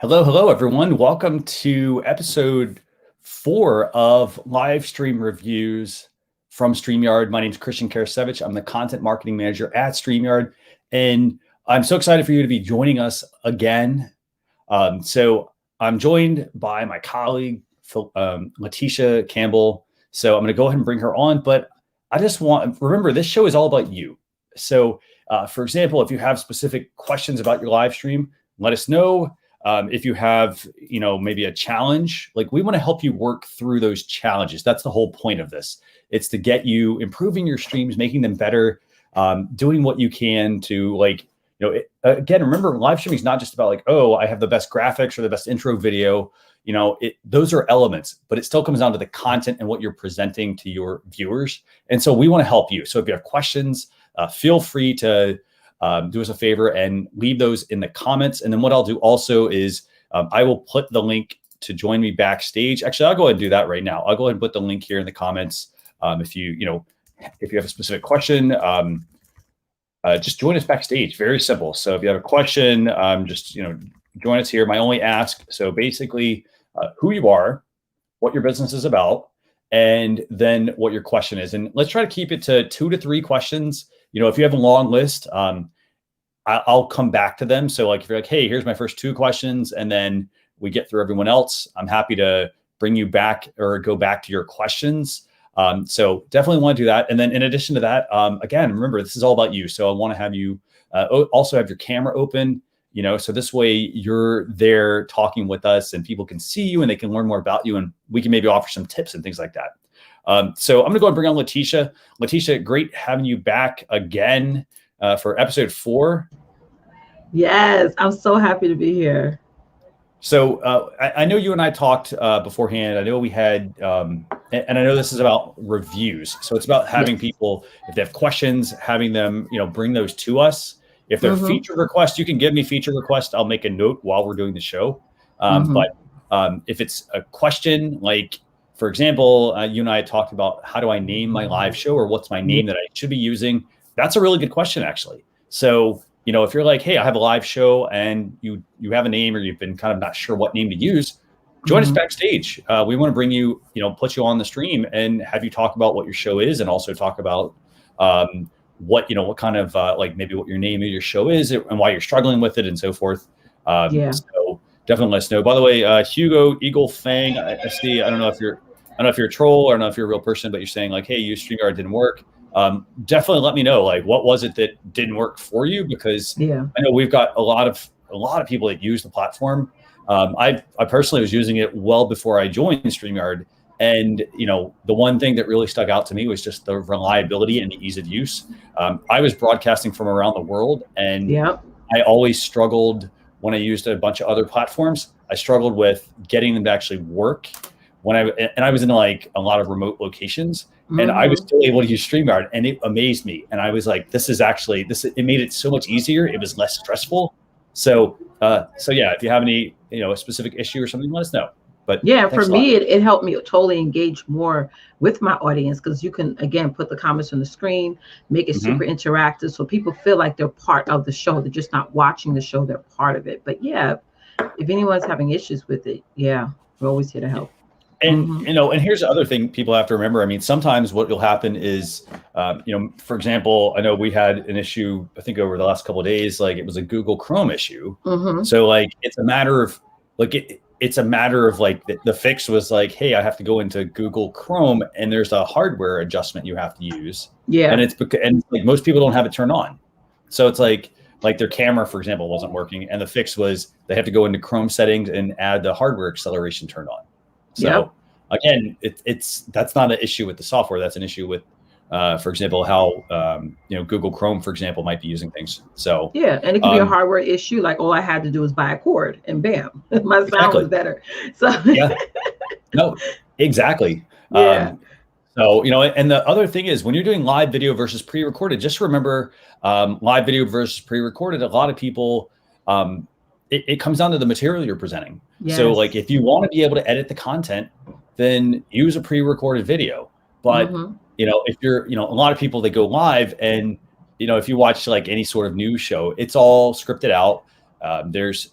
Hello, hello, everyone. Welcome to episode 4 of live stream reviews from StreamYard. My name is Christian Karasevich. I'm the content marketing manager at StreamYard, and I'm so excited for you to be joining us again. So I'm joined by my colleague, Letitia Campbell. So I'm going to go ahead and bring her on, but I just remember, this show is all about you. So for example, if you have specific questions about your live stream, let us know. If you have, maybe a challenge, like we want to help you work through those challenges. That's the whole point of this. It's to get you improving your streams, making them better, doing what you can to again, remember, live streaming is not just about oh, I have the best graphics or the best intro video. Those are elements, but it still comes down to the content and what you're presenting to your viewers. And so we want to help you. So if you have questions, feel free to do us a favor and leave those in the comments. And then what I'll do also is I will put the link to join me backstage. Actually, I'll go ahead and do that right now. I'll go ahead and put the link here in the comments. If you have a specific question, just join us backstage. Very simple. So if you have a question, just join us here. My only ask. So basically, who you are, what your business is about, and then what your question is. And let's try to keep it to 2 to 3 questions. If you have a long list, I'll come back to them. So if you're like, hey, here's my first 2 questions, and then we get through everyone else, I'm happy to bring you back or go back to your questions. So definitely want to do that. And then in addition to that, again, remember, this is all about you. So I want to have you also have your camera open, so this way you're there talking with us and people can see you and they can learn more about you, and we can maybe offer some tips and things like that. So I'm going to go and bring on Letitia. Letitia, great having you back again for episode 4. Yes, I'm so happy to be here. So I know you and I talked beforehand. I know we had, and I know this is about reviews. So it's about having people, if they have questions, having them, bring those to us. If they're feature requests, you can give me feature requests. I'll make a note while we're doing the show. But if it's a question, for example, you and I talked about how do I name my live show, or what's my name that I should be using? That's a really good question, actually. So, if you're like, hey, I have a live show and you have a name, or you've been kind of not sure what name to use, join us backstage. We want to bring you, put you on the stream and have you talk about what your show is, and also talk about what kind of maybe what your name of your show is and why you're struggling with it and so forth. So definitely let us know. By the way, Hugo Eagle Fang, I see. I don't know if you're a troll, or I don't know if you're a real person, but you're saying hey, StreamYard didn't work. Definitely let me know, what was it that didn't work for you? Because I know we've got a lot of people that use the platform. I personally was using it well before I joined StreamYard. And, the one thing that really stuck out to me was just the reliability and the ease of use. I was broadcasting from around the world, and I always struggled when I used a bunch of other platforms. I struggled with getting them to actually work and I was in a lot of remote locations, and I was still able to use StreamYard, and it amazed me. And I was like, it made it so much easier. It was less stressful. So yeah, if you have any, a specific issue or something, let us know. But yeah, for me, it helped me totally engage more with my audience, because you can, again, put the comments on the screen, make it super interactive, so people feel like they're part of the show. They're just not watching the show, they're part of it. But yeah, if anyone's having issues with it, we're always here to help. And, and here's the other thing people have to remember. I mean, sometimes what will happen is, for example, I know we had an issue, I think over the last couple of days, it was a Google Chrome issue. So it's a matter of the fix was hey, I have to go into Google Chrome, and there's a hardware adjustment you have to use. And it's because, most people don't have it turned on. So it's like their camera, for example, wasn't working. And the fix was they have to go into Chrome settings and add the hardware acceleration turned on. So again, that's not an issue with the software. That's an issue with, for example, how Google Chrome, for example, might be using things. So and it could be a hardware issue. All I had to do was buy a cord, and bam, my sound was better. So no, exactly. So and the other thing is, when you're doing live video versus pre-recorded, just remember, live video versus pre-recorded. A lot of people, it comes down to the material you're presenting. So if you want to be able to edit the content, then use a pre-recorded video. But if you're, a lot of people, they go live, and if you watch any sort of news show, it's all scripted out. There's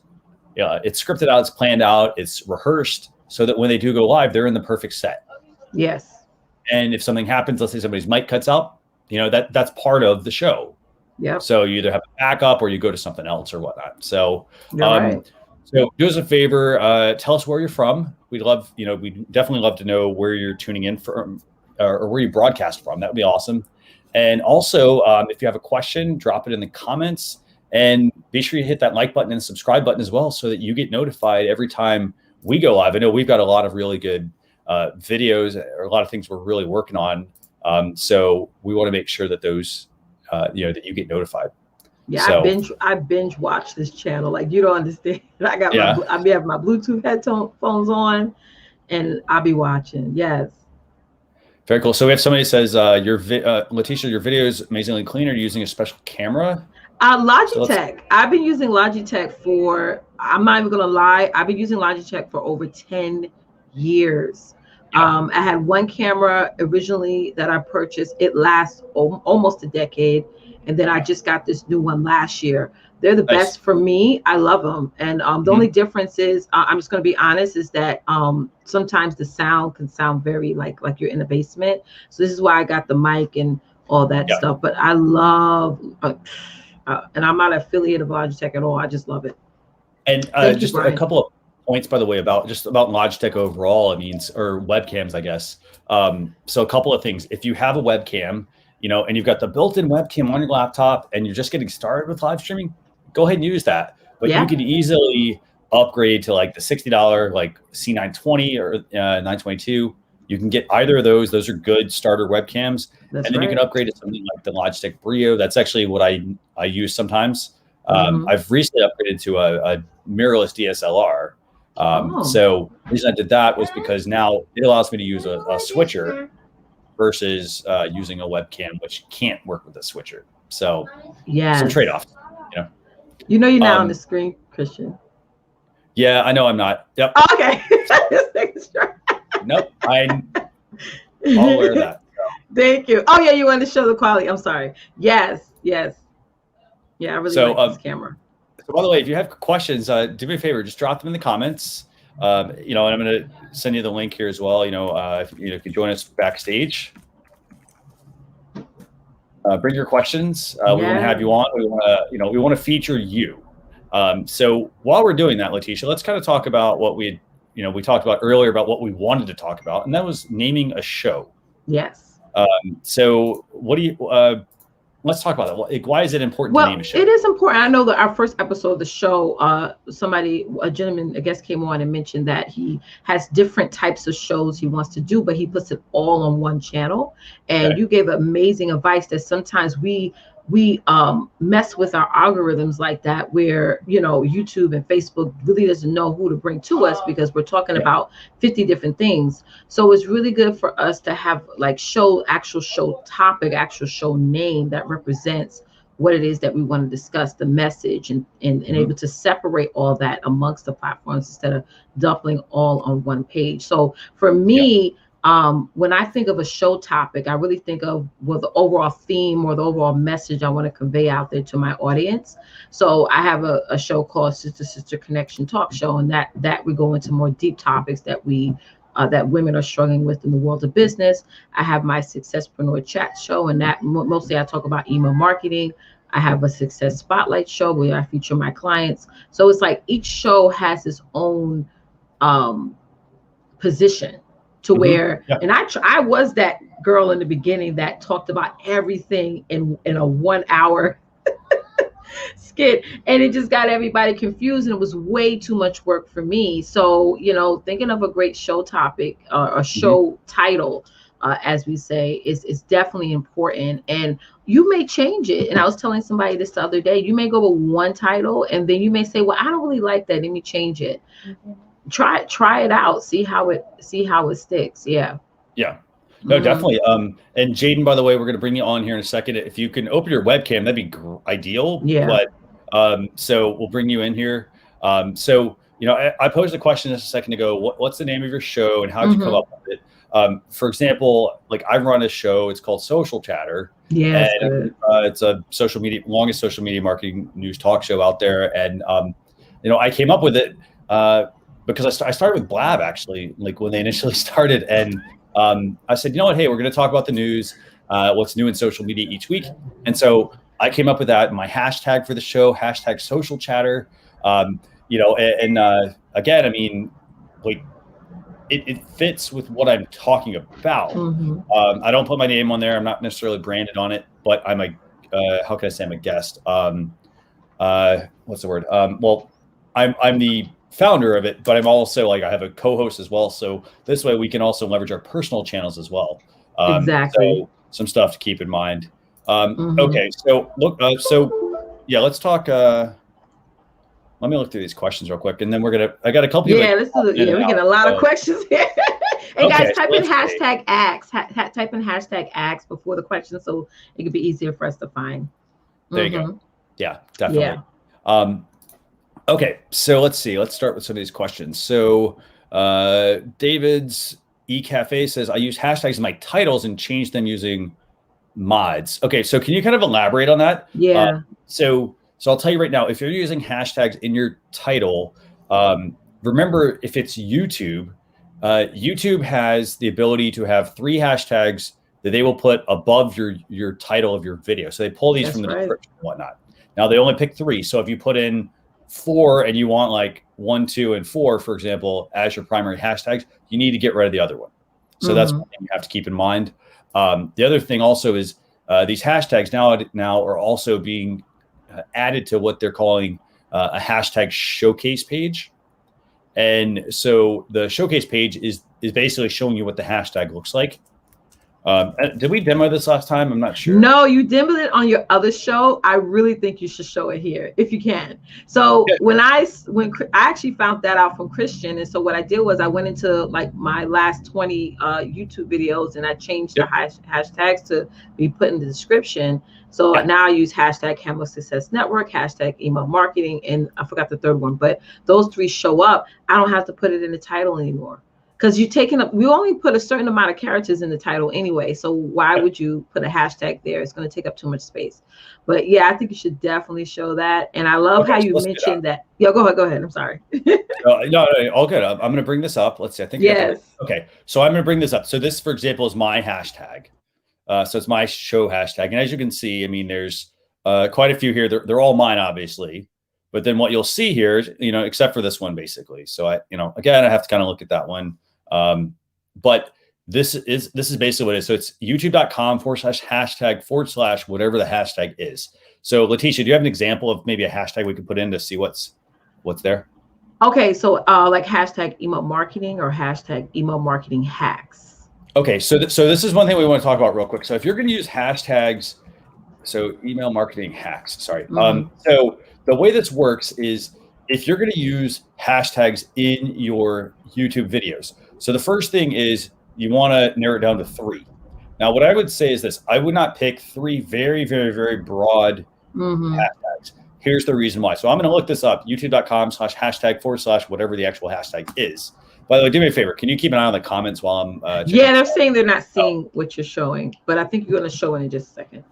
it's scripted out, it's planned out, it's rehearsed, so that when they do go live, they're in the perfect set. Yes. And if something happens, let's say somebody's mic cuts out, that's part of the show. Yep. So you either have a backup or you go to something else or whatnot. So, right. So do us a favor, tell us where you're from. We'd love, we'd definitely love to know where you're tuning in from or where you broadcast from. That would be awesome. And also, if you have a question, drop it in the comments, and be sure you hit that like button and subscribe button as well, so that you get notified every time we go live. I know we've got a lot of really good videos, or a lot of things we're really working on. So we want to make sure that those, that you get notified. Yeah, so, I binge watch this channel. Like, you don't understand. I got I have my Bluetooth headphones on, and I'll be watching. Yes. Very cool. So we have somebody who says, Letitia, your video is amazingly clean. Are you using a special camera? Logitech. I've been using Logitech for, I'm not even going to lie, I've been using Logitech for over 10 years. Yeah. I had one camera originally that I purchased. It lasts almost a decade. And then I just got this new one last year. They're the best for me. I love them. And the only difference is, I'm just going to be honest, is that sometimes the sound can sound very like you're in the basement. So this is why I got the mic and all that stuff. But I love, and I'm not an affiliate of Logitech at all. I just love it. And just a couple of points, by the way, about Logitech overall, or webcams, I guess. So a couple of things. If you have a webcam, and you've got the built-in webcam on your laptop and you're just getting started with live streaming, go ahead and use that. But you can easily upgrade to like the $60 like C920 or 922. You can get either of those. Those are good starter webcams. And then you can upgrade to something like the Logitech Brio. That's actually what I use sometimes. I've recently upgraded to a mirrorless DSLR. So the reason I did that was because now it allows me to use a switcher versus using a webcam, which can't work with a switcher. So some trade-offs, you're not on the screen, Christian. Yeah, I know I'm not. Yep. Oh, okay. Nope. I'm all aware of that. So. Thank you. Oh yeah, you wanted to show the quality. I'm sorry. Yes. Yeah, I really like this camera. So by the way, if you have questions, do me a favor, just drop them in the comments. And I'm going to send you the link here as well. If you join us backstage, bring your questions. We want to have you on. We want to feature you. So while we're doing that, Letitia, let's kind of talk about what we talked about earlier about what we wanted to talk about, and that was naming a show. Yes. So what do you? Let's talk about that. Why is it important to name a show? It is important. I know that our first episode of the show, a gentleman, I guess, came on and mentioned that he has different types of shows he wants to do, but he puts it all on one channel. And you gave amazing advice that sometimes we mess with our algorithms like that, where YouTube and Facebook really doesn't know who to bring to us, because we're talking about 50 different things. So it's really good for us to have like actual show topic, actual show name that represents what it is that we want to discuss, the message, and able to separate all that amongst the platforms instead of dumping all on one page. So for me, when I think of a show topic, I really think of the overall theme or the overall message I want to convey out there to my audience. So I have a show called Sister Connection Talk Show, and that we go into more deep topics that that women are struggling with in the world of business. I have my Successpreneur Chat Show, and that mostly I talk about email marketing. I have a Success Spotlight Show where I feature my clients. So it's like each show has its own position. To where, and I was that girl in the beginning that talked about everything in a 1 hour skit, and it just got everybody confused, and it was way too much work for me. So, thinking of a great show topic or a show title, as we say, is definitely important. And you may change it. And I was telling somebody this the other day, you may go with one title, and then you may say, well, I don't really like that. Let me change it. Try it out, see how it sticks. No, definitely. And Jaden, by the way, we're going to bring you on here in a second. If you can open your webcam, that'd be ideal. But so we'll bring you in here. I posed a question just a second ago. What's the name of your show, and how did you come up with it? For example, like I run a show, it's called Social Chatter. And it's a longest social media marketing news talk show out there. And I came up with it because I started with Blab, actually, like when they initially started. And I said, you know what, hey, we're going to talk about the news, what's new in social media each week. And so I came up with that, my hashtag for the show, hashtag social chatter. Again, I mean, like, it fits with what I'm talking about. I don't put my name on there. I'm not necessarily branded on it, but I'm how can I say I'm a guest? What's the word? Well, I'm the founder of it, but I'm also I have a co-host as well. So this way we can also leverage our personal channels as well. Exactly. So some stuff to keep in mind. Okay, so look, yeah, let's talk. Let me look through these questions real quick, and then I got a couple. Yeah, we get a lot of questions here. And guys, type in hashtag ask. Type in hashtag ask before the question, so it could be easier for us to find. There you go. Yeah, definitely. Yeah. Okay, so let's see. Let's start with some of these questions. So David's eCafe says, I use hashtags in my titles and change them using mods. Okay, so can you kind of elaborate on that? Yeah. So I'll tell you right now, if you're using hashtags in your title, remember, if it's YouTube, YouTube has the ability to have 3 hashtags that they will put above your title of your video. So they pull these from the description and whatnot. Now they only pick 3. So if you put in 4 and you want like 1, 2, and 4, for example, as your primary hashtags, you need to get rid of the other one. So that's one thing you have to keep in mind. The other thing also is these hashtags now are also being added to what they're calling a hashtag showcase page. And so the showcase page is basically showing you what the hashtag looks like. Did we demo this last time? I'm not sure. No, you demoed it on your other show. I really think you should show it here if you can. So when I actually found that out from Christian, and so what I did was I went into like my last 20 YouTube videos and I changed the hashtags to be put in the description. So now I use hashtag Camel Success Network, hashtag email marketing, and I forgot the third one, but those 3 show up. I don't have to put it in the title anymore. Because we only put a certain amount of characters in the title anyway. So why would you put a hashtag there? It's going to take up too much space. But yeah, I think you should definitely show that. And I love how you mentioned that. Yeah, go ahead. I'm sorry. No, all good. I'm going to bring this up. Let's see. I think. Yes. Okay. So I'm going to bring this up. So this, for example, is my hashtag. So it's my show hashtag. And as you can see, I mean, there's quite a few here. They're all mine, obviously. But then what you'll see here, except for this one, basically. So again, I have to kind of look at that one. But this is basically what it is. So it's youtube.com/hashtag/ whatever the hashtag is. So Letitia, do you have an example of maybe a hashtag we could put in to see what's there? Okay. So like hashtag email marketing or hashtag email marketing hacks. Okay. So this is one thing we want to talk about real quick. So if you're going to use hashtags, so email marketing hacks, sorry. So the way this works is if you're going to use hashtags in your YouTube videos. So the first thing is you want to narrow it down to 3. Now, what I would say is this: I would not pick 3 very, very, very broad hashtags. Here's the reason why. So I'm going to look this up: youtube.com/hashtag/ whatever the actual hashtag is. By the way, do me a favor. Can you keep an eye on the comments while I'm yeah, they're saying they're not seeing what you're showing, but I think you're going to show it in just a second.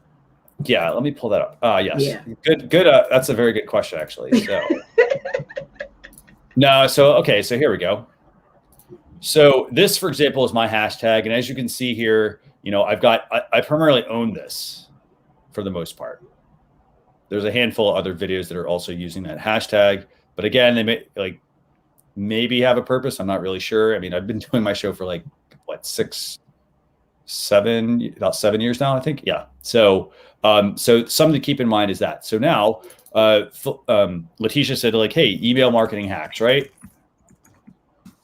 Yeah, let me pull that up. Yes. Yeah. Good. That's a very good question, actually. So okay, so here we go. So this, for example, is my hashtag. And as you can see here, I primarily own this for the most part. There's a handful of other videos that are also using that hashtag. But again, they may maybe have a purpose. I'm not really sure. I mean, I've been doing my show for like, what, about 7 years now, I think. Yeah. So something to keep in mind is that. So now Letitia said like, hey, email marketing hacks, right?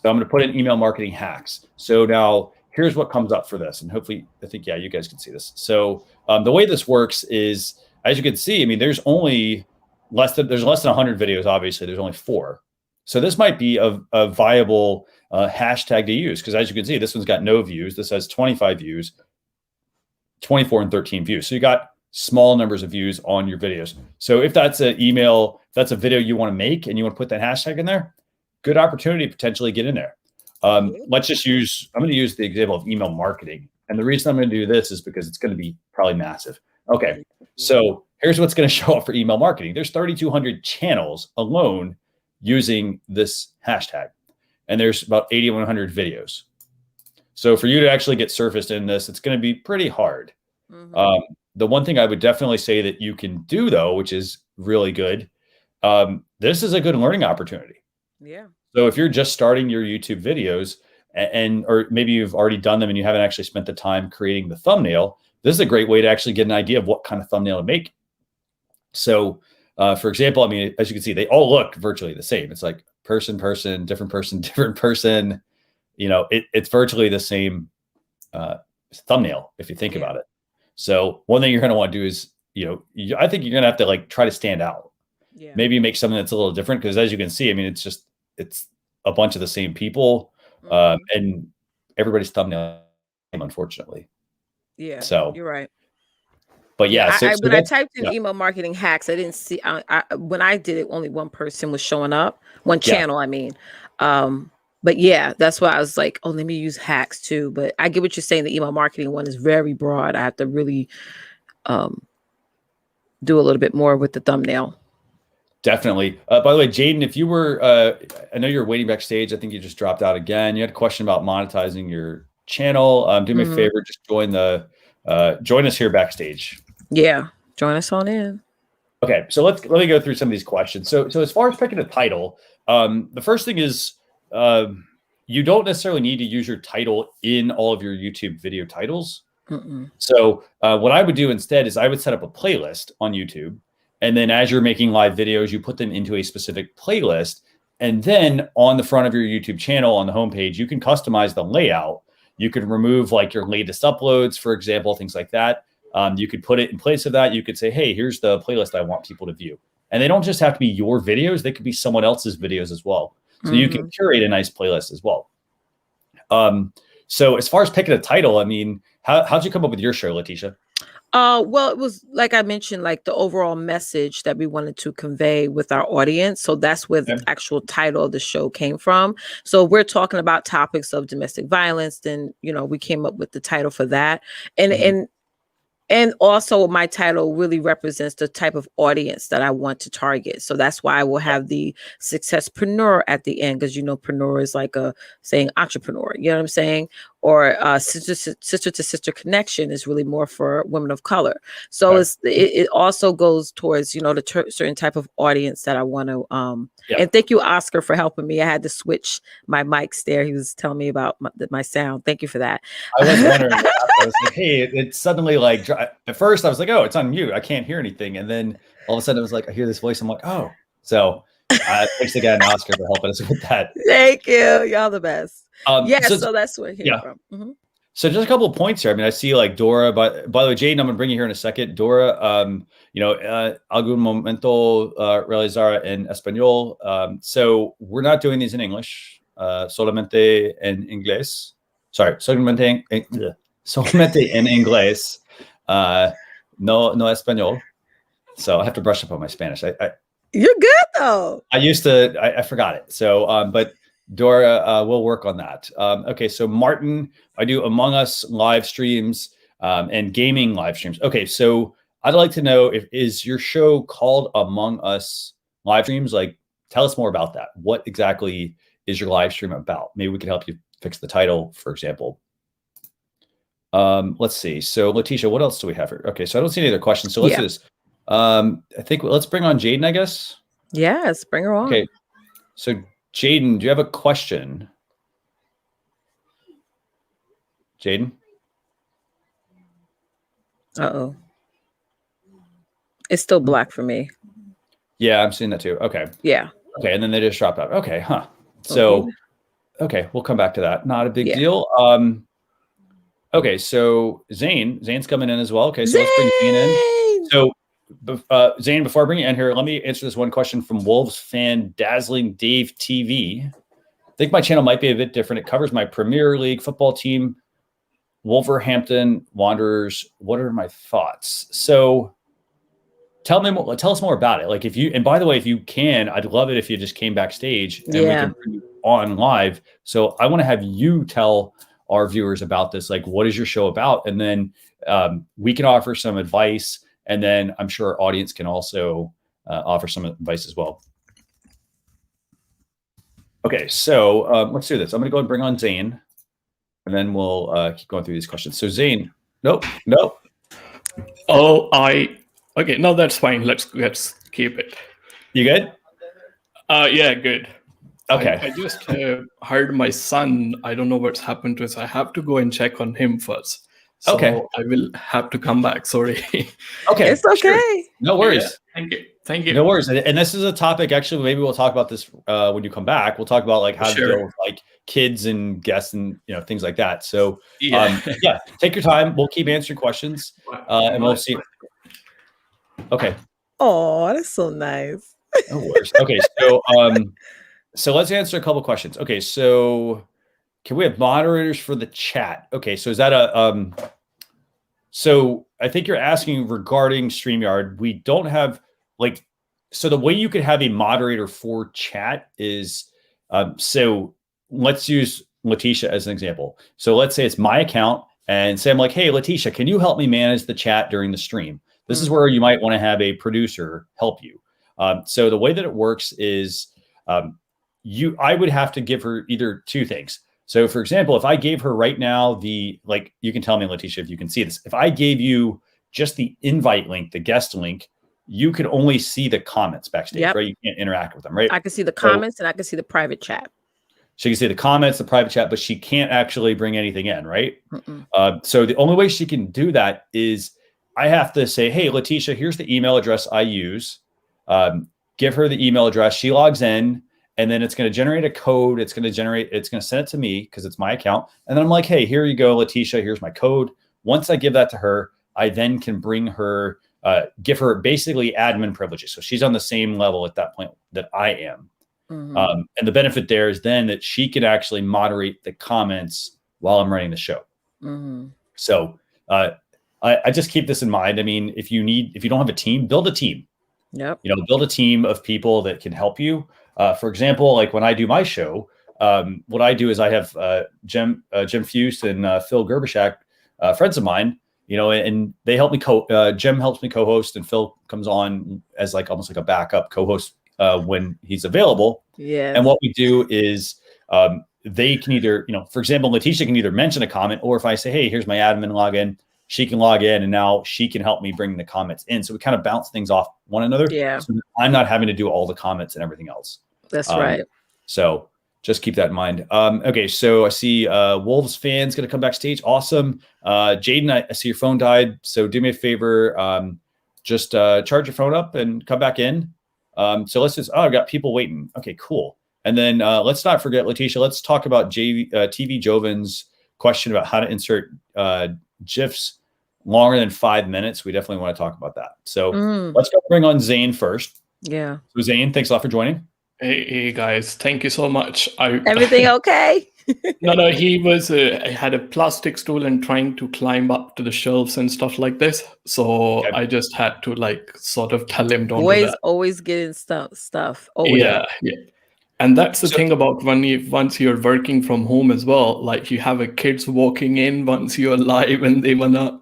So I'm going to put in email marketing hacks. So now here's what comes up for this. And hopefully, I think, yeah, you guys can see this. So the way this works is, as you can see, I mean, there's less than 100 videos. Obviously, there's only 4. So this might be a viable hashtag to use, because as you can see, this one's got no views. This has 25 views, 24 and 13 views. So you got small numbers of views on your videos. So if that's a video you want to make and you want to put that hashtag in there, good opportunity to potentially get in there. I'm going to use the example of email marketing. And the reason I'm going to do this is because it's going to be probably massive. Okay. So here's what's going to show up for email marketing. There's 3,200 channels alone using this hashtag. And there's about 8,100 videos. So for you to actually get surfaced in this, it's going to be pretty hard. The one thing I would definitely say that you can do, though, which is really good, this is a good learning opportunity. Yeah. So if you're just starting your YouTube videos or maybe you've already done them and you haven't actually spent the time creating the thumbnail, this is a great way to actually get an idea of what kind of thumbnail to make. So for example, I mean, as you can see, they all look virtually the same. It's like person, different person, different person. You know, it's virtually the same thumbnail if you think about it. So one thing you're going to want to do is, I think you're going to have to like try to stand out. Yeah. Maybe make something that's a little different, because as you can see, I mean, it's a bunch of the same people, and everybody's thumbnail, unfortunately. Yeah. So you're right. But yeah, when I typed in email marketing hacks, I didn't see. When I did it, only one person was showing up, one channel. I mean, but yeah, that's why I was like, oh, let me use hacks too. But I get what you're saying. The email marketing one is very broad. I have to really do a little bit more with the thumbnail. Definitely. By the way, Jaden, if you were, I know you're waiting backstage. I think you just dropped out again. You had a question about monetizing your channel. Do me a favor, just join us here backstage. Yeah, join us on in. Okay, so let me go through some of these questions. So as far as picking a title, the first thing is you don't necessarily need to use your title in all of your YouTube video titles. So what I would do instead is I would set up a playlist on YouTube. And then as you're making live videos, you put them into a specific playlist. And then on the front of your YouTube channel, on the homepage, you can customize the layout. You can remove like your latest uploads, for example, things like that. You could put it in place of that. You could say, hey, here's the playlist I want people to view. And they don't just have to be your videos. They could be someone else's videos as well. So you can curate a nice playlist as well. So as far as picking a title, I mean, how'd you come up with your show, Letitia? Well, it was like I mentioned, like the overall message that we wanted to convey with our audience. So that's where the actual title of the show came from. So we're talking about topics of domestic violence. Then, we came up with the title for that. And also my title really represents the type of audience that I want to target. So that's why I will have the successpreneur at the end, because, preneur is like saying entrepreneur, you know what I'm saying? Or sister to sister connection is really more for women of color. So it also goes towards, the certain type of audience that I want to. And thank you, Oscar, for helping me. I had to switch my mics there. He was telling me about my sound. Thank you for that. I was wondering. I was like, hey, it's suddenly like, at first I was like, oh, it's on mute. I can't hear anything. And then all of a sudden it was like, I hear this voice. I'm like, oh. So thanks again, Oscar, for helping us with that. Thank you. Y'all the best. So that's where it came from. So just a couple of points here. I mean, I see like Dora, but by the way, Jaden, I'm gonna bring you here in a second. Dora, algún momento realizar en español. So we're not doing these in English, solamente en inglés. Sorry, solamente en inglés, no español. So I have to brush up on my Spanish. You're good though. I forgot it. So, but Dora will work on that. Okay, so Martin, I do Among Us live streams and gaming live streams. Okay, so I'd like to know, is your show called Among Us live streams? Like, tell us more about that. What exactly is your live stream about? Maybe we can help you fix the title, for example. Let's see. So Letitia, what else do we have here? Okay, so I don't see any other questions. So let's do this. I think let's bring on Jaden, I guess. Yes, bring her on. Okay, so Jaden, do you have a question? Jaden? Uh-oh. It's still black for me. Yeah, I'm seeing that too. Okay. Yeah. Okay, and then they just dropped out. Okay, huh. So, okay, we'll come back to that. Not a big deal. Okay, so Zane's coming in as well. Okay, so let's bring Zane in. So, Zane, before I bring you in here, let me answer this one question from Wolves fan Dazzling Dave TV. I think my channel might be a bit different. It covers my Premier League football team, Wolverhampton Wanderers. What are my thoughts? So tell us more about it. Like and by the way, if you can, I'd love it if you just came backstage and we can bring you on live. So I want to have you tell our viewers about this. Like, what is your show about? And then we can offer some advice. And then I'm sure our audience can also offer some advice as well. Okay, so let's do this. I'm going to go and bring on Zane, and then we'll keep going through these questions. So Zane, nope. Oh, okay. No, that's fine. Let's keep it. You good? Yeah, good. Okay. I just heard my son. I don't know what's happened to us. I have to go and check on him first. So Okay. I will have to come back. Sorry. Okay. It's okay. Sure. No worries. Yeah, thank you. No worries. And this is a topic, actually, maybe we'll talk about this when you come back. We'll talk about like how to deal with like kids and guests and things like that. So yeah, take your time. We'll keep answering questions and we'll see. Okay. Oh, that's so nice. No worries. Okay. So let's answer a couple questions. Okay. So can we have moderators for the chat? Okay. So is that so I think you're asking regarding StreamYard. We don't have so the way you could have a moderator for chat is, so let's use Letitia as an example. So let's say it's my account and say I'm like, hey, Letitia, can you help me manage the chat during the stream? This is where you might want to have a producer help you. So the way that it works is I would have to give her either two things. So for example, if I gave her right now you can tell me, Letitia, if you can see this, if I gave you just the invite link, the guest link, you can only see the comments backstage, right? You can't interact with them, right? I can see the comments and I can see the private chat. She can see the comments, the private chat, but she can't actually bring anything in, right? So the only way she can do that is I have to say, hey, Letitia, here's the email address I use. Give her the email address. She logs in, and then it's going to generate a code. It's going to send it to me because it's my account. And then I'm like, hey, here you go, Letitia. Here's my code. Once I give that to her, I then can bring her, give her basically admin privileges. So she's on the same level at that point that I am. And the benefit there is then that she can actually moderate the comments while I'm running the show. So I just keep this in mind. I mean, if you don't have a team, build a team. Build a team of people that can help you. For example, like when I do my show, what I do is I have Jim Fuse and Phil Gerbishak, friends of mine, and they help me Jim helps me co-host, and Phil comes on as almost like a backup co-host when he's available. And what we do is they can either, for example, Letitia can either mention a comment, or if I say, hey, here's my admin login, she can log in and now she can help me bring the comments in. So we kind of bounce things off one another. So I'm not having to do all the comments and everything else. That's right. So just keep that in mind. Okay, so I see Wolves fans going to come backstage. Awesome. Jaden, I see your phone died. So do me a favor. Just charge your phone up and come back in. So let's just, I've got people waiting. Okay, cool. And then let's not forget, Letitia, let's talk about TV Jovan's question about how to insert GIFs longer than 5 minutes. We definitely want to talk about that. So let's go bring on Zane first. So Zane, thanks a lot for joining. Hey guys, thank you so much. Everything okay? No, he was had a plastic stool and trying to climb up to the shelves and stuff like this. So I just had to sort of tell him, don't do that. Always getting stuff. Yeah. And that's the thing about once you're working from home as well, you have a kids walking in once you're live and they wanna,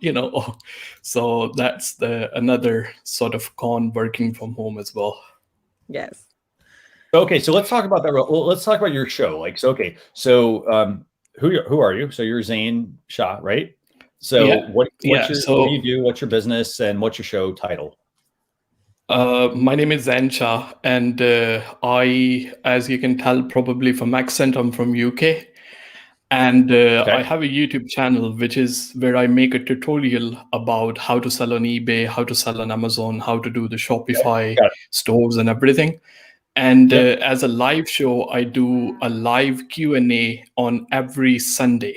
so that's another sort of con working from home as well. Yes. Okay, so let's talk about that. Let's talk about your show. Who are you? So you're Zane Shah, right? So what do you do? What's your business and what's your show title? My name is Zane Shah, and I, as you can tell probably from accent, I'm from UK. And I have a YouTube channel, which is where I make a tutorial about how to sell on eBay, how to sell on Amazon, how to do the Shopify stores and everything. And as a live show, I do a live Q&A on every Sunday.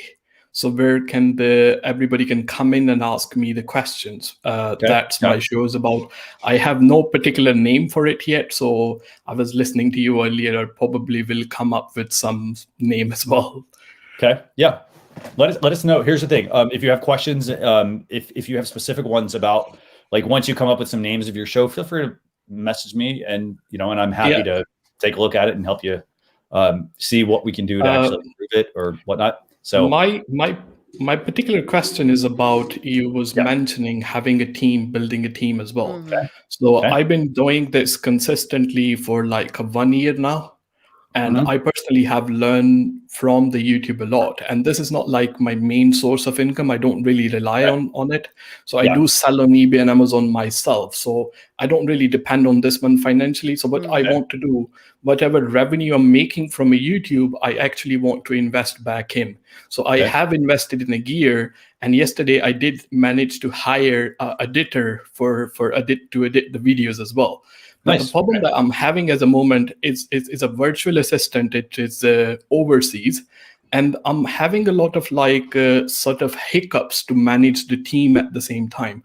So where everybody can come in and ask me the questions. That's my show is about. I have no particular name for it yet. So I was listening to you earlier. I probably will come up with some name as well. Okay. Yeah. Let us know. Here's the thing. If you have questions, if you have specific ones about once you come up with some names of your show, feel free to message me and I'm happy to take a look at it and help you see what we can do to actually improve it or whatnot. So my particular question is about you was mentioning having a team, building a team as well. So I've been doing this consistently for 1 year now. And I personally have learned from the YouTube a lot. And this is not like my main source of income. I don't really rely on it. So I do sell on eBay and Amazon myself. So I don't really depend on this one financially. So what I want to do, whatever revenue I'm making from a YouTube, I actually want to invest back in. So I have invested in a gear. And yesterday I did manage to hire an editor to edit the videos as well. But the problem that I'm having at the moment is a virtual assistant. It is overseas, and I'm having a lot of sort of hiccups to manage the team at the same time.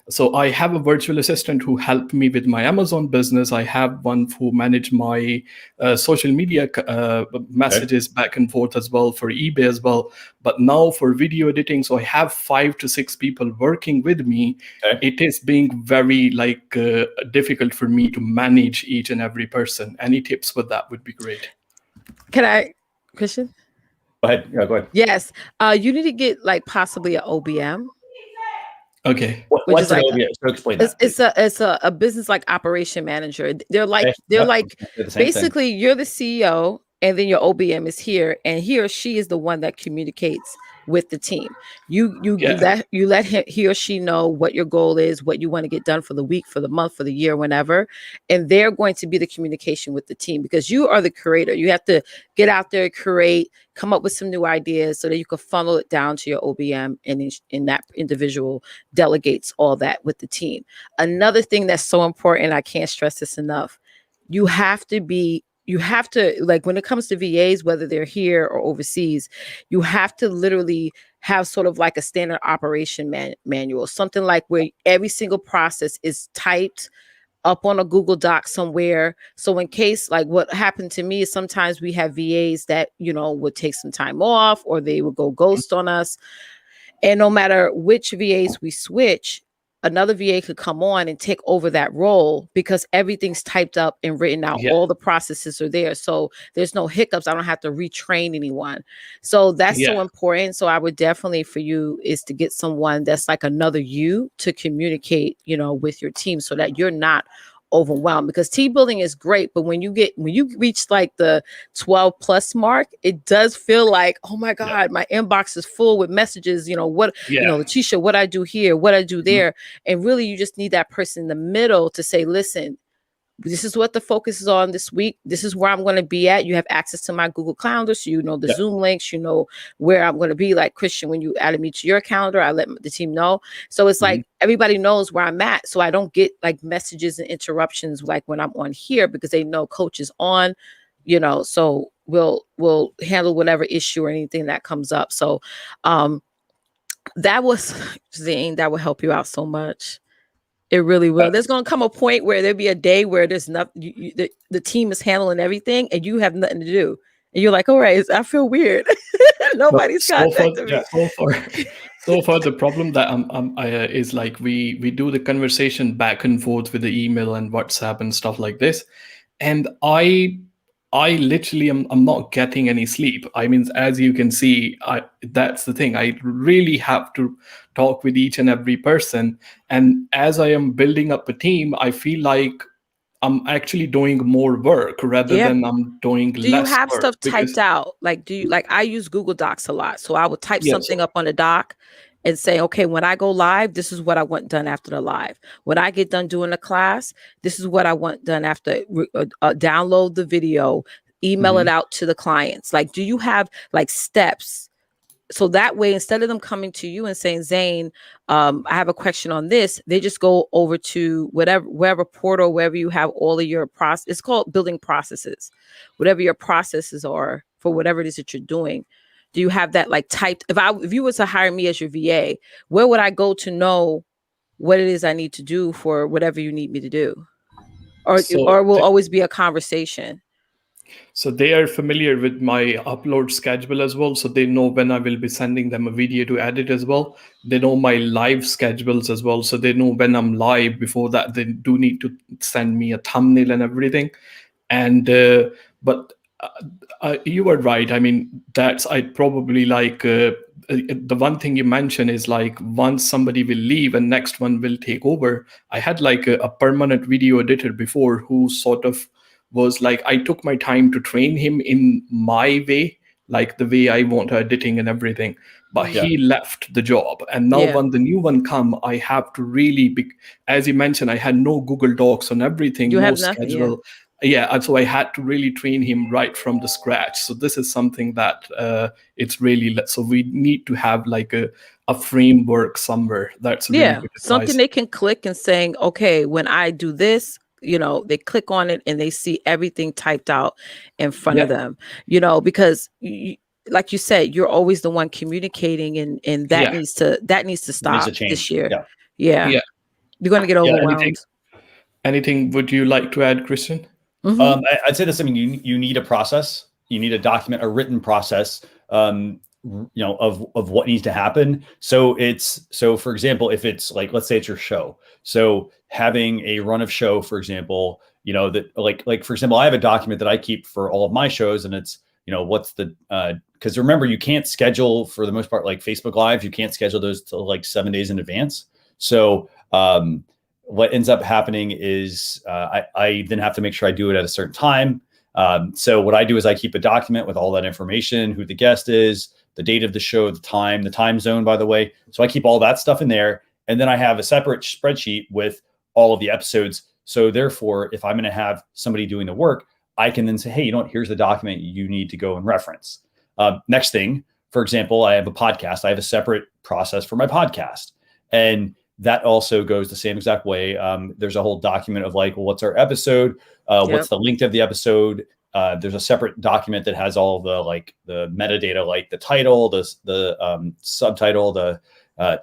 So I have a virtual assistant who helped me with my Amazon business. I have one who manage my social media messages back and forth as well for eBay as well. But now for video editing, so I have 5 to 6 people working with me. It is being very difficult for me to manage each and every person. Any tips with that would be great. Can I, Christian? Go ahead. Yeah, go ahead. Yes. You need to get possibly an OBM. Okay. What's an OBM? So explain that. It's a business operation manager. They're basically you're the CEO, and then your OBM is here, and he or she is the one that communicates with the team. You let he or she know what your goal is, what you want to get done for the week, for the month, for the year, whenever, and they're going to be the communication with the team, because you are the creator. You have to get out there, create, come up with some new ideas so that you can funnel it down to your OBM, and in that individual delegates all that with the team. Another thing that's so important, I can't stress this enough, you have to when it comes to VAs, whether they're here or overseas, you have to literally have sort of like a standard operation manual, something like where every single process is typed up on a Google Doc somewhere. So in case, like what happened to me is sometimes we have VAs that, would take some time off, or they would go ghost on us. And no matter which VAs we switch, another VA could come on and take over that role, because everything's typed up and written out. All the processes are there. So there's no hiccups. I don't have to retrain anyone. So that's so important. So I would definitely, for you, is to get someone that's like another you to communicate, with your team, so that you're not overwhelmed, because team building is great, but when you reach like the 12 plus mark, it does feel like, oh my God, my inbox is full with messages, Letitia, what I do here, what I do there. And really, you just need that person in the middle to say, listen, this is what the focus is on this week. This is where I'm going to be at. You have access to my Google Calendar, so the Zoom links, where I'm going to be. Like Christian, when you added me to your calendar, I let the team know. So it's like everybody knows where I'm at. So I don't get like messages and interruptions like when I'm on here, because they know coach is on, so we'll handle whatever issue or anything that comes up. So that was Zane, that will help you out so much. It really will. There's going to come a point where there'll be a day where there's nothing. The team is handling everything, and you have nothing to do. And you're like, all right, I feel weird. Nobody's contacting me. So far, the problem that is like we do the conversation back and forth with the email and WhatsApp and stuff like this, and I literally I'm not getting any sleep. I mean, as you can see, that's the thing. I really have to talk with each and every person. And as I am building up a team, I feel like I'm actually doing more work rather than I'm doing less work. Do you have stuff typed out? Like, I use Google Docs a lot. So I would type something up on a doc and say, okay, when I go live, this is what I want done after the live. When I get done doing the class, this is what I want done after. Download the video, email it out to the clients. Like, do you have like steps? So that way, instead of them coming to you and saying, Zane, I have a question on this, they just go over to wherever portal, wherever you have all of your process. It's called building processes. Whatever your processes are for whatever it is that you're doing. Do you have that like typed? If you were to hire me as your VA, where would I go to know what it is I need to do for whatever you need me to do? Or will always be a conversation? So they are familiar with my upload schedule as well. So they know when I will be sending them a video to edit as well. They know my live schedules as well. So they know when I'm live. Before that, they do need to send me a thumbnail and everything. And but you are right. I mean, I'd probably like the one thing you mentioned is like once somebody will leave and next one will take over. I had like a permanent video editor before who sort of was like I took my time to train him in my way, like the way I want editing and everything. But he left the job, and now when the new one come, I have to really be, as you mentioned, I had no Google Docs on everything, no schedule. And so I had to really train him right from the scratch. So this is something that it's really, so we need to have like a framework somewhere that's really good advice. Something they can click and saying, okay, when I do this, you know, they click on it and they see everything typed out in front of them, you know, because like you said, you're always the one communicating, and that needs to stop this year. You're going to get overwhelmed. Anything would you like to add, Christian? I'd say that's something you need a process. You need a document, a written process, you know, of what needs to happen. So for example, if it's like, let's say it's your show. So having a run of show, for example, you know, that like for example, I have a document that I keep for all of my shows, and it's, you know, what's the, because remember, you can't schedule, for the most part, like Facebook Live, you can't schedule those till like 7 days in advance. So what ends up happening is I then have to make sure I do it at a certain time. So what I do is I keep a document with all that information, who the guest is, the date of the show, the time zone, by the way. So I keep all that stuff in there. And then I have a separate spreadsheet with all of the episodes. So therefore, if I'm going to have somebody doing the work, I can then say, hey, you know what, here's the document you need to go and reference. Next thing, for example, I have a podcast. I have a separate process for my podcast. And that also goes the same exact way. There's a whole document of like, well, what's our episode? What's the length of the episode? There's a separate document that has all the like the metadata, like the title, the subtitle, the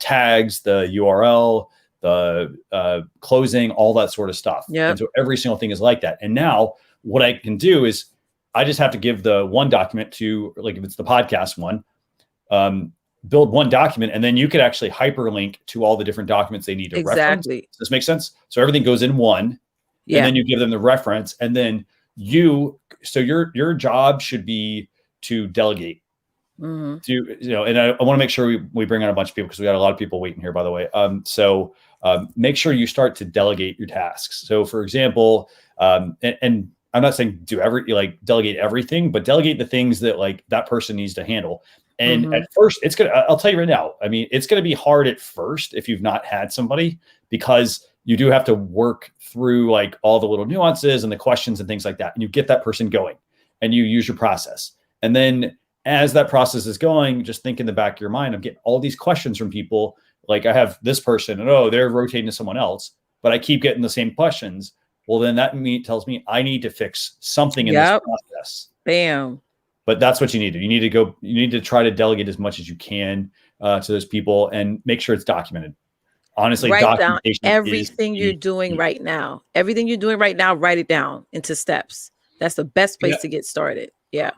tags, the URL, the closing, all that sort of stuff. And so every single thing is like that. And now what I can do is I just have to give the one document to, like, if it's the podcast one, build one document, and then you could actually hyperlink to all the different documents they need to reference. Does this make sense? So everything goes in one, and then you give them the reference, and then so your job should be to delegate. To, you know, and I want to make sure we bring on a bunch of people, because we got a lot of people waiting here, by the way. So make sure you start to delegate your tasks. So for example, and I'm not saying delegate everything, but delegate the things that like that person needs to handle. And at first I'll tell you right now, I mean, it's going to be hard at first if you've not had somebody, because you do have to work through like all the little nuances and the questions and things like that. And you get that person going and you use your process. And then as that process is going, just think in the back of your mind, I'm getting all these questions from people. Like I have this person and they're rotating to someone else, but I keep getting the same questions. Well, then that tells me I need to fix something in this process. Bam. But that's what you need to do. You need to try to delegate as much as you can to those people and make sure it's documented. Honestly, write down everything you're doing right now. Everything you're doing right now, write it down into steps. That's the best place to get started. Yeah.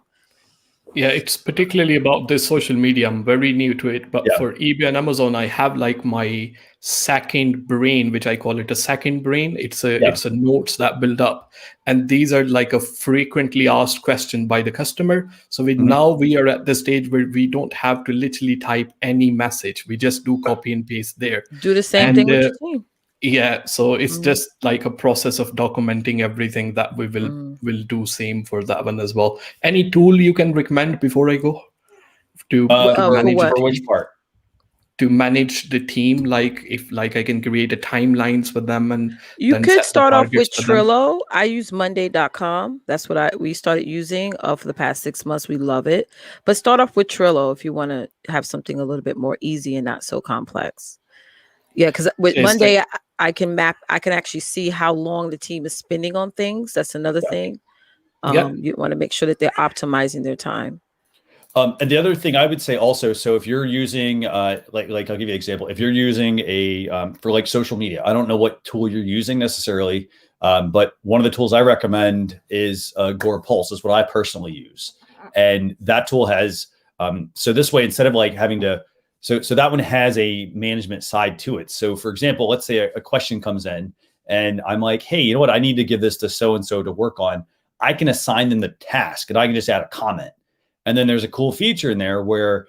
Yeah, it's particularly about this social media. I'm very new to it, but for eBay and Amazon, I have like my second brain, which I call it a second brain. It's a notes that build up, and these are like a frequently asked question by the customer. So now we are at the stage where we don't have to literally type any message. We just do copy and paste there. Do the same thing with your team. Yeah, so it's just like a process of documenting everything that we will do same for that one as well. Any tool you can recommend before I go to manage for which part? To manage the team, like if like I can create a timelines for them, and you could start off with Trello. I use Monday.com. That's what we started using for the past 6 months. We love it, but start off with Trello if you want to have something a little bit more easy and not so complex. Yeah, because with Monday, I can actually see how long the team is spending on things. That's another thing. You want to make sure that they're optimizing their time. And the other thing I would say also, so if you're using, like I'll give you an example. If you're using for like social media, I don't know what tool you're using necessarily, but one of the tools I recommend is Gore Pulse, is what I personally use. And that tool has, so this way, instead of like having to, so that one has a management side to it. So for example, let's say a question comes in and I'm like, hey, you know what? I need to give this to so-and-so to work on. I can assign them the task and I can just add a comment. And then there's a cool feature in there where,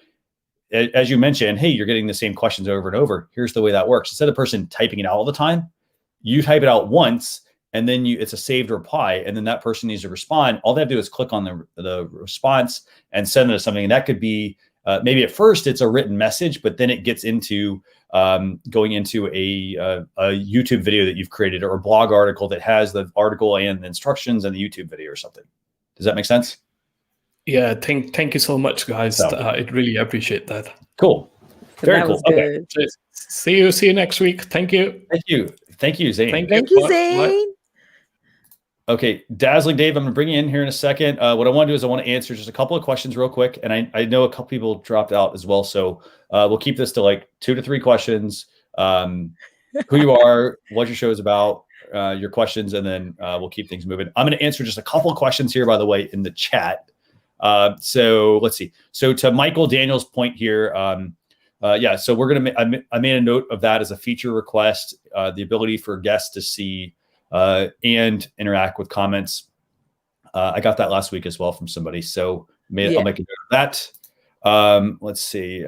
as you mentioned, hey, you're getting the same questions over and over. Here's the way that works. Instead of the person typing it out all the time, you type it out once and then it's a saved reply, and then that person needs to respond. All they have to do is click on the response and send it to something. And that could be maybe at first it's a written message, but then it gets into going into a YouTube video that you've created, or a blog article that has the article and the instructions and the YouTube video or something. Does that make sense? Yeah, thank you so much, guys. I really appreciate that. Cool. Very cool. Okay. See you next week. Thank you. Thank you, Zane. Thank you, Zane. Okay, Dazzling Dave, I'm going to bring you in here in a second. What I want to do is I want to answer just a couple of questions real quick. And I know a couple people dropped out as well. So we'll keep this to like 2 to 3 questions. Who you are, what your show is about, your questions, and then we'll keep things moving. I'm going to answer just a couple of questions here, by the way, in the chat. So let's see. So to Michael Daniel's point here, so we're going to, I made a note of that as a feature request, the ability for guests to see and interact with comments. I got that last week as well from somebody. So I'll make a note of that. Let's see.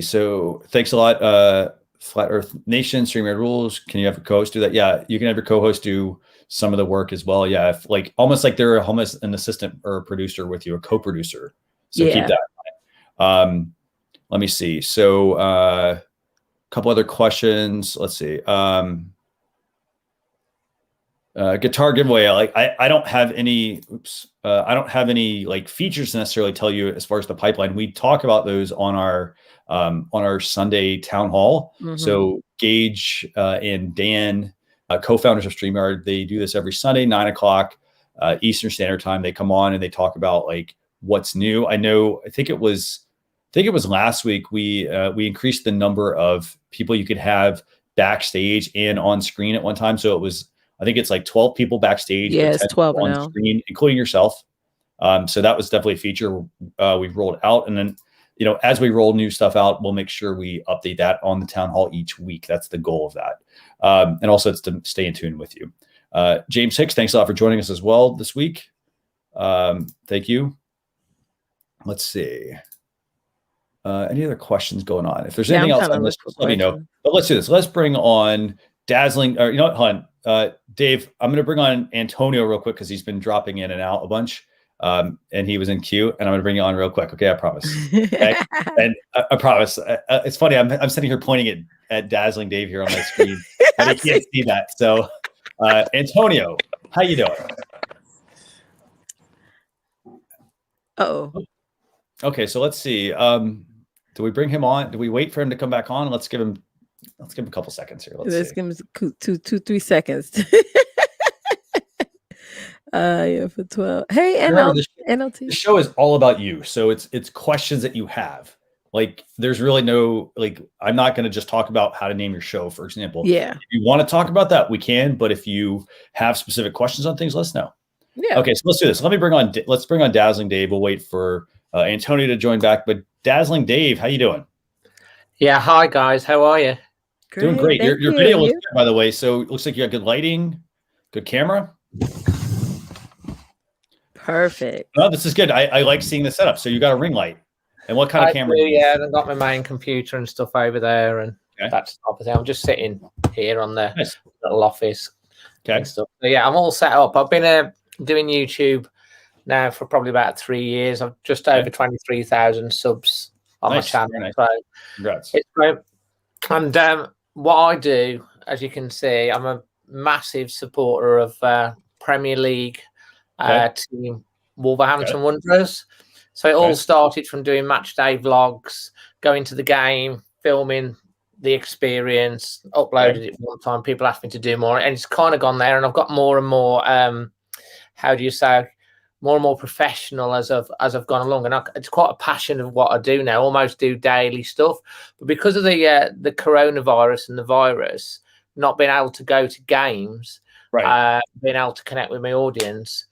So thanks a lot. Flat Earth Nation, StreamYard rules. Can you have a co-host do that? Yeah, you can have your co-host do some of the work as well. Yeah, if, like almost like they're almost an assistant or a producer with you, a co-producer. So keep that in mind. Let me see. So a couple other questions. Let's see. Guitar giveaway. Like I don't have any. I don't have any like features to necessarily tell you as far as the pipeline. We talk about those on our Sunday town hall. So Gage and Dan, co-founders of StreamYard, they do this every Sunday, 9 o'clock Eastern Standard Time. They come on and they talk about like what's new. I think it was last week we increased the number of people you could have backstage and on screen at one time. So I think it's like 12 people backstage. Yeah, it's 12 on now, screen, including yourself. So that was definitely a feature we've rolled out. And then, as we roll new stuff out, we'll make sure we update that on the town hall each week. That's the goal of that. And also it's to stay in tune with you. James Hicks, thanks a lot for joining us as well this week. Thank you. Let's see. Any other questions going on? If there's anything else on this, let me know. But let's do this. Let's bring on Dazzling, or you know what, Hunt, Dave, I'm going to bring on Antonio real quick because he's been dropping in and out a bunch. And he was in queue, and I'm going to bring you on real quick. Okay, I promise. Okay? And I promise. It's funny. I'm sitting here pointing at Dazzling Dave here on my screen, but he can't see that. So, Antonio, how you doing? Oh. Okay, so let's see. Do we bring him on? Do we wait for him to come back on? Let's give him a couple seconds here. Let's give him 3 seconds. For 12. Hey, NLT. The show is all about you. So it's questions that you have. Like there's really no, like, I'm not going to just talk about how to name your show, for example. Yeah. If you want to talk about that, we can. But if you have specific questions on things, let us know. Yeah. Okay, so let's do this. Let's bring on Dazzling Dave. We'll wait for Antonio to join back. But Dazzling Dave, how you doing? Yeah. Hi guys. How are you? Great, doing great. Your video looks good, by the way. So it looks like you got good lighting, good camera. Perfect. Oh, this is good. I like seeing the setup. So you got a ring light. And what kind of camera? Yeah, I've got my main computer and stuff over there, and that's obviously I'm just sitting here on the little office. Okay. Stuff. So yeah, I'm all set up. I've been doing YouTube now for probably about 3 years. I've just over 23,000 subs on my channel. Nice. So congrats. It's great. And what I do, as you can see, I'm a massive supporter of Premier League team Wolverhampton Wanderers. So it all started from doing match day vlogs, going to the game, filming the experience, uploaded it one time. People asked me to do more, and it's kind of gone there. And I've got more and more, more and more professional as I've gone along. And it's quite a passion of what I do now. Almost do daily stuff, but because of the coronavirus and the virus, not being able to go to games, being able to connect with my audience.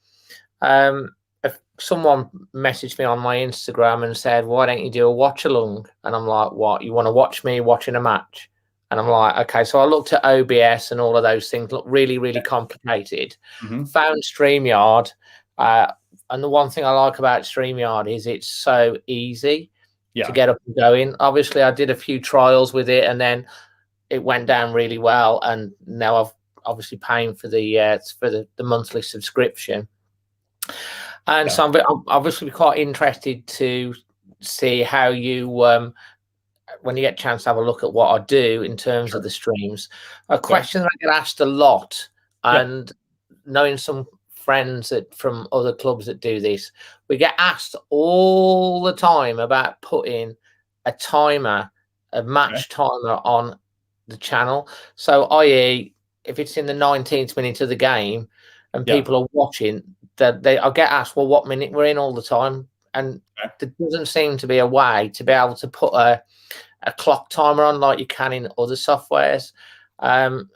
If someone messaged me on my Instagram and said, "Why don't you do a watch along?" And I'm like, "What? You want to watch me watching a match?" And I'm like, "Okay." So I looked at OBS and all of those things look really, really complicated. Found StreamYard, and the one thing I like about StreamYard is it's so easy to get up and going. Obviously, I did a few trials with it, and then it went down really well, and now I've obviously paying for the monthly subscription. And so I'm obviously quite interested to see how you, when you get a chance to have a look at what I do in terms of the streams. A question that I get asked a lot, and knowing some friends from other clubs that do this, we get asked all the time about putting a timer, a match timer on the channel. So, i.e., if it's in the 19th minute of the game and people are watching, I'll get asked, well, what minute we're in all the time? And there doesn't seem to be a way to be able to put a clock timer on like you can in other softwares.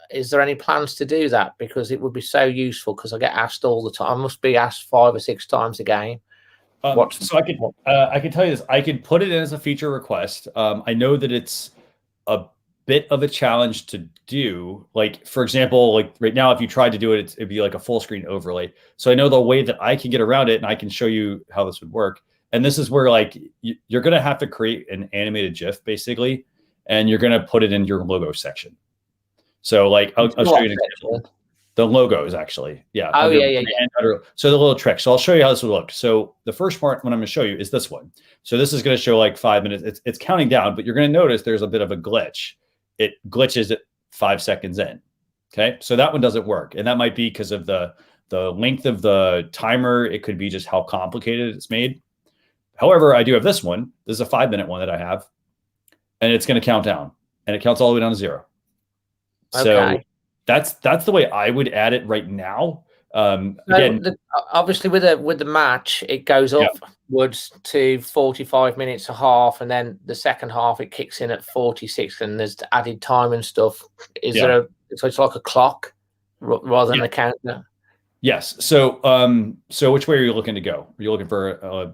Is there any plans to do that? Because it would be so useful, because I get asked all the time. I must be asked 5 or 6 times a game. So I can tell you this. I can put it in as a feature request. I know that it's a bit of a challenge to do. Like, for example, like right now, if you tried to do it, it'd be like a full screen overlay. So I know the way that I can get around it, and I can show you how this would work. And this is where, like, you're going to have to create an animated GIF, basically, and you're going to put it in your logo section. So, like, I'll show you an example. The logos, actually. Yeah. Oh, yeah. So the little trick. So I'll show you how this would look. So the first part, what I'm going to show you, is this one. So this is going to show like 5 minutes. It's counting down, but you're going to notice there's a bit of a glitch. It glitches at 5 seconds in. Okay. So that one doesn't work. And that might be because of the length of the timer. It could be just how complicated it's made. However, I do have this one. This is a 5-minute one that I have, and it's going to count down, and it counts all the way down to 0. So that's the way I would add it right now. Again, obviously with the match, it goes upwards to 45 minutes a half, and then the second half it kicks in at 46, and there's added time and stuff. Is there so it's like a clock rather than a counter? Yes. So so which way are you looking to go? Are you looking for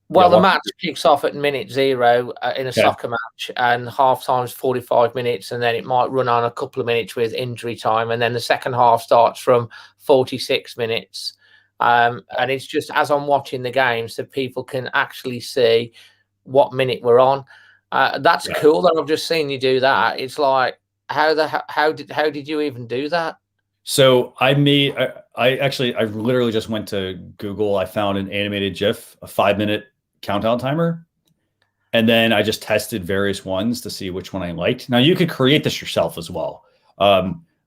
well, the match kicks off at minute 0 in a soccer match, and half time's 45 minutes, and then it might run on a couple of minutes with injury time, and then the second half starts from 46 minutes. And it's just as I'm watching the game, so people can actually see what minute we're on. That's cool that I've just seen you do that. It's like, how did you even do that? So I literally just went to Google. I found an animated GIF, a 5-minute countdown timer, and then I just tested various ones to see which one I liked. Now you could create this yourself as well.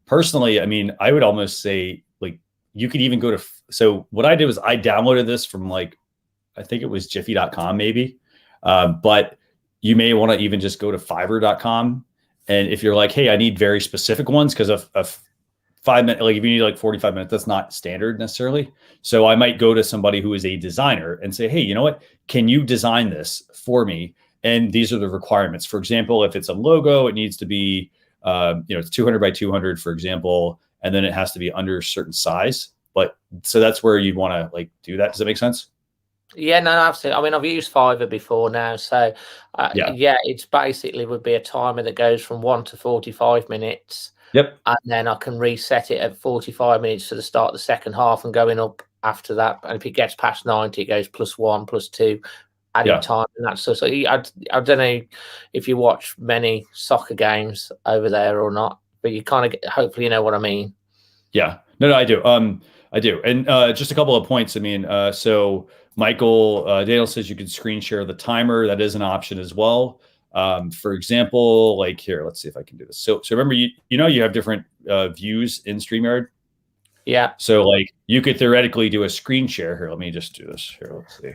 Personally, I mean, I would almost say, like, you could even go to. So what I did was I downloaded this from, like, I think it was jiffy.com maybe, but you may want to even just go to fiverr.com. And if you're like, hey, I need very specific ones, because of 5 minutes, like if you need like 45 minutes, that's not standard necessarily. So I might go to somebody who is a designer and say, hey, you know what? Can you design this for me? And these are the requirements. For example, if it's a logo, it needs to be, it's 200 by 200, for example, and then it has to be under a certain size. But so that's where you'd want to, like, do that. Does that make sense? Yeah, no, absolutely. I mean, I've used Fiverr before now. So it's basically would be a timer that goes from 1 to 45 minutes. Yep. And then I can reset it at 45 minutes to the start of the second half and going up after that. And if it gets past 90, it goes +1, +2, adding time and that. So I don't know if you watch many soccer games over there or not, but you kind of hopefully you know what I mean. Yeah. No, I do. I do. And just a couple of points. I mean, so Michael Daniel says you can screen share the timer. That is an option as well. For example, like here, let's see if I can do this. So remember, you have different views in StreamYard. Yeah. So like you could theoretically do a screen share here. Let me just do this here. Let's see.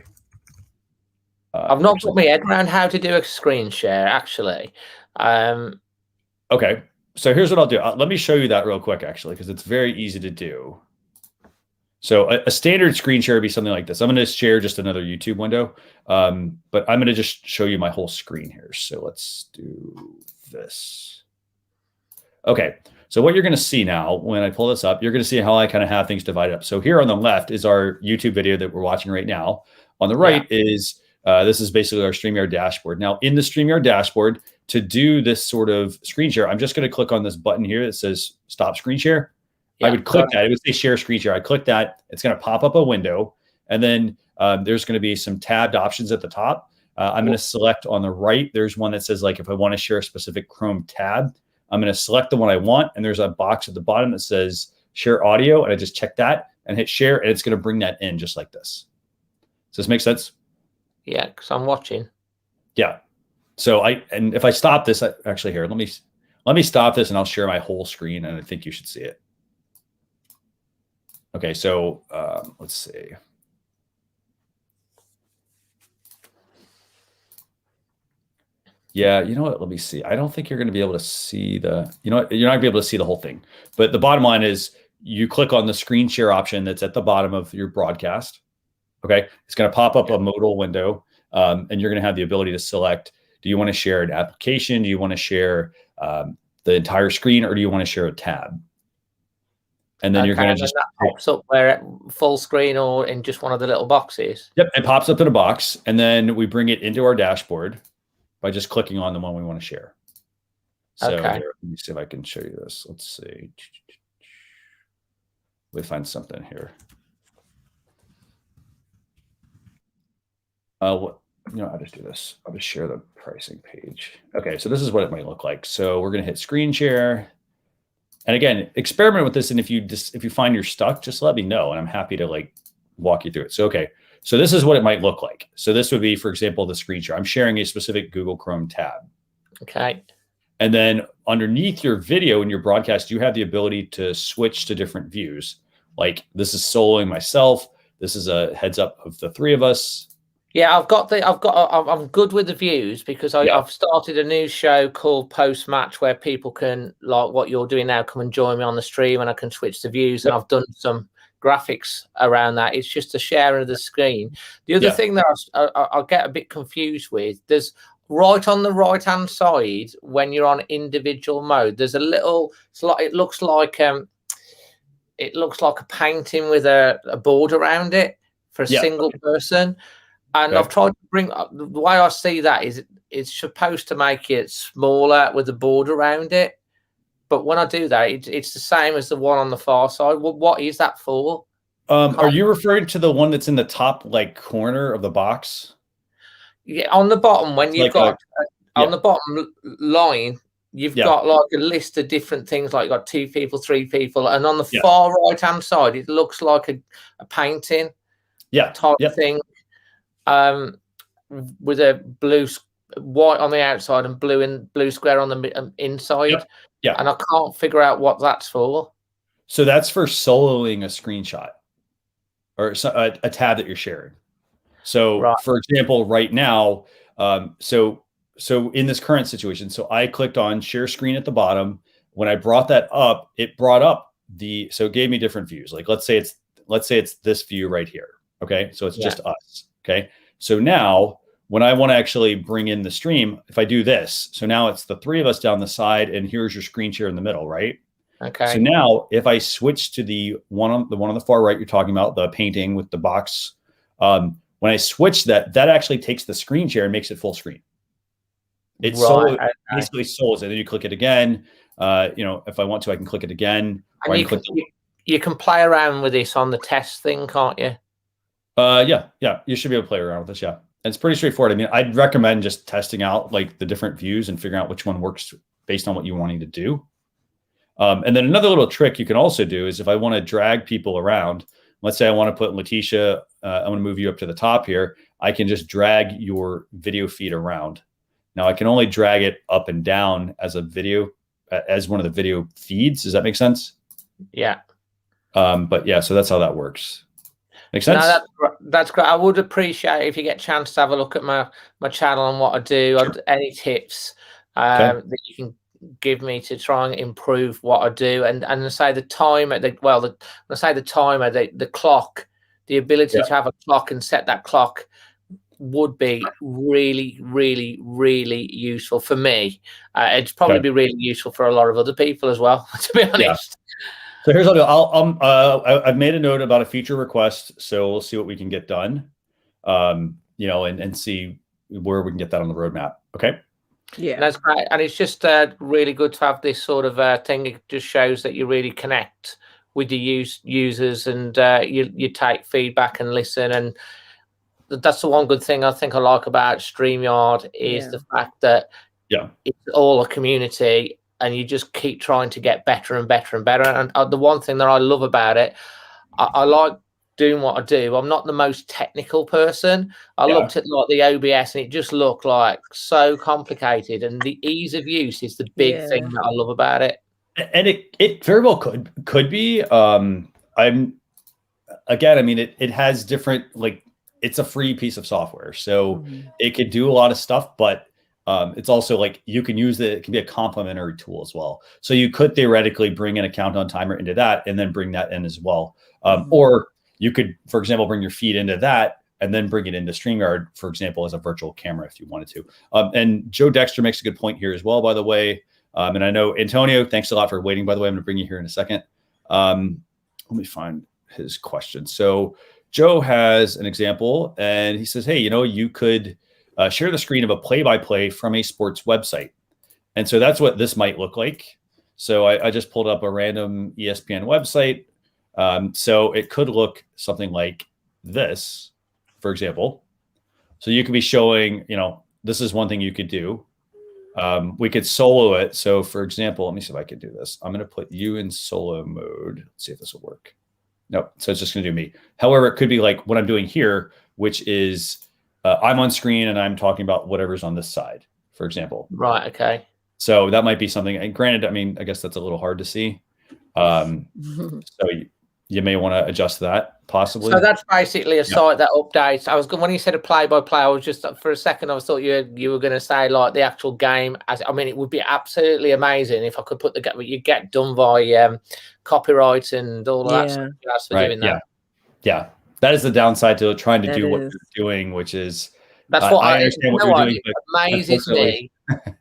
I've not put my head around how to do a screen share, actually. Okay. So here's what I'll do. Let me show you that real quick, actually, because it's very easy to do. So a standard screen share would be something like this. I'm going to share just another YouTube window, but I'm going to just show you my whole screen here. So let's do this. Okay. So what you're going to see now, when I pull this up, you're going to see how I kind of have things divided up. So here on the left is our YouTube video that we're watching right now. On the right is, this is basically our StreamYard dashboard. Now in the StreamYard dashboard, to do this sort of screen share, I'm just going to click on this button here that says stop screen share. I would click that. It would say share screen share. I click that. It's going to pop up a window. And then there's going to be some tabbed options at the top. I'm going to select on the right. There's one that says, like, if I want to share a specific Chrome tab, I'm going to select the one I want. And there's a box at the bottom that says share audio. And I just check that and hit share. And it's going to bring that in just like this. Does this make sense? Yeah, because I'm watching. Yeah. So and if I stop this, actually here, let me stop this and I'll share my whole screen. And I think you should see it. Okay. So let's see. Yeah, you know what? Let me see. I don't think you're going to be able to see the, you know what? You're not going to be able to see the whole thing. But the bottom line is you click on the screen share option that's at the bottom of your broadcast. Okay. It's going to pop up a modal window and you're going to have the ability to select, do you want to share an application? Do you want to share the entire screen or do you want to share a tab? And then you're going to just that pops up where full screen or in just one of the little boxes. Yep. It pops up in a box and then we bring it into our dashboard by just clicking on the one we want to share. So here, let me see if I can show you this. Let's see. We find something here. You know, I'll just do this. I'll just share the pricing page. Okay, so this is what it might look like. So we're going to hit screen share. And again, experiment with this. And if you find you're stuck, just let me know. And I'm happy to like walk you through it. So, okay. So this is what it might look like. So this would be, for example, the screen share. I'm sharing a specific Google Chrome tab. Okay. And then underneath your video in your broadcast, you have the ability to switch to different views. Like this is soloing myself. This is a heads up of the three of us. Yeah, I'm good with the views because I've started a new show called Post Match where people can, like what you're doing now, come and join me on the stream and I can switch the views. And I've done some graphics around that. It's just a share of the screen. The other thing that I'll get a bit confused with, there's right on the right hand side when you're on individual mode, there's a little, it looks like a painting with a board around it for a single person. And I've tried to bring up the way I see that is it's supposed to make it smaller with a board around it. But when I do that, it's the same as the one on the far side. What is that for? Are you referring to the one that's in the top like corner of the box? Yeah, on the bottom when you've got on the bottom line, you've got like a list of different things. Like you've got 2 people, 3 people, and on the far right hand side, it looks like a painting. Type thing. With a white on the outside and blue square on the inside. And I can't figure out what that's for. So that's for soloing a screenshot or a tab that you're sharing. So for example, right now, so in this current situation, so I clicked on share screen at the bottom. When I brought that up, it brought up so it gave me different views. Like let's say it's this view right here. Okay. So it's just us. Okay. So now when I want to actually bring in the stream, if I do this, so now it's the 3 of us down the side and here's your screen share in the middle, right? Okay. So now if I switch to the one on the far right, you're talking about the painting with the box. When I switch that actually takes the screen share and makes it full screen. It's basically solos it. And then you click it again. You know, if I want to, I can click it again. And you can play around with this on the test thing, can't you? Yeah, you should be able to play around with this. Yeah, and it's pretty straightforward. I mean, I'd recommend just testing out like the different views and figuring out which one works based on what you're wanting to do. And then another little trick you can also do is if I want to drag people around, let's say I want to put Letitia, I want to move you up to the top here. I can just drag your video feed around. Now I can only drag it up and down as a video, as one of the video feeds. Does that make sense? Yeah. But yeah, so that's how that works. Make sense? No, that's great. I would appreciate if you get a chance to have a look at my channel and what I do. Sure. Any tips that you can give me to try and improve what I do, and say the timer. When I say the timer, the clock, the ability to have a clock and set that clock would be really, really, really useful for me. It'd probably be really useful for a lot of other people as well, to be honest. Yeah. So here's what I'll do. I've made a note about a feature request, so we'll see what we can get done, you know, and see where we can get that on the roadmap. Okay. Yeah, that's great, and it's just really good to have this sort of thing. It just shows that you really connect with the users, and you take feedback and listen. And that's the one good thing I think I like about StreamYard is the fact that it's all a community. and you just keep trying to get better and better and better. And the one thing that I love about it, I like doing what I do. I'm not the most technical person. I looked at like the OBS and it just looked like so complicated, and the ease of use is the big thing that I love about it. And it very well could be. It has different, like, it's a free piece of software, so it could do a lot of stuff, but it's also like you can use it can be a complementary tool as well. So you could theoretically bring in a countdown timer into that and then bring that in as well. Or you could, for example, bring your feed into that and then bring it into StreamYard, for example, as a virtual camera if you wanted to. And Joe Dexter makes a good point here as well, by the way. And I know, Antonio, thanks a lot for waiting, by the way. I'm going to bring you here in a second. Let me find his question. So Joe has an example, and he says, hey, you could share the screen of a play-by-play from a sports website. And so that's what this might look like. So I just pulled up a random ESPN website. So it could look something like this, for example. So you could be showing, this is one thing you could do. We could solo it. So for example, let me see if I can do this. I'm going to put you in solo mode. Let's see if this will work. Nope. So it's just going to do me. However, it could be like what I'm doing here, which is I'm on screen and I'm talking about whatever's on this side, for example. Right. Okay. So that might be something. And granted, I guess that's a little hard to see. So you may want to adjust that possibly. So that's basically a site that updates. When you said a play-by-play, I was just for a second I thought you were going to say like the actual game. It would be absolutely amazing if I could put you get done by copyright and all of that stuff for doing that. Yeah, that is the downside to trying to do what you're doing, which is that's what I understand what you're doing. It amazes me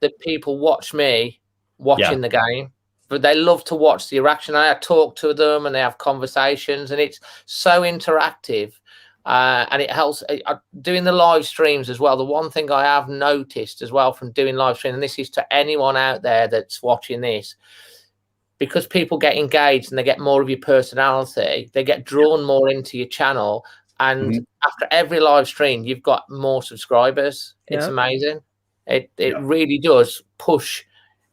that people watch me watching the game. But they love to watch the interaction. I talk to them and they have conversations, and it's so interactive. And it helps doing the live streams as well. The one thing I have noticed as well from doing live stream, and this is to anyone out there that's watching this, because people get engaged and they get more of your personality, they get drawn more into your channel. And after every live stream, you've got more subscribers. It's amazing. It really does push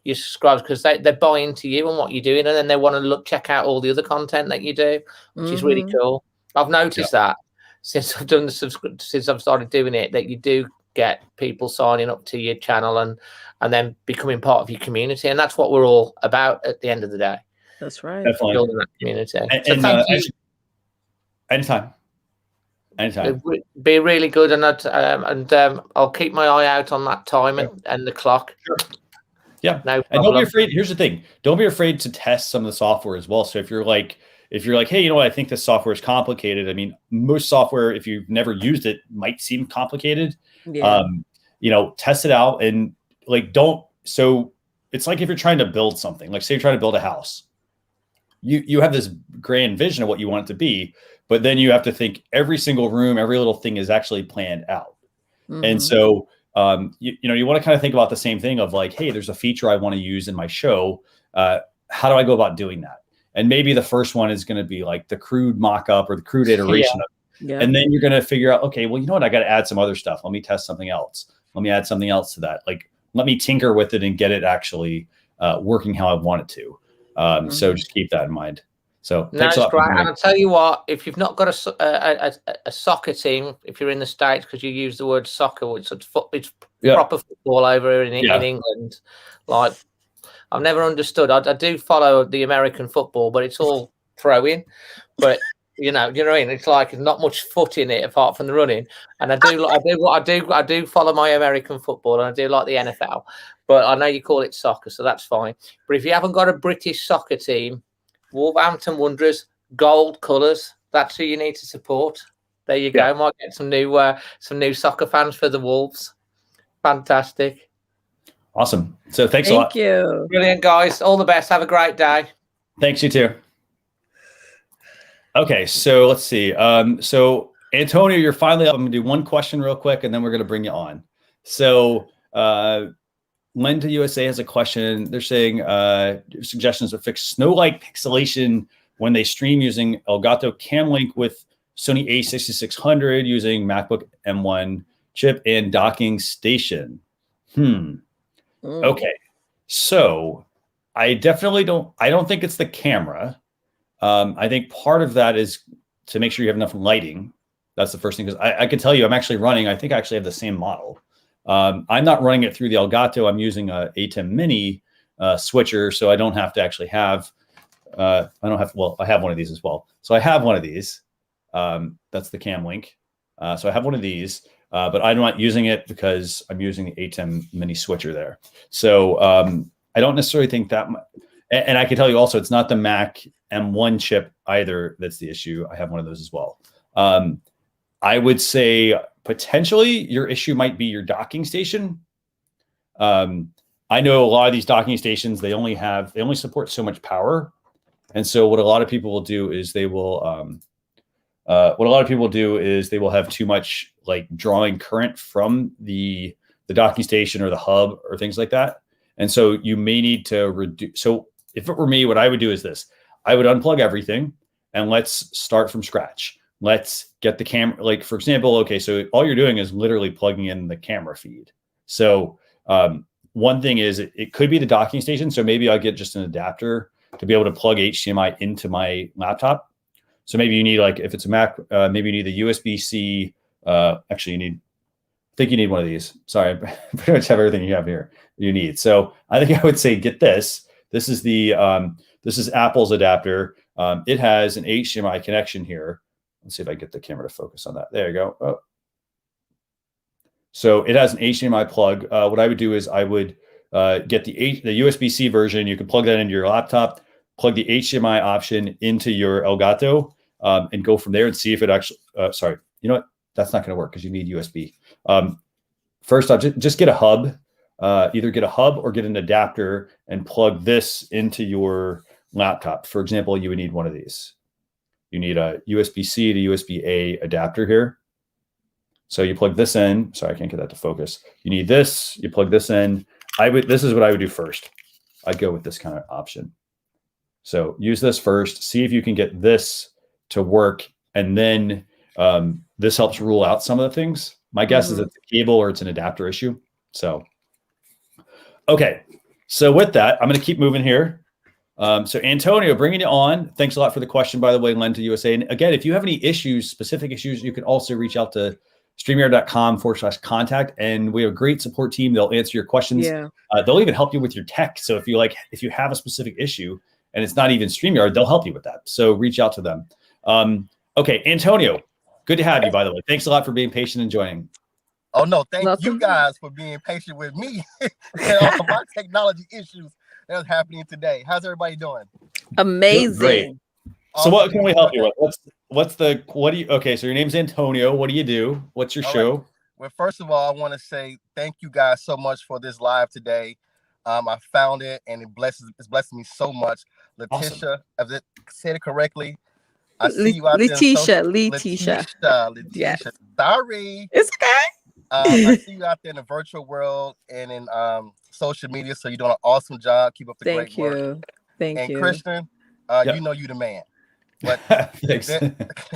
your subscribers because they buy into you and what you're doing, and then they want to check out all the other content that you do, which is really cool. I've noticed that since I've done since I've started doing it, that you do get people signing up to your channel and then becoming part of your community, and that's what we're all about at the end of the day. That's right. Definitely. Building that community. And thank you. Anytime. It would be really good, and I'll keep my eye out on that time and the clock. Sure. Yeah. No problem. And don't be afraid. Here's the thing. Don't be afraid to test some of the software as well. So if you're like, hey, you know what, I think this software is complicated. I mean, most software, if you've never used it, might seem complicated. Yeah. Test it out and so it's like if you're trying to build something, like say you're trying to build a house, you have this grand vision of what you want it to be, but then you have to think every single room, every little thing is actually planned out. And so you want to kind of think about the same thing of like, hey, there's a feature I want to use in my show. How do I go about doing that? And maybe the first one is going to be like the crude mock-up or the crude iteration of it. Yeah. And then you're going to figure out, okay, well, you know what? I got to add some other stuff. Let me test something else. Let me add something else to that. Like, let me tinker with it and get it actually working how I want it to. So just keep that in mind. So that's great. And I'll tell you what, if you've not got a soccer team, if you're in the States, because you use the word soccer, it's proper football over here in England. Like, I've never understood. I do follow the American football, but it's all throwing. But you know what I mean. It's like there's not much foot in it apart from the running. And I do follow my American football, and I do like the NFL. But I know you call it soccer, so that's fine. But if you haven't got a British soccer team, Wolverhampton Wanderers, gold colours. That's who you need to support. There you go. Might get some new soccer fans for the Wolves. Fantastic. Awesome. So thanks a lot. Thank you. Brilliant, guys. All the best. Have a great day. Thanks, you too. Okay, so let's see. So Antonio, you're finally up. I'm gonna do one question real quick, and then we're gonna bring you on. So Lenda USA has a question. They're saying suggestions to fix snow-like pixelation when they stream using Elgato Cam Link with Sony a6600 using MacBook M1 chip and docking station. Okay, so I definitely don't. I don't think it's the camera. I think part of that is to make sure you have enough lighting. That's the first thing, because I can tell you I'm actually running. I think I actually have the same model. I'm not running it through the Elgato. I'm using a ATEM Mini switcher, so I don't have to actually have. I don't have. Well, I have one of these as well. So I have one of these. That's the Cam Link. So I have one of these, but I'm not using it because I'm using the ATEM Mini switcher there. So I don't necessarily think that. And I can tell you also, it's not the Mac M1 chip either that's the issue. I have one of those as well. I would say potentially your issue might be your docking station. I know a lot of these docking stations, they only support so much power. And so what a lot of people will do is they will have too much like drawing current from the docking station or the hub or things like that. And so you may need to reduce. So if it were me, what I would do is this: I would unplug everything and let's start from scratch. Let's get the camera, like for example, okay, so all you're doing is literally plugging in the camera feed. So one thing is it could be the docking station. So maybe I'll get just an adapter to be able to plug HDMI into my laptop. So maybe you need, like, if it's a Mac, maybe you need the USB-C. Actually, I think you need one of these. Sorry, I pretty much have everything you have here you need. So I think I would say get this. This is Apple's adapter. It has an HDMI connection here. Let's see if I get the camera to focus on that. There you go. Oh. So it has an HDMI plug. What I would do is I would get the USB-C version. You can plug that into your laptop, plug the HDMI option into your Elgato, and go from there and see if it actually, sorry, you know what? That's not going to work because you need USB. First off, just get a hub. Either get a hub or get an adapter and plug this into your laptop. For example, you would need one of these. You need a USB-C to USB-A adapter here. So you plug this in. Sorry, I can't get that to focus. You need this. You plug this in. This is what I would do first. I'd go with this kind of option. So use this first. See if you can get this to work, and then this helps rule out some of the things. My guess is it's a cable or it's an adapter issue. So, okay. So with that, I'm going to keep moving here. So Antonio, bringing you on. Thanks a lot for the question, by the way, Len to USA. And again, if you have any issues, specific issues, you can also reach out to StreamYard.com/contact. And we have a great support team. They'll answer your questions. Yeah. They'll even help you with your tech. So if you have a specific issue and it's not even StreamYard, they'll help you with that. So reach out to them. Okay, Antonio, good to have you, by the way. Thanks a lot for being patient and joining. Oh, no, thank you guys for being patient with me and all my technology issues that's happening today. How's everybody doing? Amazing. Great. So what can we help you with? Okay, so your name's Antonio. What do you do? What's your show? Right. Well, first of all, I want to say thank you guys so much for this live today. I found it and it's blessing me so much. Letitia, if I said it correctly, I see you out there. Letitia. Yes. Sorry. It's okay. I see you out there in the virtual world and in social media. So you're doing an awesome job. Keep up the great work. Thank you. And Christian, you know you the man. But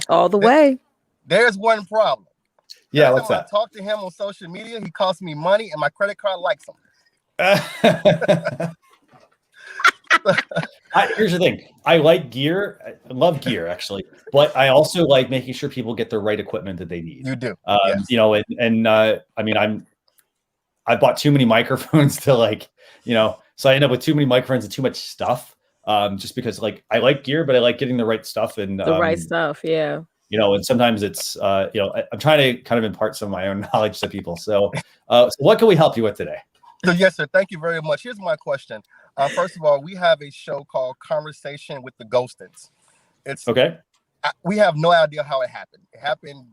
all the way. There's one problem. Yeah, what's that? I talk to him on social media. He costs me money, and my credit card likes him. Here's the thing. I like gear. I love gear, actually, but I also like making sure people get the right equipment that they need. You do. Yes. You know, I mean, I bought too many microphones to so I end up with too many microphones and too much stuff. Just because I like gear, but I like getting the right stuff and the right stuff. Yeah. You know, and sometimes it's, I'm trying to kind of impart some of my own knowledge to people. So what can we help you with today? So yes, sir. Thank you very much. Here's my question. First of all, we have a show called Conversation with the Ghosteds. It's okay. We have no idea how it happened. It happened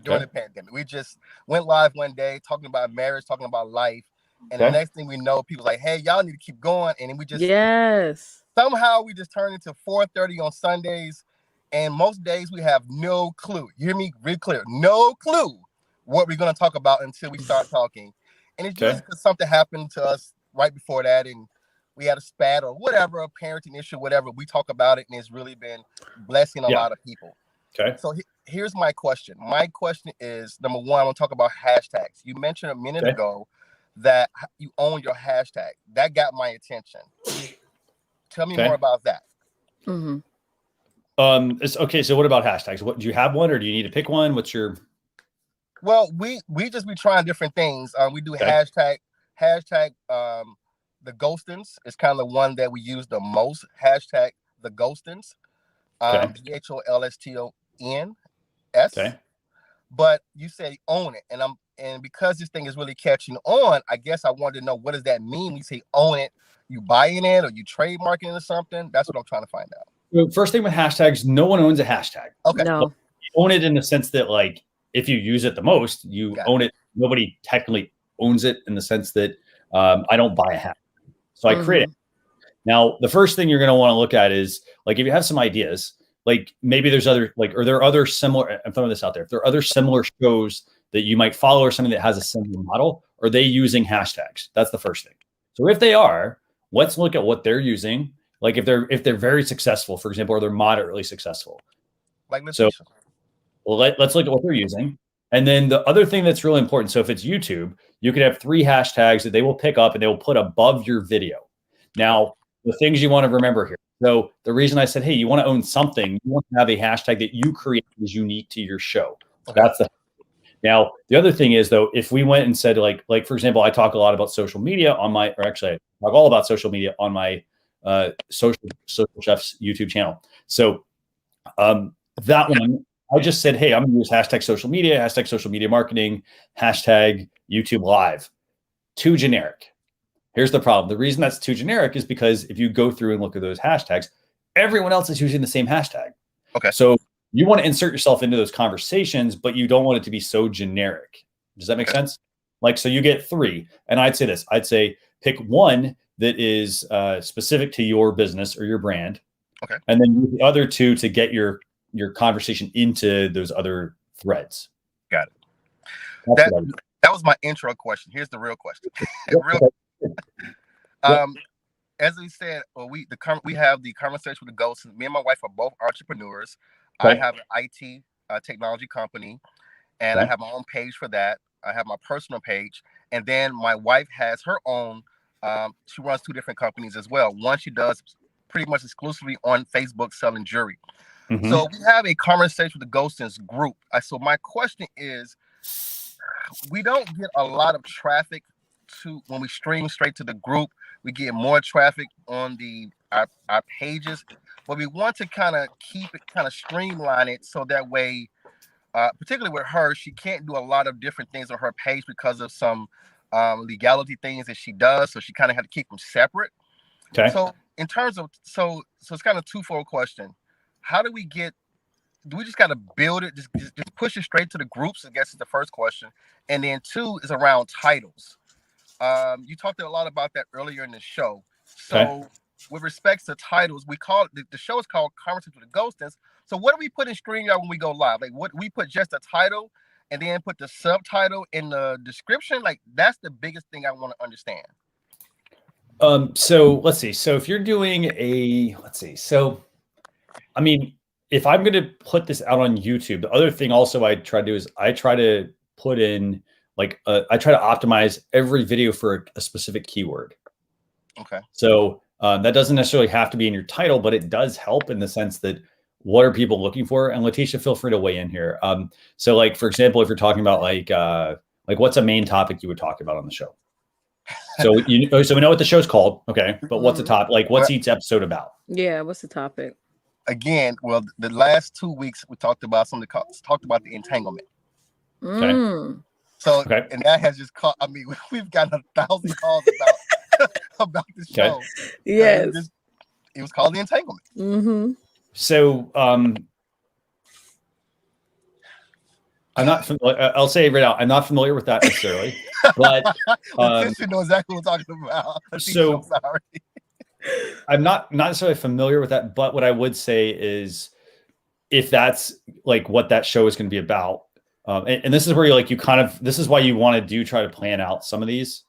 during the pandemic. We just went live one day talking about marriage, talking about life. And the next thing we know, people's like, hey, y'all need to keep going. And then we just somehow we just turned into 4:30 on Sundays. And most days we have no clue. You hear me? Real clear. No clue what we're going to talk about until we start talking. And it's just because something happened to us right before that. And we had a spat or whatever, a parenting issue, whatever. We talk about it. And it's really been blessing a lot of people. Okay. So here's my question. My question is, number one, I want to talk about hashtags. You mentioned a minute ago that you own your hashtag. That got my attention. Tell me more about that. Mm-hmm. Okay. So what about hashtags? What do you have one, or do you need to pick one? What's your? Well, we just be trying different things. We do hashtag the ghostins is kind of the one that we use the most. Hashtag the ghostins. GHOLSTONS. Okay. But you say own it, and because this thing is really catching on, I guess I wanted to know, what does that mean? We say own it. You buying it, or you trademarking it or something? That's what I'm trying to find out. So first thing with hashtags, no one owns a hashtag. Okay. No. You own it in the sense that, like, if you use it the most, you own it. Nobody technically owns it in the sense that I don't buy a hashtag. So I create it. Now, the first thing you're going to want to look at is, like, if you have some ideas, like maybe there's other, like, or there are other similar, I'm throwing this out there. If there are other similar shows that you might follow or something that has a similar model, are they using hashtags? That's the first thing. So if they are, let's look at what they're using. Like if they're very successful, for example, or they're moderately successful. So well, let's look at what they're using. And then the other thing that's really important. So if it's YouTube, you could have 3 hashtags that they will pick up and they will put above your video. Now, the things you want to remember here. So the reason I said, hey, you want to own something, you want to have a hashtag that you create is unique to your show. Okay. That's the. Now, the other thing is, though, if we went and said, like for example, I talk a lot about social media on my, or actually I talk all about social media on my Social Chef's YouTube channel. So that one, I just said, hey, I'm going to use hashtag social media marketing, hashtag YouTube live. Too generic. Here's the problem. The reason that's too generic is because if you go through and look at those hashtags, everyone else is using the same hashtag. Okay. So you want to insert yourself into those conversations, but you don't want it to be so generic. Does that make sense? Like, so you get 3. And I'd say this. I'd say pick one that is specific to your business or your brand. Okay. And then use the other 2 to get your conversation into those other threads. Got it. That was my intro question. Here's the real question. As we said, we have the conversation with the ghosts. Me and my wife are both entrepreneurs. Okay. I have an IT technology company, and I have my own page for that. I have my personal page, and then my wife has her own. She runs 2 different companies as well. One she does pretty much exclusively on Facebook selling jewelry. Mm-hmm. So we have a conversation with the Ghostins group. So my question is, we don't get a lot of traffic to when we stream straight to the group. We get more traffic on our pages, but we want to kind of keep it, kind of streamline it, so that way, particularly with her, she can't do a lot of different things on her page because of some legality things that she does. So she kind of had to keep them separate. Okay. So in terms of so it's kind of twofold question. How do we just got to build it, just push it straight to the groups? I guess is the first question. And then 2 is around titles. You talked a lot about that earlier in the show. So with respects to titles, we call it, the show is called Conversations with the Ghostins. So what do we put in StreamYard when we go live? Like, what we put just a title and then put the subtitle in the description? Like, that's the biggest thing I want to understand. So let's see. So if you're doing so I mean, if I'm going to put this out on YouTube, the other thing also I try to do is I try to put in I try to optimize every video for a specific keyword. Okay. So that doesn't necessarily have to be in your title, but it does help in the sense that what are people looking for? And Letitia, feel free to weigh in here. So like, for example, if you're talking about like what's a main topic you would talk about on the show? So so we know what the show's called. Okay. But what's the top, like what's each episode about? Yeah. What's the topic? Again, well, the last 2 weeks we talked about the entanglement. Okay. So, and that has just caught, I mean, we've gotten 1,000 calls about this show. Yes. It was called The Entanglement. Mm-hmm. So, I'm not familiar. I'll say right now, I'm not familiar with that necessarily, but you know exactly what we're talking about. So, I'm sorry. I'm not necessarily familiar with that, but what I would say is, if that's like what that show is going to be about, and this is where this is why you want to try to plan out some of these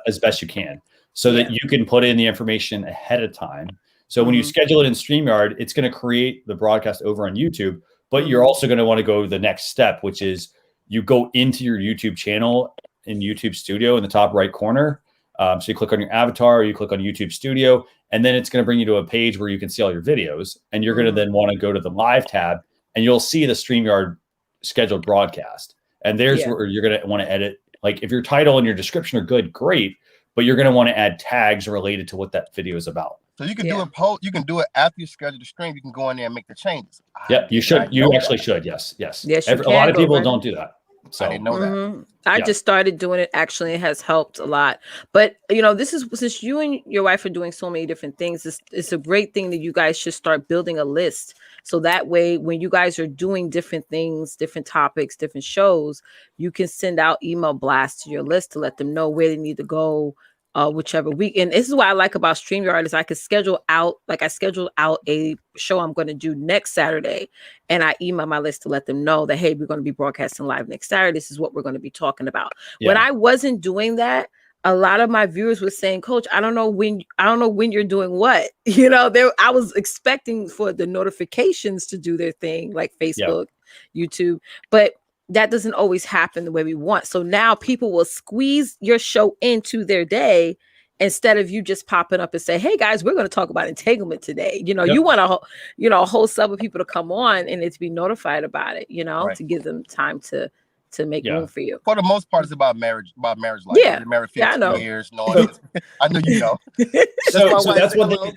as best you can, so that you can put in the information ahead of time. So when you schedule it in StreamYard, it's going to create the broadcast over on YouTube, but you're also going to want to go the next step, which is you go into your YouTube channel in YouTube Studio in the top right corner. So you click on your avatar, or you click on YouTube Studio, and then it's going to bring you to a page where you can see all your videos. And you're going to then want to go to the live tab, and you'll see the StreamYard scheduled broadcast. And there's where you're going to want to edit. Like if your title and your description are good, great, but you're going to want to add tags related to what that video is about. So you can do it you can do it after you schedule the stream. You can go in there and make the changes. Yep, you should. You actually should. Yes. Yes, a lot of people don't do that. So I didn't know that. I just started doing it. Actually, it has helped a lot. But you know, this is since you and your wife are doing so many different things, it's a great thing that you guys should start building a list. So that way, when you guys are doing different things, different topics, different shows, you can send out email blasts to your list to let them know where they need to go, whichever week. And this is what I like about StreamYard is I could schedule out, like I scheduled out a show I'm going to do next Saturday, and I email my list to let them know that, hey, we're going to be broadcasting live next Saturday. This is what we're going to be talking about. When I wasn't doing that, a lot of my viewers were saying, Coach, I don't know when you're doing what, you know, I was expecting for the notifications to do their thing, like Facebook, YouTube, but that doesn't always happen the way we want. So now people will squeeze your show into their day instead of you just popping up and say, hey guys, we're going to talk about entanglement today. You know, you want a whole sub of people to come on and it to be notified about it, you know, to give them time to make room for you. For the most part, it's about marriage life. Yeah. You're married 15 I know. years. No, I know you know. So that's one thing.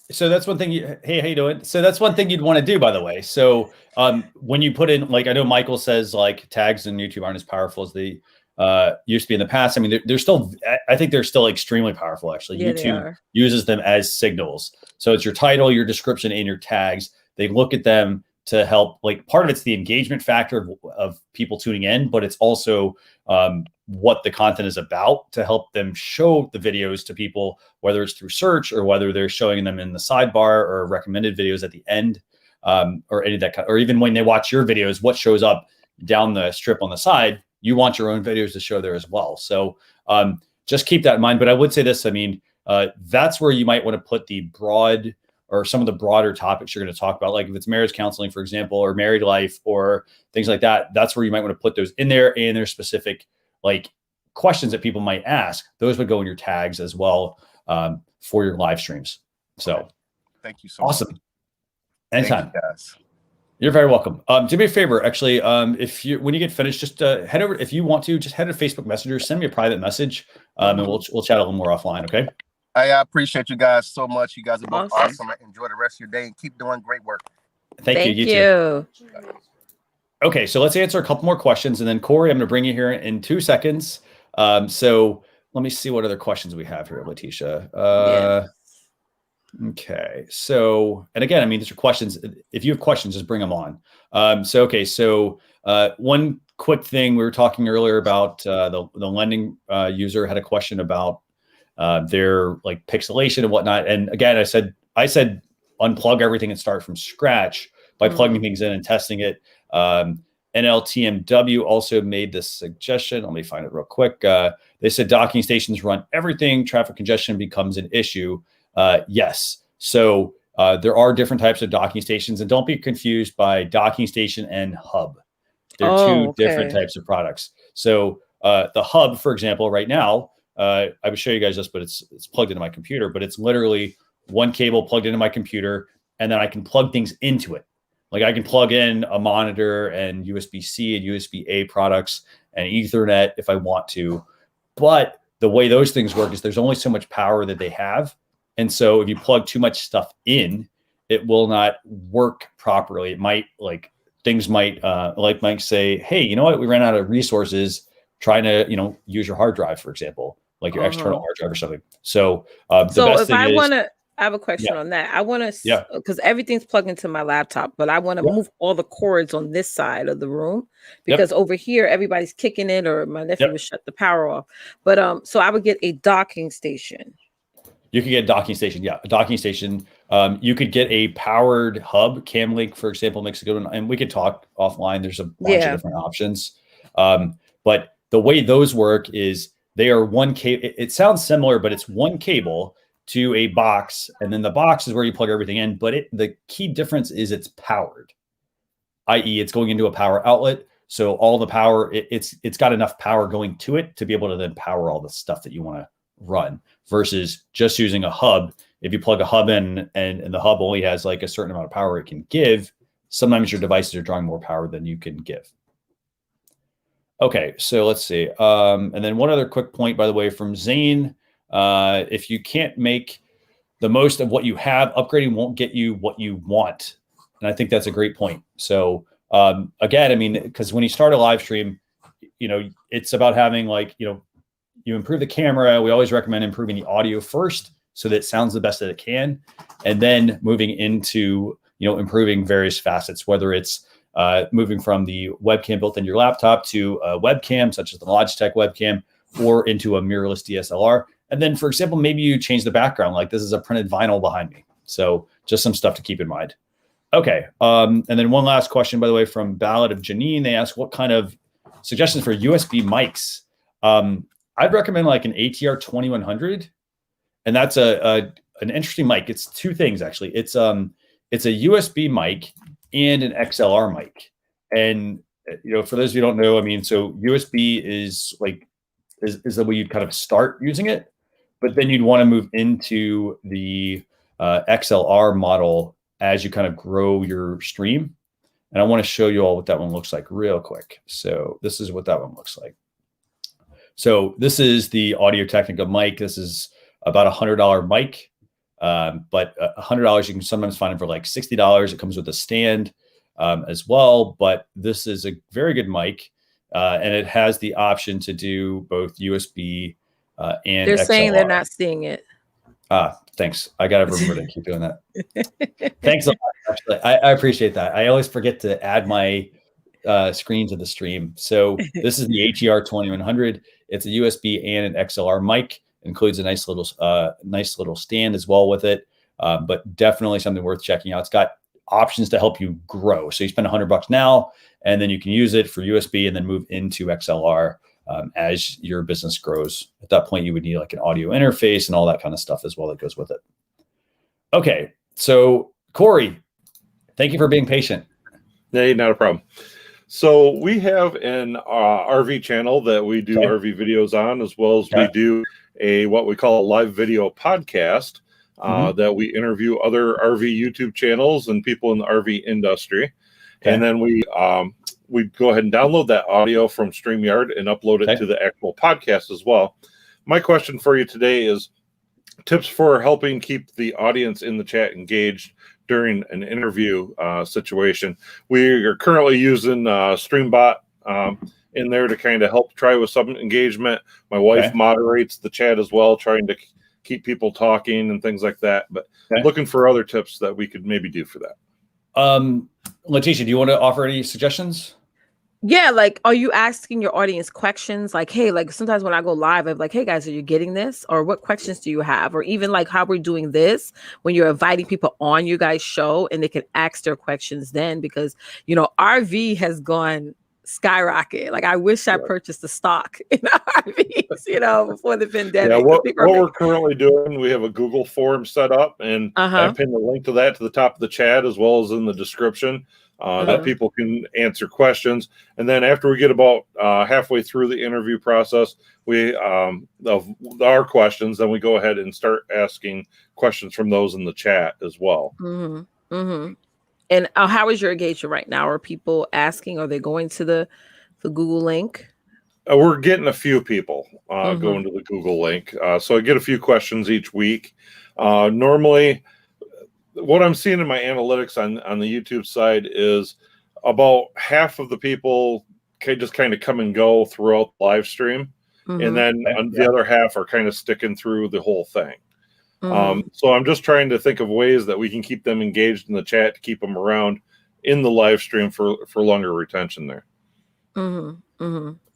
So that's one thing. Hey, how you doing? So that's one thing you'd want to do, by the way. So when you put in, like, I know Michael says like tags in YouTube aren't as powerful as they used to be in the past. I mean, they're still, I think they're still extremely powerful. Actually, YouTube uses them as signals. So it's your title, your description, and your tags. They look at them to help, like, part of it's the engagement factor of people tuning in, but it's also what the content is about to help them show the videos to people, whether it's through search or whether they're showing them in the sidebar or recommended videos at the end, or any of that kind, or even when they watch your videos, what shows up down the strip on the side, you want your own videos to show there as well. So just keep that in mind. But I would say this, I mean, that's where you might want to put the broad or some of the broader topics you're going to talk about. Like if it's marriage counseling, for example, or married life or things like that, that's where you might want to put those in there, and there's specific like questions that people might ask. Those would go in your tags as well for your live streams. So thank you so much. Awesome. Anytime. Thank you, guys. You're very welcome. Do me a favor, actually, if you, when you get finished, just head over, if you want to, just head to Facebook Messenger, send me a private message, and we'll chat a little more offline. Okay. I appreciate you guys so much. You guys are both awesome. Enjoy the rest of your day and keep doing great work. Thank you. You too. Okay, so let's answer a couple more questions, and then Corey, I'm going to bring you here in 2 seconds. So let me see what other questions we have here, Letitia. Okay, so, and again, I mean, these are questions. If you have questions, just bring them on. So one quick thing, we were talking earlier about the lending user had a question about their like pixelation and whatnot. And again, I said unplug everything and start from scratch by plugging things in and testing it. NLTMW also made this suggestion. Let me find it real quick. They said docking stations run everything. Traffic congestion becomes an issue. Yes. So there are different types of docking stations, and don't be confused by docking station and hub. They're two different types of products. So the hub, for example, right now, I would show you guys this, but it's plugged into my computer, but it's literally one cable plugged into my computer, and then I can plug things into it. Like I can plug in a monitor and USB-C and USB-A products and Ethernet if I want to. But the way those things work is there's only so much power that they have. And so if you plug too much stuff in, it will not work properly. It might things might like Mike say, hey, you know what? We ran out of resources trying to, use your hard drive, for example, like your external hard drive or something. So I have a question on that. I want to, because everything's plugged into my laptop, but I want to move all the cords on this side of the room because over here, everybody's kicking it, or my nephew would shut the power off. But so I would get a docking station. You could get a docking station. Yeah, a docking station. You could get a powered hub. CamLink, for example, makes a good one. And we could talk offline. There's a bunch of different options. But the way those work is they are one cable. It sounds similar, but it's one cable to a box, and then the box is where you plug everything in. But the key difference is it's powered, i.e. it's going into a power outlet. So all the power, it's got enough power going to it to be able to then power all the stuff that you want to run versus just using a hub. If you plug a hub in and the hub only has like a certain amount of power it can give, sometimes your devices are drawing more power than you can give. Okay, so let's see. And then one other quick point, by the way, from Zane. If you can't make the most of what you have, upgrading won't get you what you want. And I think that's a great point. So again, I mean, because when you start a live stream, you know, it's about having like, you know, you improve the camera. We always recommend improving the audio first so that it sounds the best that it can. And then moving into, you know, improving various facets, whether it's moving from the webcam built in your laptop to a webcam, such as the Logitech webcam, or into a mirrorless DSLR. And then, for example, maybe you change the background, like this is a printed vinyl behind me. So just some stuff to keep in mind. Okay. And then one last question, by the way, from Ballad of Janine. They ask what kind of suggestions for USB mics. I'd recommend like an ATR 2100. And that's an interesting mic. It's two things, actually. It's a USB mic and an XLR mic. And, you know, for those of you who don't know, I mean, so USB is like, is the way you'd kind of start using it, but then you'd want to move into the XLR model as you kind of grow your stream. And I want to show you all what that one looks like real quick. So this is what that one looks like. So this is the Audio Technica mic. This is about $100 mic, but $100 you can sometimes find them for like $60. It comes with a stand as well, but this is a very good mic. And it has the option to do both USB and they're XLR. saying they're not seeing it. Thanks. I got to remember to keep doing that. Thanks a lot. Actually, I appreciate that. I always forget to add my screen to the stream. So this is the ATR 2100. It's a USB and an XLR mic. It includes a nice little stand as well with it. But definitely something worth checking out. It's got options to help you grow. So you spend $100 now, and then you can use it for USB and then move into XLR as your business grows. At that point, you would need like an audio interface and all that kind of stuff as well that goes with it. Okay, so Corey, thank you for being patient. Hey, not a problem. So we have an RV channel that we do RV videos on, as well as we do what we call a live video podcast that we interview other RV YouTube channels and people in the RV industry. And then we go ahead and download that audio from StreamYard and upload it to the actual podcast as well. My question for you today is tips for helping keep the audience in the chat engaged during an interview situation. We are currently using StreamBot in there to kind of help try with some engagement. My wife moderates the chat as well, trying to keep people talking and things like that. But looking for other tips that we could maybe do for that. Letitia, do you want to offer any suggestions? Yeah, like, are you asking your audience questions? Like, hey, like sometimes when I go live, I'm like, hey guys, are you getting this? Or what questions do you have? Or even like how we're doing this when you're inviting people on your guys' show and they can ask their questions then, because, you know, RV has gone skyrocket. Like I wish I purchased the stock in RVs, you know, before the pandemic. Yeah, what we're currently doing, we have a Google form set up, and I pinned the link to that to the top of the chat as well as in the description. That people can answer questions. And then after we get about halfway through the interview process, we of our questions, then we go ahead and start asking questions from those in the chat as well. And how is your engagement right now? Are people asking? Are they going to the Google link? We're getting a few people going to the Google link. So I get a few questions each week. Normally, what I'm seeing in my analytics on the YouTube side is about half of the people can just kind of come and go throughout the live stream. And then the other half are kind of sticking through the whole thing. So I'm just trying to think of ways that we can keep them engaged in the chat to keep them around in the live stream for longer retention there.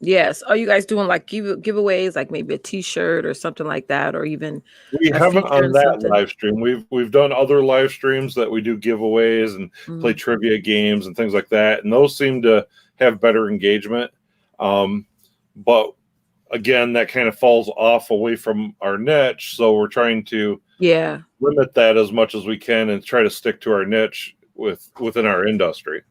Yes. Are you guys doing like giveaways, like maybe a T-shirt or something like that, or even we haven't on that live stream. We've done other live streams that we do giveaways and play trivia games and things like that, and those seem to have better engagement. But again, that kind of falls off away from our niche, so we're trying to limit that as much as we can and try to stick to our niche within our industry.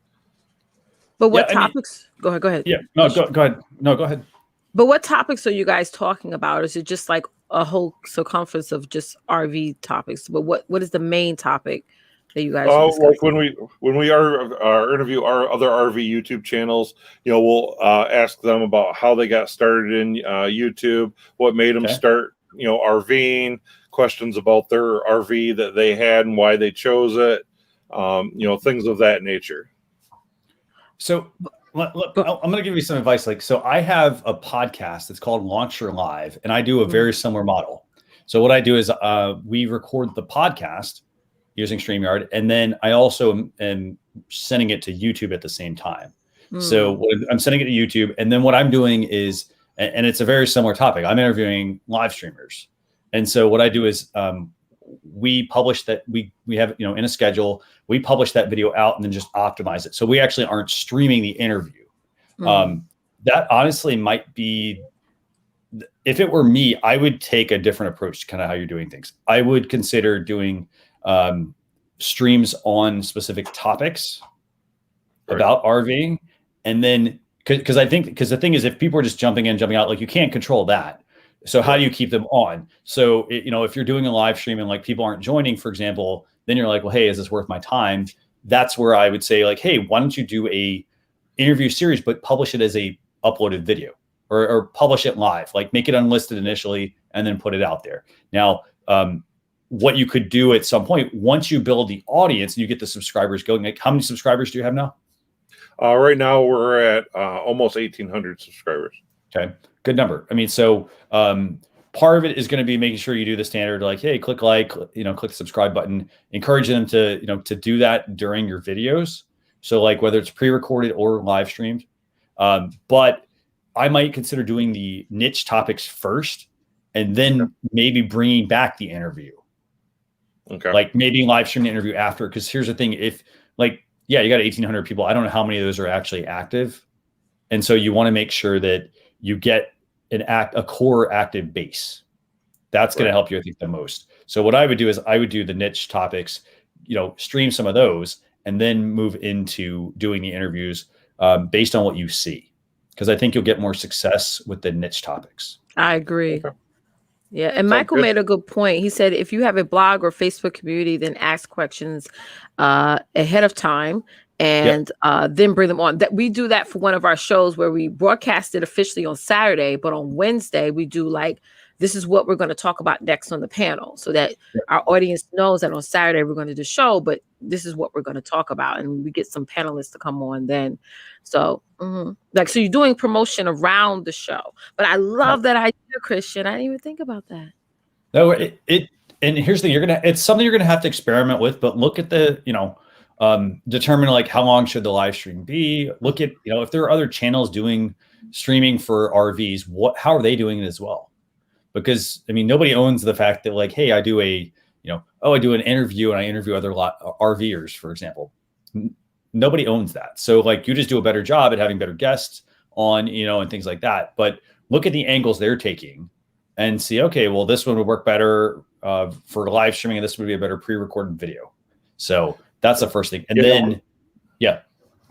But what topics? Go ahead. Yeah, no, go ahead. No, go ahead. But what topics are you guys talking about? Is it just like a whole circumference of just RV topics, but what is the main topic that you guys are discussing? Like when we are interview our other RV YouTube channels, we'll ask them about how they got started in YouTube, what made them start, RVing, questions about their RV that they had and why they chose it, things of that nature. So I'm going to give you some advice. So I have a podcast that's called Launcher Live, and I do a very similar model. So what I do is we record the podcast using StreamYard, and then I also am sending it to YouTube at the same time. So I'm sending it to YouTube, and then what I'm doing is, and it's a very similar topic, I'm interviewing live streamers. And so what I do is we publish that, we have, in a schedule, we publish that video out and then just optimize it. So we actually aren't streaming the interview. That honestly might be, if it were me, I would take a different approach to kind of how you're doing things. I would consider doing streams on specific topics about RVing. And then, because the thing is, if people are just jumping in, jumping out, like you can't control that. So how do you keep them on? So, if you're doing a live stream and like people aren't joining, for example, then you're like, well, hey, is this worth my time? That's where I would say like, hey, why don't you do a interview series, but publish it as a uploaded video or publish it live, like make it unlisted initially and then put it out there. Now, what you could do at some point, once you build the audience and you get the subscribers going, like how many subscribers do you have now? Right now we're at almost 1,800 subscribers. Okay, good number. I mean, so part of it is going to be making sure you do the standard, like, hey, click click the subscribe button, encourage them to, to do that during your videos. So like whether it's pre-recorded or live streamed, but I might consider doing the niche topics first and then maybe bringing back the interview. Okay. Like maybe live stream the interview after, because here's the thing, if like, yeah, you got 1,800 people. I don't know how many of those are actually active. And so you want to make sure that you get a core active base. That's going to help you, I think, the most. So what I would do is I would do the niche topics, stream some of those and then move into doing the interviews based on what you see. Because I think you'll get more success with the niche topics. I agree. Okay. Yeah. And Michael made a good point. He said, if you have a blog or Facebook community, then ask questions ahead of time and then bring them on. That we do that for one of our shows where we broadcast it officially on Saturday, but on Wednesday we do like, this is what we're going to talk about next on the panel, so that our audience knows that on Saturday we're going to do the show, but this is what we're going to talk about, and we get some panelists to come on then. So so you're doing promotion around the show, but I love that idea, Christian. I didn't even think about that. No, and here's the thing, it's something you're going to have to experiment with, but look at the, determine like how long should the live stream be? Look at, if there are other channels doing streaming for RVs, how are they doing it as well? Because I mean, nobody owns the fact that like, hey, I do I do an interview and I interview other RVers, for example. Nobody owns that. So like you just do a better job at having better guests on, and things like that. But look at the angles they're taking and see, okay, well, this one would work better for live streaming and this would be a better pre-recorded video. So that's the first thing. And then,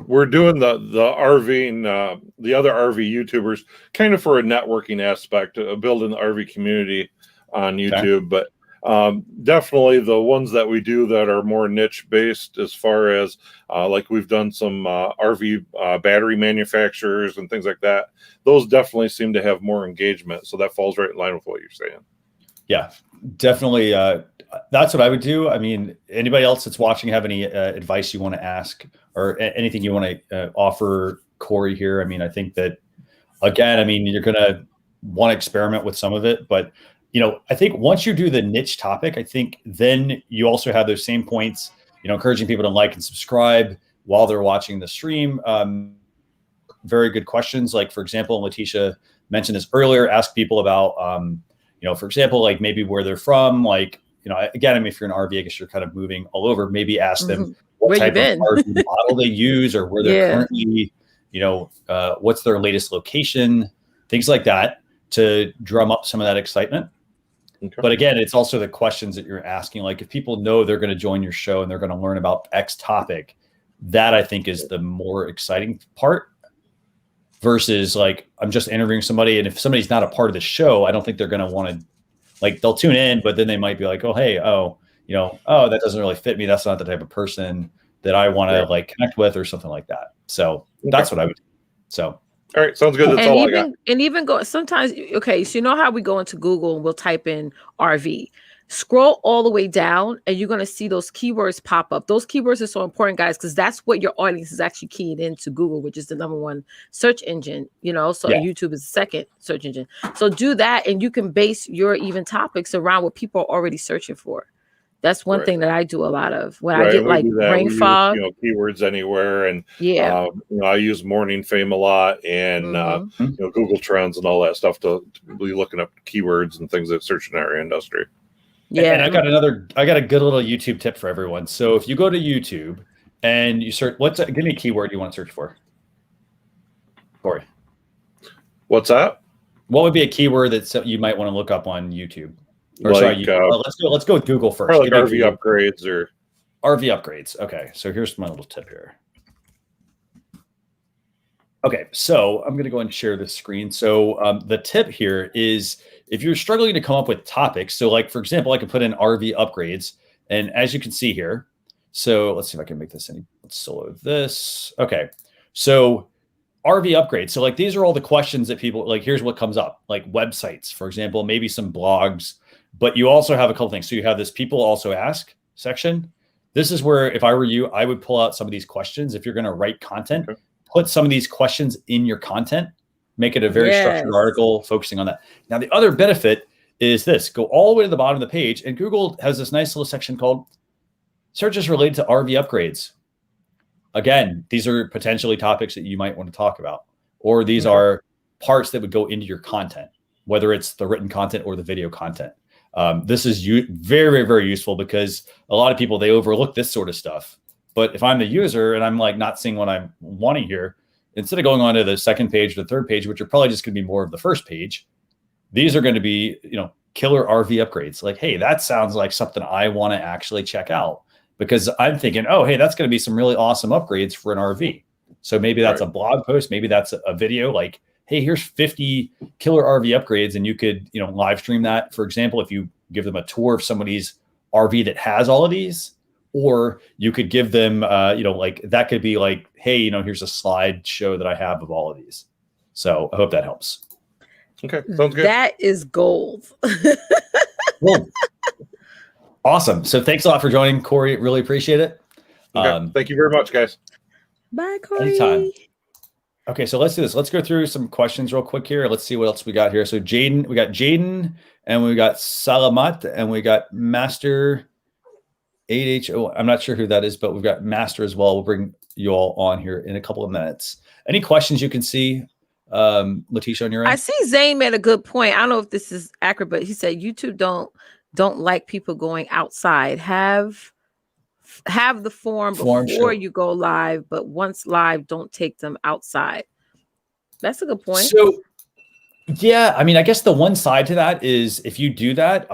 we're doing the RVing, the other RV YouTubers kind of for a networking aspect, building the RV community on YouTube. But definitely the ones that we do that are more niche based, as far as like we've done some RV battery manufacturers and things like that. Those definitely seem to have more engagement. So that falls right in line with what you're saying. Yeah, definitely. That's what I would do. I mean, anybody else that's watching have any advice you want to ask or anything you want to offer Corey here? I mean, I think that, again, I mean, you're going to want to experiment with some of it, but I think once you do the niche topic, I think then you also have those same points, encouraging people to like and subscribe while they're watching the stream. Very good questions. Like, for example, Letitia mentioned this earlier, ask people about, for example, like maybe where they're from, like, again, I mean, if you're an RV, I guess you're kind of moving all over, maybe ask them what type of RV model they use or where they're currently, what's their latest location, things like that to drum up some of that excitement. Okay. But again, it's also the questions that you're asking. Like if people know they're going to join your show and they're going to learn about X topic, that I think is the more exciting part versus like, I'm just interviewing somebody. And if somebody's not a part of the show, I don't think they're going to want to like they'll tune in, but then they might be like, oh, hey, oh, oh, that doesn't really fit me. That's not the type of person that I want to like connect with or something like that. So that's what I would do. So. All right, sounds good. That's all I got. And even go sometimes. Okay, so you know how we go into Google and we'll type in RV. Scroll all the way down, and you're gonna see those keywords pop up. Those keywords are so important, guys, because that's what your audience is actually keying into Google, which is the #1 search engine. So YouTube is the second search engine. So do that, and you can base your even topics around what people are already searching for. That's one thing that I do a lot of when I get like brain fog. Keywords anywhere, and I use Morning Fame a lot, and Google Trends and all that stuff to be looking up keywords and things that search in our industry. Yeah, and I got a good little YouTube tip for everyone. So if you go to YouTube and you search, give me a keyword you want to search for, Corey. What's that? What would be a keyword that you might want to look up on YouTube? Or like, let's go with Google first. Like RV upgrades or RV upgrades. Okay, so here's my little tip here. Okay, so I'm going to go and share this screen. So the tip here is if you're struggling to come up with topics, so like, for example, I could put in RV upgrades, and as you can see here, so let's see if I can make this let's solo this. Okay, so RV upgrades. So like, these are all the questions that people, like, here's what comes up, like websites, for example, maybe some blogs, but you also have a couple things. So you have this people also ask section. This is where, if I were you, I would pull out some of these questions. If you're going to write content, put some of these questions in your content, make it a very structured article focusing on that. Now, the other benefit is this: go all the way to the bottom of the page, and Google has this nice little section called searches related to RV upgrades. Again, these are potentially topics that you might want to talk about, or these are parts that would go into your content, whether it's the written content or the video content. This is very, very useful because a lot of people, they overlook this sort of stuff. But if I'm the user and I'm like not seeing what I'm wanting here, instead of going on to the second page, the third page, which are probably just going to be more of the first page, these are going to be, killer RV upgrades. Like, hey, that sounds like something I want to actually check out, because I'm thinking, oh, hey, that's going to be some really awesome upgrades for an RV. So maybe that's a blog post, maybe that's a video, like, hey, here's 50 killer RV upgrades, and you could, live stream that. For example, if you give them a tour of somebody's RV that has all of these, or you could give them, like, that could be like, hey, here's a slideshow that I have of all of these. So I hope that helps. Okay, sounds good. That is gold. Well, awesome. So thanks a lot for joining, Corey. Really appreciate it. Okay, thank you very much, guys. Bye, Corey. Anytime. Okay, so let's do this. Let's go through some questions real quick here. Let's see what else we got here. So we got Jaden, and we got Salamat, and we got Master 8HO. I'm not sure who that is, but we've got Master as well. We'll bring you all on here in a couple of minutes. Any questions you can see, Letitia, on your end? I see Zane made a good point. I don't know if this is accurate, but he said YouTube don't like people going outside. Have the form before you go live, but once live, don't take them outside. That's a good point. So, yeah, I mean, I guess the one side to that is if you do that,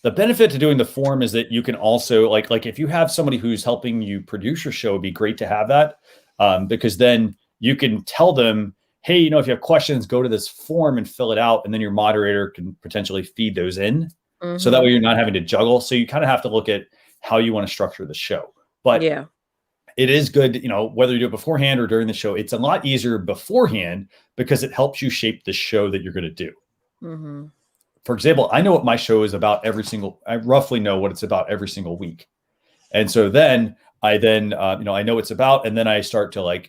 the benefit to doing the form is that you can also like if you have somebody who's helping you produce your show, it'd be great to have that, because then you can tell them, hey, if you have questions, go to this form and fill it out, and then your moderator can potentially feed those in. So that way you're not having to juggle. So you kind of have to look at how you want to structure the show. But yeah, it is good, whether you do it beforehand or during the show, it's a lot easier beforehand because it helps you shape the show that you're going to do. For example, I know what my show is about I roughly know what it's about every single week. And so then I know it's about, and then I start to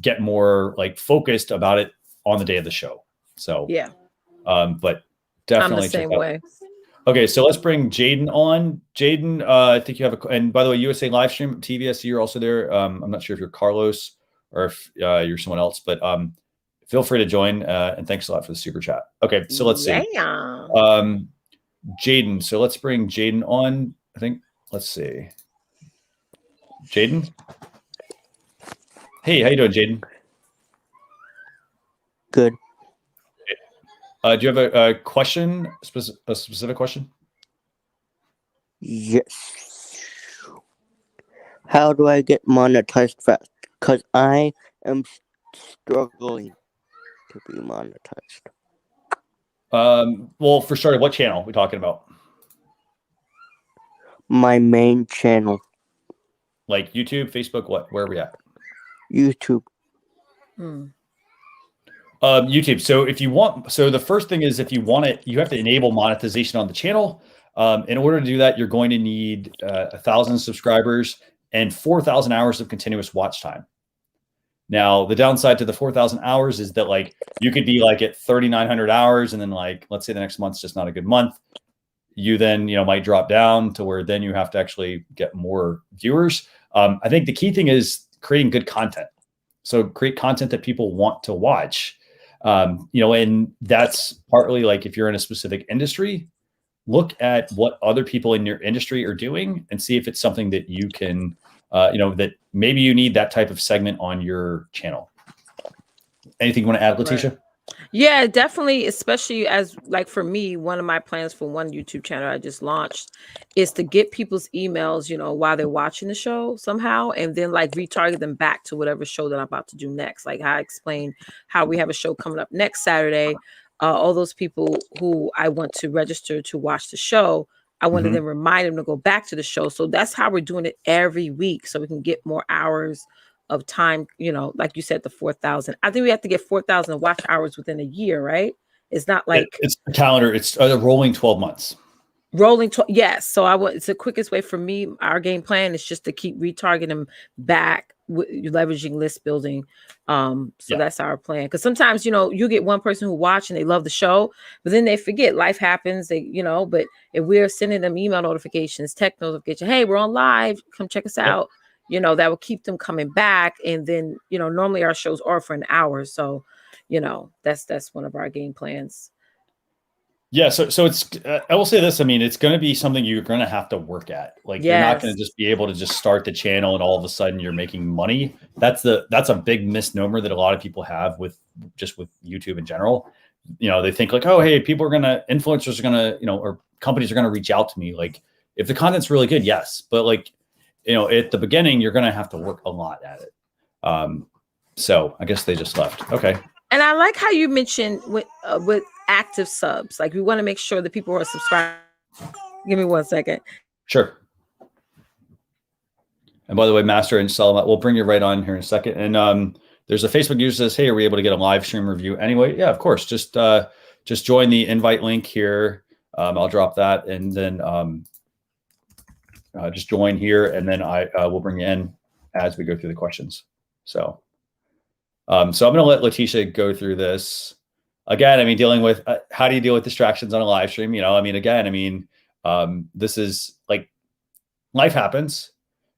get more focused about it on the day of the show. So, yeah. But definitely I'm the same way. Okay, so let's bring Jaden on. Jaden, I think you have and by the way, USA Livestream TV, I see you're also there. I'm not sure if you're Carlos or if you're someone else, but feel free to join. And thanks a lot for the super chat. Okay, so let's see. Jaden, so let's bring Jaden on. I think, let's see. Jaden? Hey, how you doing, Jaden? Good. Do you have a question, a specific question? Yes. How do I get monetized fast? Because I am struggling to be monetized. Well, for starters, what channel are we talking about? My main channel. Like YouTube, Facebook, what? Where are we at? YouTube. YouTube. So if you want, so the first thing is if you want it, you have to enable monetization on the channel. In order to do that, you're going to need 1,000 subscribers and 4,000 hours of continuous watch time. Now, the downside to the 4,000 hours is that like you could be like at 3,900 hours, and then like let's say the next month's just not a good month. You then might drop down to where then you have to actually get more viewers. I think the key thing is creating good content. So create content that people want to watch. And that's partly like if you're in a specific industry, look at what other people in your industry are doing and see if it's something that you can, that maybe you need that type of segment on your channel. Anything you want to add, Letitia? Right. Yeah, definitely. Especially as like for me, one of my plans for one YouTube channel I just launched is to get people's emails, while they're watching the show somehow, and then like retarget them back to whatever show that I'm about to do next. Like I explained how we have a show coming up next Saturday. All those people who I want to register to watch the show, I want to then remind them to go back to the show. So that's how we're doing it every week, so we can get more hours of time, like you said, the 4,000. I think we have to get 4,000 watch hours within a year, right? It's not like it's a calendar. It's a rolling 12 months. Rolling. Yes. So it's the quickest way for me. Our game plan is just to keep retargeting them back, leveraging list building. That's our plan. Because sometimes, you get one person who watch and they love the show, but then they forget. Life happens. But if we're sending them email notifications, text notification, hey, we're on live, come check us out. That will keep them coming back. And then, normally our shows are for an hour. So, that's one of our game plans. Yeah. So it's, I will say this. I mean, it's going to be something you're going to have to work at. Like you're not going to just be able to just start the channel and all of a sudden you're making money. That's a big misnomer that a lot of people have with YouTube in general. They think like, oh, hey, influencers are going to, or companies are going to reach out to me. Like if the content's really good, yes. But like, at the beginning, you're going to have to work a lot at it. So I guess they just left. Okay. And I like how you mentioned with active subs. Like we want to make sure that people are subscribed. Give me 1 second. Sure. And by the way, Master and Salamat, we'll bring you right on here in a second. And there's a Facebook user that says, hey, are we able to get a live stream review anyway? Yeah, of course. Just join the invite link here. I'll drop that and then just join here, and then I will bring you in as we go through the questions. So, I'm going to let Letitia go through this again. I mean, dealing with how do you deal with distractions on a live stream? This is like life happens,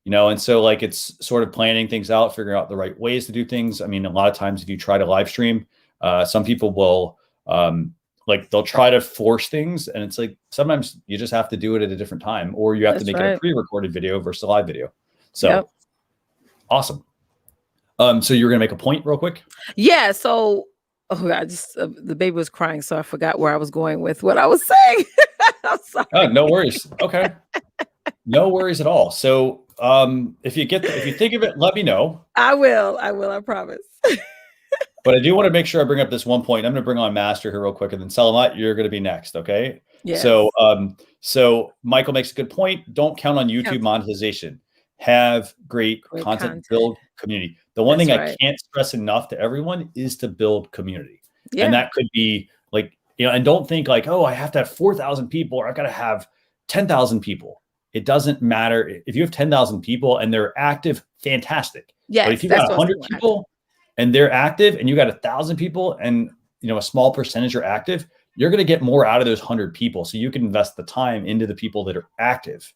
and so like it's sort of planning things out, figuring out the right ways to do things. I mean, a lot of times if you try to live stream, some people will they'll try to force things, and it's like sometimes you just have to do it at a different time, or you have to make it a pre-recorded video versus a live video. So awesome. So you're gonna make a point real quick? Yeah. So I just the baby was crying, so I forgot where I was going with what I was saying. I'm sorry. Oh, no worries. Okay. No worries at all. So if you think of it, let me know. I will. I promise. But I do want to make sure I bring up this one point. I'm going to bring on Master here real quick, and then Salamat, you're going to be next, okay? Yeah. So Michael makes a good point. Don't count on YouTube monetization. Have great content, build community. The one thing I can't stress enough to everyone is to build community. Yeah. And that could be like, and don't think like, oh, I have to have 4,000 people or I've got to have 10,000 people. It doesn't matter. If you have 10,000 people and they're active, fantastic. Yeah. But if you've got 100 people and they're active and you got 1,000 people and a small percentage are active, you're going to get more out of those 100 people. So you can invest the time into the people that are active.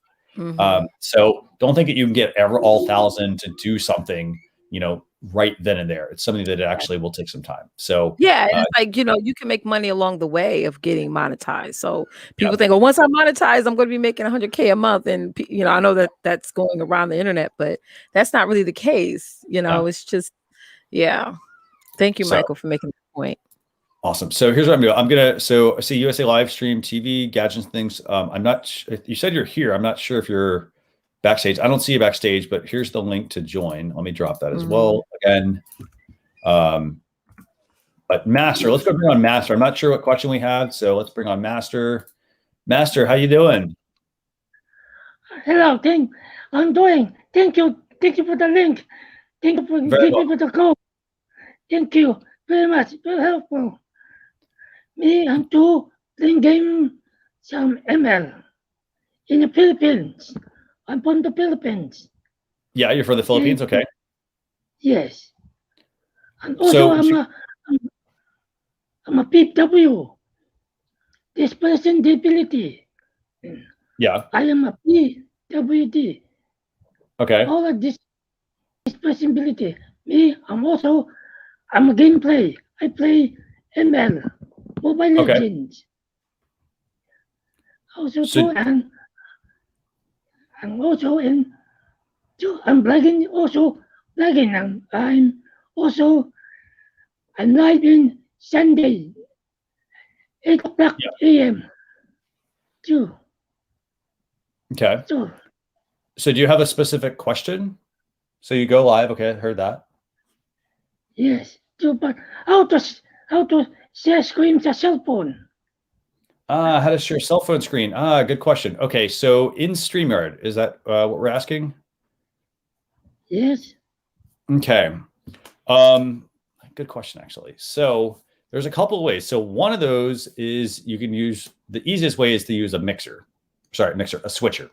So don't think that you can get all 1,000 to do something, right then and there. It's something that actually will take some time. So yeah, it's like, you can make money along the way of getting monetized. So people think, oh, once I'm monetized, I'm going to be making 100K a month. And, I know that that's going around the internet, but that's not really the case. It's just, Thank you, Michael, for making the point. Awesome. So here's what I'm doing. I see USA live stream TV, gadgets and things. I'm not, you said you're here. I'm not sure if you're backstage. I don't see you backstage, but here's the link to join. Let me drop that as well. Again, But Master, let's go bring on Master. I'm not sure what question we have, so let's bring on Master. Master, how you doing? Hello, I'm doing. Thank you for the link. Thank you for giving me the code. Thank you very much. Very helpful. Me, I'm playing game some ML in the Philippines. I'm from the Philippines. Yeah, you're from the Philippines. Okay. Yes. And also, I'm a PW. Dispersion disability. Yeah. I am a PWD. Okay. All of this dispersion ability. Me, I'm a gameplay. I play ML, Mobile Legends. Also, and also I'm blagging. I'm live in Sunday, 8 o'clock a.m. too. Okay. So do you have a specific question? So you go live. Okay, I heard that. Yes. But how to share screen to cell phone? How to share cell phone screen? Good question. Okay, so in StreamYard, is that what we're asking? Yes. Okay. Good question, actually. So there's a couple of ways. So one of those is you can use, the easiest way is to use a switcher.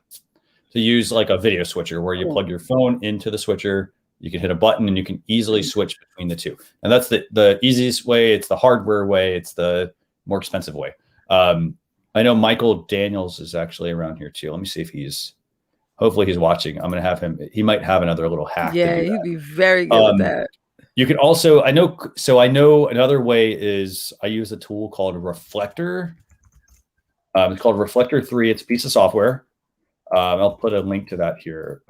To use like a video switcher where you plug your phone into the switcher, you can hit a button and you can easily switch between the two. And that's the easiest way. It's the hardware way. It's the more expensive way. I know Michael Daniels is actually around here too. Let me see if hopefully he's watching. I'm going to have him. He might have another little hack. Yeah, he'd be very good with that. You can also, I know another way is I use a tool called Reflector. It's called Reflector 3. It's a piece of software. I'll put a link to that here.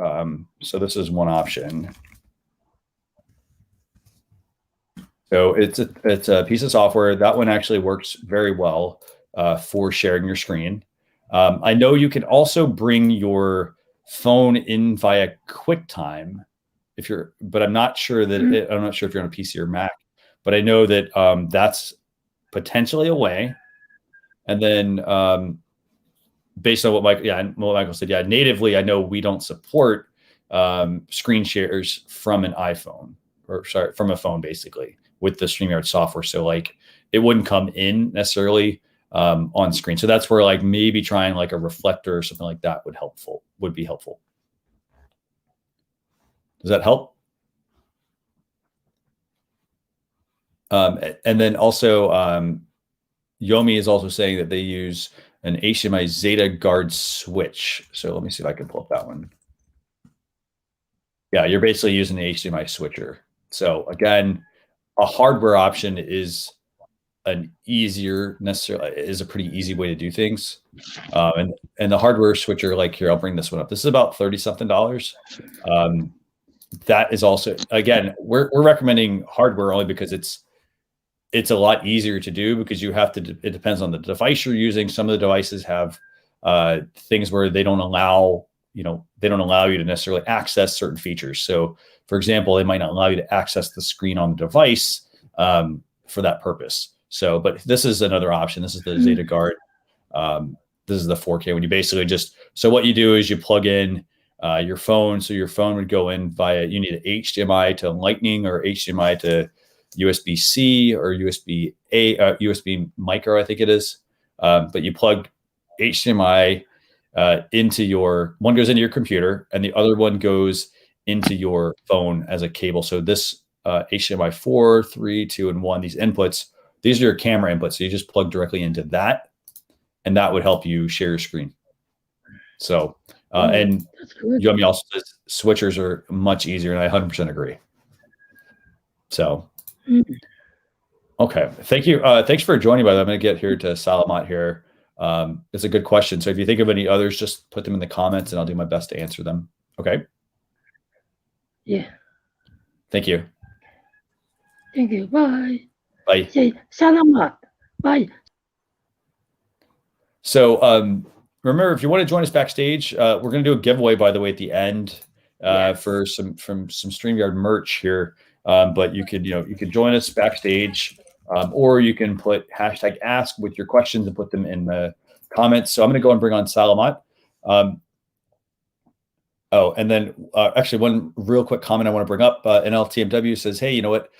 So this is one option. So it's a piece of software. That one actually works very well for sharing your screen. I know you can also bring your phone in via QuickTime but I'm not sure that I'm not sure if you're on a PC or Mac, but I know that that's potentially a way. And then based on what Michael said, natively, I know we don't support screen shares from an iPhone from a phone, basically, with the StreamYard software. So like it wouldn't come in necessarily on screen. So that's where like maybe trying like a Reflector or something like that would be helpful. Does that help? And then also Yomi is also saying that they use an HDMI Zeta Guard switch. So let me see if I can pull up that one. Yeah, you're basically using the HDMI switcher. So again, a hardware option is a pretty easy way to do things. And the hardware switcher, like here, I'll bring this one up. This is about $30-something. That is also, again, we're recommending hardware only because it's a lot easier to do because you have to, it depends on the device you're using. Some of the devices have things where they don't allow you to necessarily access certain features. So for example, they might not allow you to access the screen on the device for that purpose. So, but this is another option. This is the Zeta Guard. This is the 4K when you basically so what you do is you plug in your phone. So your phone would go in via, you need an HDMI to Lightning or HDMI to USB-C or USB micro, I think it is. But you plug HDMI one goes into your computer and the other one goes into your phone as a cable. So this HDMI 4, 3, 2, and 1, these inputs, these are your camera inputs. So you just plug directly into that and that would help you share your screen. So, and Yomi also says switchers are much easier, and I 100% agree. So, okay. Thank you. Thanks for joining, by the way. I'm going to get here to Salamat here. It's a good question. So if you think of any others, just put them in the comments and I'll do my best to answer them. Okay. Yeah. Thank you. Thank you. Bye. Bye. Say salamat. Bye. So remember, if you want to join us backstage, we're going to do a giveaway, by the way, at the end for some StreamYard merch here. But you could join us backstage. or you can put hashtag ask with your questions and put them in the comments. So I'm going to go and bring on Salamat. Oh, and then actually one real quick comment I want to bring up, NLTMW says, hey, you know what?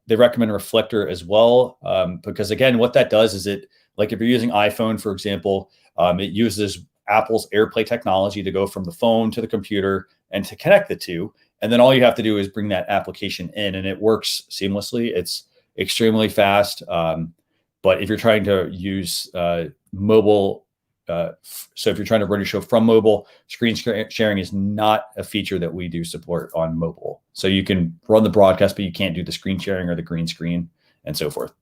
They recommend Reflector as well, because again, what that does is it, like if you're using iPhone, for example, it uses Apple's AirPlay technology to go from the phone to the computer and to connect the two. And then all you have to do is bring that application in and it works seamlessly. It's extremely fast. But if you're trying to use mobile, so if you're trying to run your show from mobile, screen sharing is not a feature that we do support on mobile. So you can run the broadcast, but you can't do the screen sharing or the green screen and so forth.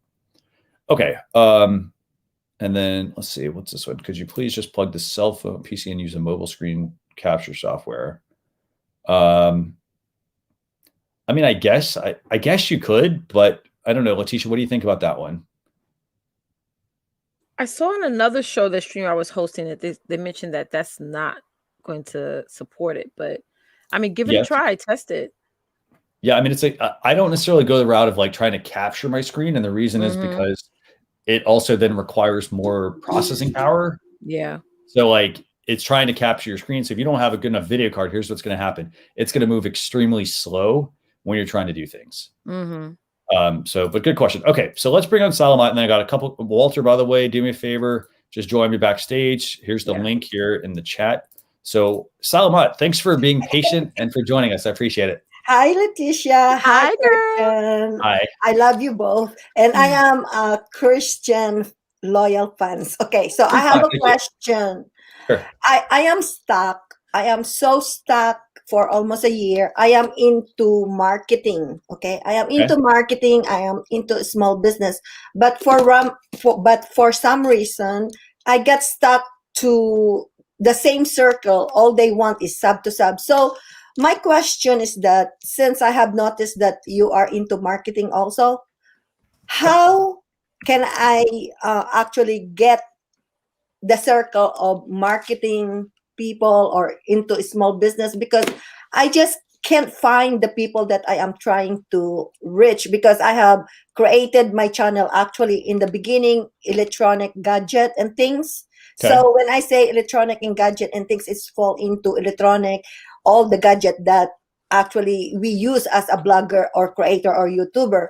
Okay. And then let's see, what's this one? Could you please just plug the cell phone PC and use a mobile screen capture software? I mean, I guess you could, but I don't know. Letitia, what do you think about that one? I saw on another show that StreamYard was hosting that they mentioned that that's not going to support it, but I mean, give it a try, test it. Yeah, I mean, it's like I don't necessarily go the route of like trying to capture my screen, and the reason is because it also then requires more processing power. Yeah. So like it's trying to capture your screen. So if you don't have a good enough video card, here's what's going to happen. It's going to move extremely slow when you're trying to do things. But good question. Okay, so let's bring on Salamat, and then I got a couple. Walter, by the way, do me a favor, just join me backstage. Here's the link here in the chat. So Salamat, thanks for being patient and for joining us. I appreciate it. Hi, Letitia. Hi, Christian. Hi. I love you both, and I am a Christian loyal fans. Okay, so I have a question. Sure. I am stuck. I am so stuck for almost a year. I am into marketing. Okay, I am into marketing. I am into small business, but for some reason, I get stuck to the same circle. All they want is sub to sub. So my question is that since I have noticed that you are into marketing also, how can I actually get the circle of marketing people or into small business? Because I just can't find the people that I am trying to reach, because I have created my channel actually in the beginning, electronic gadget and things. So when I say electronic and gadget and things, it's fall into electronic, all the gadget that actually we use as a blogger or creator or YouTuber.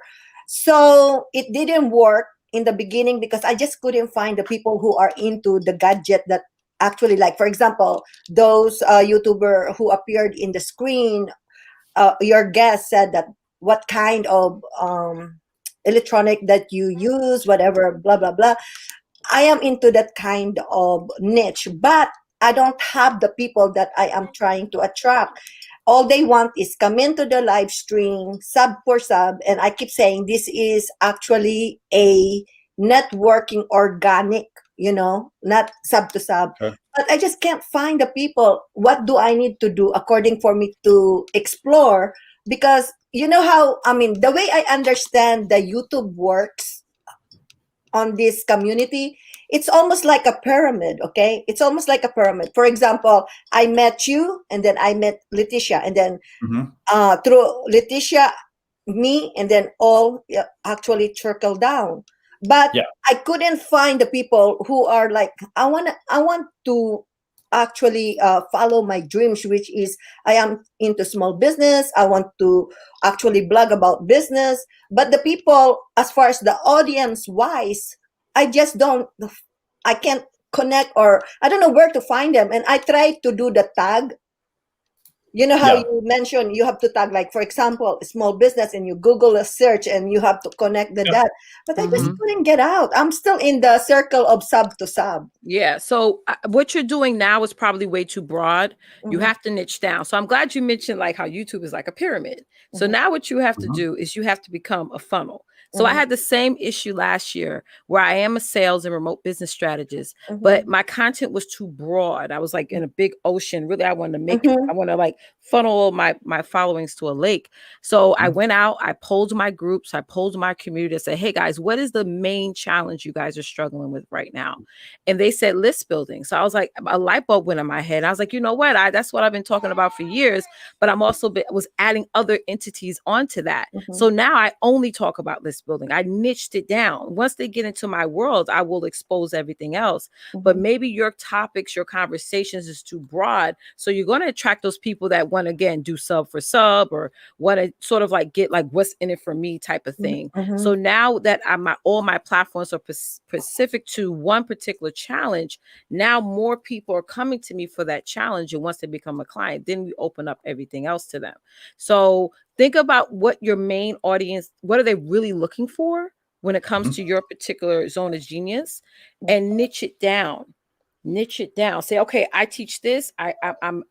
So it didn't work in the beginning because I just couldn't find the people who are into the gadget that actually, like, for example, those YouTuber who appeared in the screen, your guest said that what kind of electronic that you use, whatever, blah, blah, blah. I am into that kind of niche, but I don't have the people that I am trying to attract. All they want is come into the live stream, sub for sub, and I keep saying this is actually a networking organic, not sub to sub. But I just can't find the people. What do I need to do according for me to explore? Because you know how, the way I understand the YouTube works on this community, it's almost like a pyramid, okay? It's almost like a pyramid. For example, I met you, and then I met Letitia, and then through Letitia, me, and then all actually trickle down. But I couldn't find the people who are like, I want to actually follow my dreams, which is I am into small business. I want to actually blog about business. But the people, as far as the audience wise, I can't connect, or I don't know where to find them. And I tried to do the tag. You know how you mentioned you have to tag, like, for example, small business, and you Google a search and you have to connect the that. But I just couldn't get out. I'm still in the circle of sub to sub. Yeah. So what you're doing now is probably way too broad. You have to niche down. So I'm glad you mentioned like how YouTube is like a pyramid. So now what you have to do is you have to become a funnel. So I had the same issue last year where I am a sales and remote business strategist, but my content was too broad. I was like in a big ocean. Really, I wanted to make it, I want to like funnel my followings to a lake. So I went out, I polled my groups, I polled my community. I said, hey guys, what is the main challenge you guys are struggling with right now? And they said list building. So I was like, a light bulb went in my head. I was like, you know what? That's what I've been talking about for years, but I'm also was adding other entities onto that. So now I only talk about list building. I niched it down. Once they get into my world, I will expose everything else. But maybe your topics, your conversations is too broad. So you're going to attract those people that want to, again, do sub for sub or want to sort of like get like what's in it for me type of thing. So now that all my platforms are specific to one particular challenge, now more people are coming to me for that challenge. And once they become a client, then we open up everything else to them. So think about what your main audience, what are they really looking for when it comes to your particular zone of genius, and niche it down. Niche it down. Say, okay, I teach this. I'm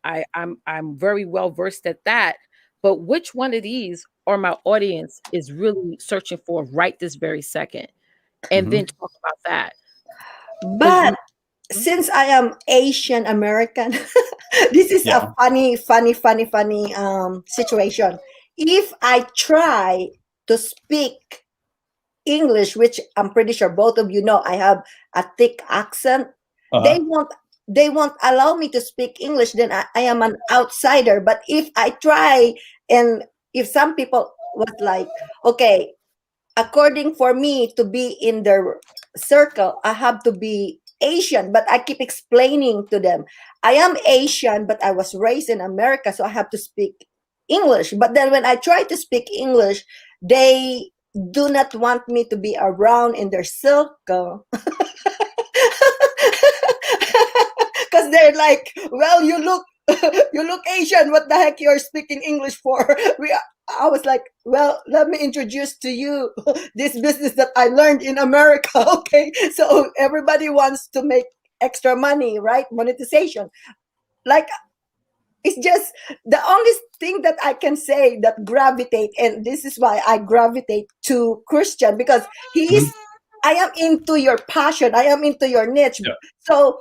very well versed at that. But which one of these are my audience is really searching for right this very second? And then talk about that. But since I am Asian American, this is a funny situation. If I try to speak English, which I'm pretty sure both of you know, I have a thick accent. They won't allow me to speak English. Then I am an outsider. But if I try, and if some people was like, okay, according for me to be in their circle, I have to be Asian, but I keep explaining to them, I am Asian, but I was raised in America, so I have to speak English. But then when I try to speak English, they do not want me to be around in their circle. Because they're like, well, you look Asian, what the heck you're speaking English for? I was like, well, let me introduce to you this business that I learned in America. Okay, so everybody wants to make extra money, right? Monetization. Like, it's just the only thing that I can say that gravitate, and this is why I gravitate to Christian, because he is, I am into your passion, I am into your niche. So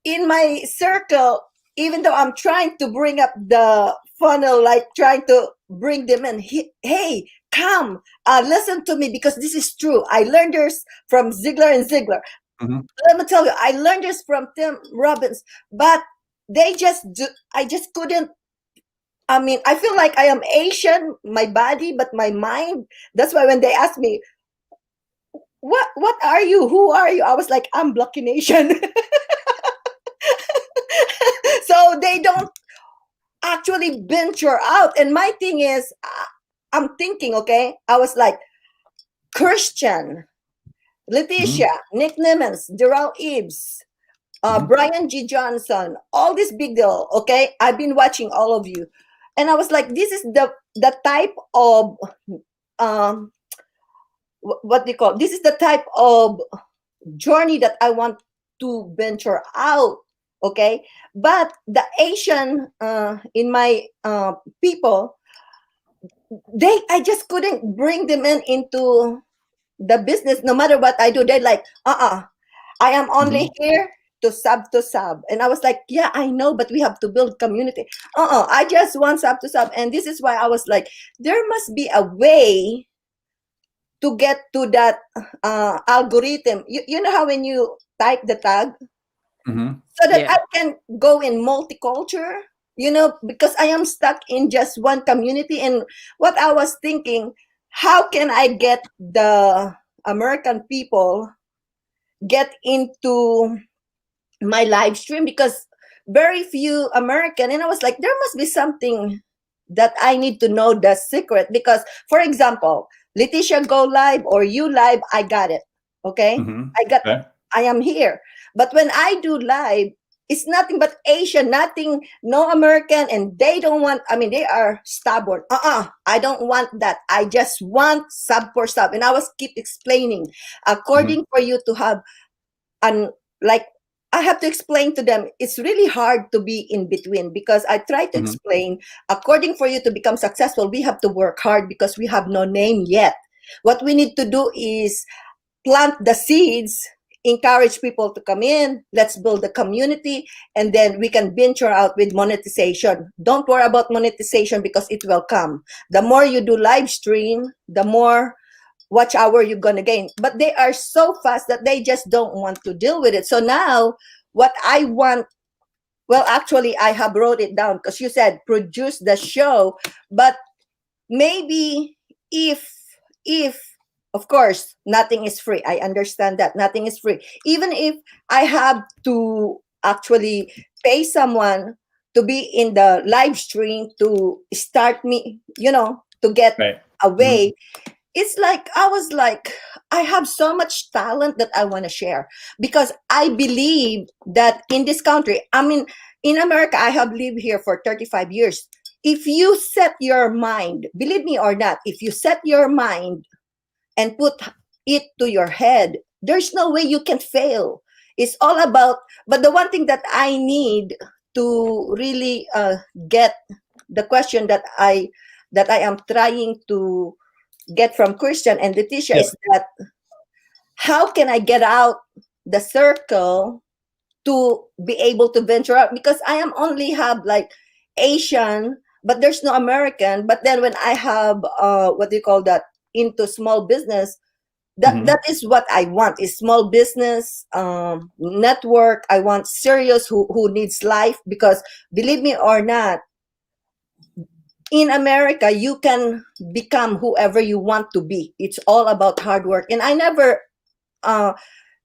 in my circle, even though I'm trying to bring up the funnel, like trying to bring them in, hey, come, listen to me, because this is true. I learned this from Ziegler and Ziegler. Let me tell you, I learned this from Tim Robbins, but they just I just couldn't. I mean, I feel like I am Asian, my body, but my mind. That's why when they asked me, what are you? Who are you? I was like, I'm Black Asian. So they don't actually venture out. And my thing is, I'm thinking, okay, I was like, Christian, Leticia, Nick Nimmons, Darrell Eves, Brian G. Johnson, all this big deal, okay? I've been watching all of you. And I was like, this is the type of, what do you call, this is the type of journey that I want to venture out. Okay, but the Asian in my people, I just couldn't bring them into the business. No matter what I do, they're like, I am only here to sub. And I was like, yeah, I know, but we have to build community. I just want sub to sub. And this is why I was like, there must be a way to get to that algorithm. You know how when you type the tag, so that I can go in multiculture, you know, because I am stuck in just one community. And what I was thinking, how can I get the American people get into my live stream? Because very few American, and I was like, there must be something that I need to know the secret. Because, for example, Leticia go live or you live, I got it. Okay, I am here. But when I do live, it's nothing but Asian, no American, and they don't want, I mean, they are stubborn. I don't want that. I just want sub for sub. And I was keep explaining, according for you to have, like, I have to explain to them, it's really hard to be in between, because I try to explain, according for you to become successful, we have to work hard because we have no name yet. What we need to do is plant the seeds, encourage people to come in, let's build a community, and then we can venture out with monetization. Don't worry about monetization because it will come. The more you do live stream, the more watch hour you're gonna gain. But they are so fast that they just don't want to deal with it. So now what I want, well, actually I have wrote it down because you said produce the show, but maybe if if, of course, nothing is free. I understand that nothing is free. Even if I have to actually pay someone to be in the live stream to start me, to get away. It's like, I was like, I have so much talent that I want to share, because I believe that in this country, I mean, in America, I have lived here for 35 years. If you set your mind, believe me or not, if you set your mind and put it to your head, there's no way you can fail. It's all about, but the one thing that I need to really get the question that I am trying to get from Christian and Leticia is that, how can I get out the circle to be able to venture out? Because I am only have like Asian, but there's no American. But then when I have what do you call that, into small business, that is what I want, is small business network. I want serious who needs life, because believe me or not, in America, you can become whoever you want to be. It's all about hard work. And I never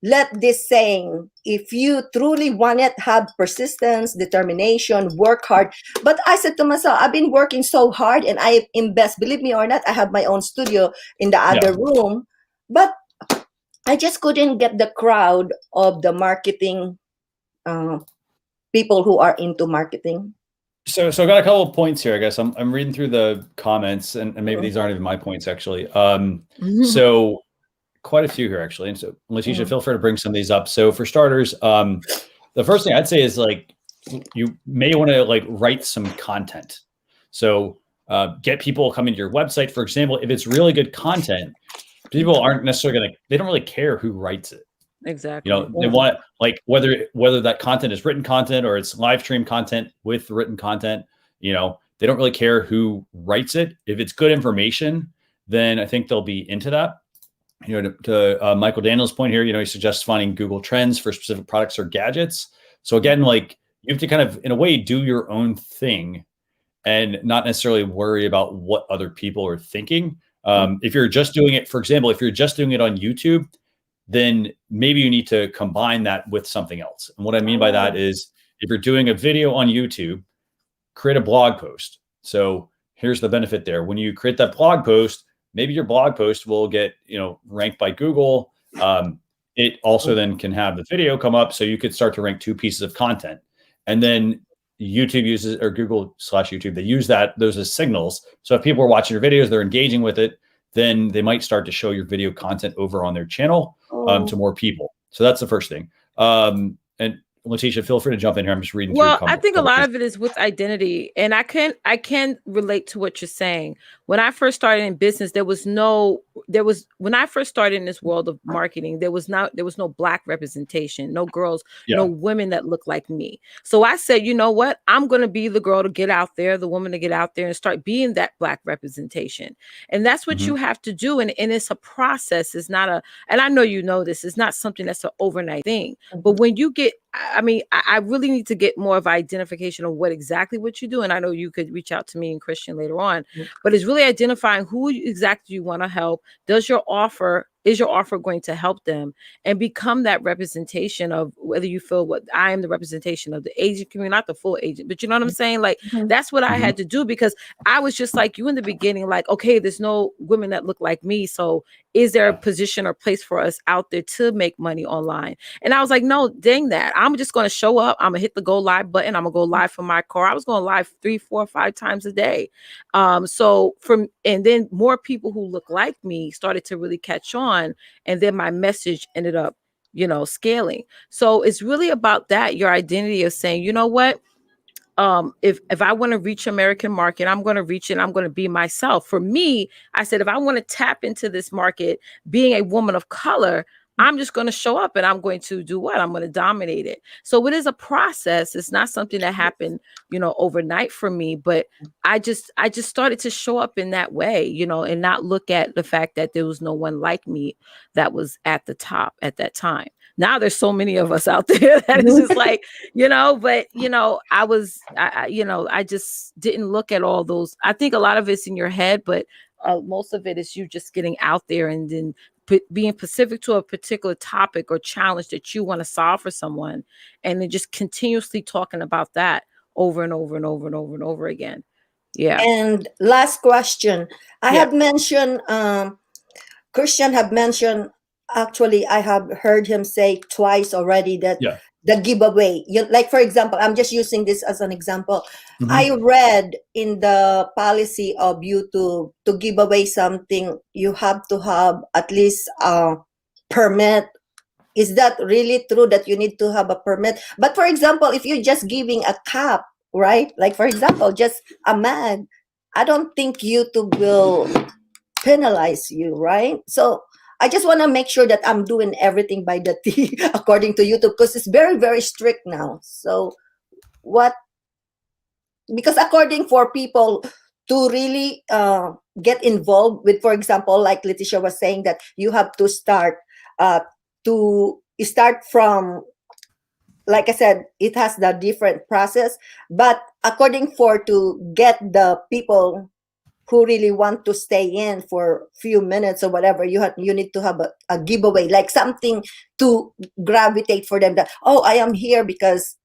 let this saying, if you truly want it, have persistence, determination, work hard. But I said to myself, I've been working so hard and I invest. Believe me or not, I have my own studio in the other room. But I just couldn't get the crowd of the marketing people who are into marketing. So I got a couple of points here. I guess I'm reading through the comments, and maybe these aren't even my points actually. So quite a few here actually. And so Leticia, feel free to bring some of these up. So for starters, the first thing I'd say is like, you may want to like write some content. So get people coming to your website. For example, if it's really good content, people aren't necessarily they don't really care who writes it. Exactly. They want, like, whether that content is written content or it's live stream content with written content, they don't really care who writes it. If it's good information, then I think they'll be into that. To Michael Daniel's point here, he suggests finding Google Trends for specific products or gadgets. So again, like, you have to kind of, in a way, do your own thing and not necessarily worry about what other people are thinking. If you're just doing it, for example, if you're just doing it on YouTube, then maybe you need to combine that with something else. And what I mean by that is, if you're doing a video on YouTube, create a blog post. So here's the benefit there. When you create that blog post, maybe your blog post will get, ranked by Google. It also then can have the video come up, so you could start to rank two pieces of content. And then YouTube uses, or Google/YouTube, they use those as signals. So if people are watching your videos, they're engaging with it, then they might start to show your video content over on their channel to more people. So that's the first thing. And Leticia, feel free to jump in here. I'm just reading through. Well, I think a lot of it is with identity, and I can relate to what you're saying. When I first started in business, when I first started in this world of marketing, there was no Black representation, no girls, no women that look like me. So I said, you know what? I'm going to be the girl to get out there, the woman to get out there and start being that Black representation. And that's what you have to do. And it's a process. It's not and I know you know this, it's not something that's an overnight thing. But when you get, I really need to get more of identification of what you do. And I know you could reach out to me and Christian later on, but it's really identifying who exactly you want to help. Is your offer going to help them, and become that representation of, whether you feel what I am the representation of the agent community, not the full agent, but you know what I'm saying? Like, that's what I had to do, because I was just like you in the beginning, like, okay, there's no women that look like me. So is there a position or place for us out there to make money online? And I was like, no, dang that. I'm just going to show up. I'm going to hit the go live button. I'm going to go live from my car. I was going live 3, 4, 5 times a day. And then more people who look like me started to really catch on. And then my message ended up, scaling. So it's really about that, your identity of saying, you know what? If I want to reach American market, I'm going to reach it. I'm going to be myself. For me, I said, if I want to tap into this market, being a woman of color, I'm just going to show up and I'm going to do what? I'm going to dominate it. So it is a process. It's not something that happened, overnight for me, but I just started to show up in that way, and not look at the fact that there was no one like me that was at the top at that time. Now there's so many of us out there that it's just like, but I just didn't look at all those. I think a lot of it's in your head, but most of it is you just getting out there and then being specific to a particular topic or challenge that you want to solve for someone, and then just continuously talking about that over and over and over and over and over again. Yeah. And last question, I had mentioned, Christian have mentioned, actually, I have heard him say twice already that the giveaway, like, for example, I'm just using this as an example. I read in the policy of YouTube to give away something, you have to have at least a permit. Is that really true that you need to have a permit? But for example, if you're just giving a cup, right? Like, for example, just a mag, I don't think YouTube will penalize you, right? So I just want to make sure that I'm doing everything by the T according to YouTube, because it's very, very strict now. So because according for people to really get involved with, for example, like Leticia was saying, that you have to start from, like I said, it has the different process, but according for to get the people who really want to stay in for a few minutes or whatever, you need to have a giveaway, like something to gravitate for them, that, oh, I am here because,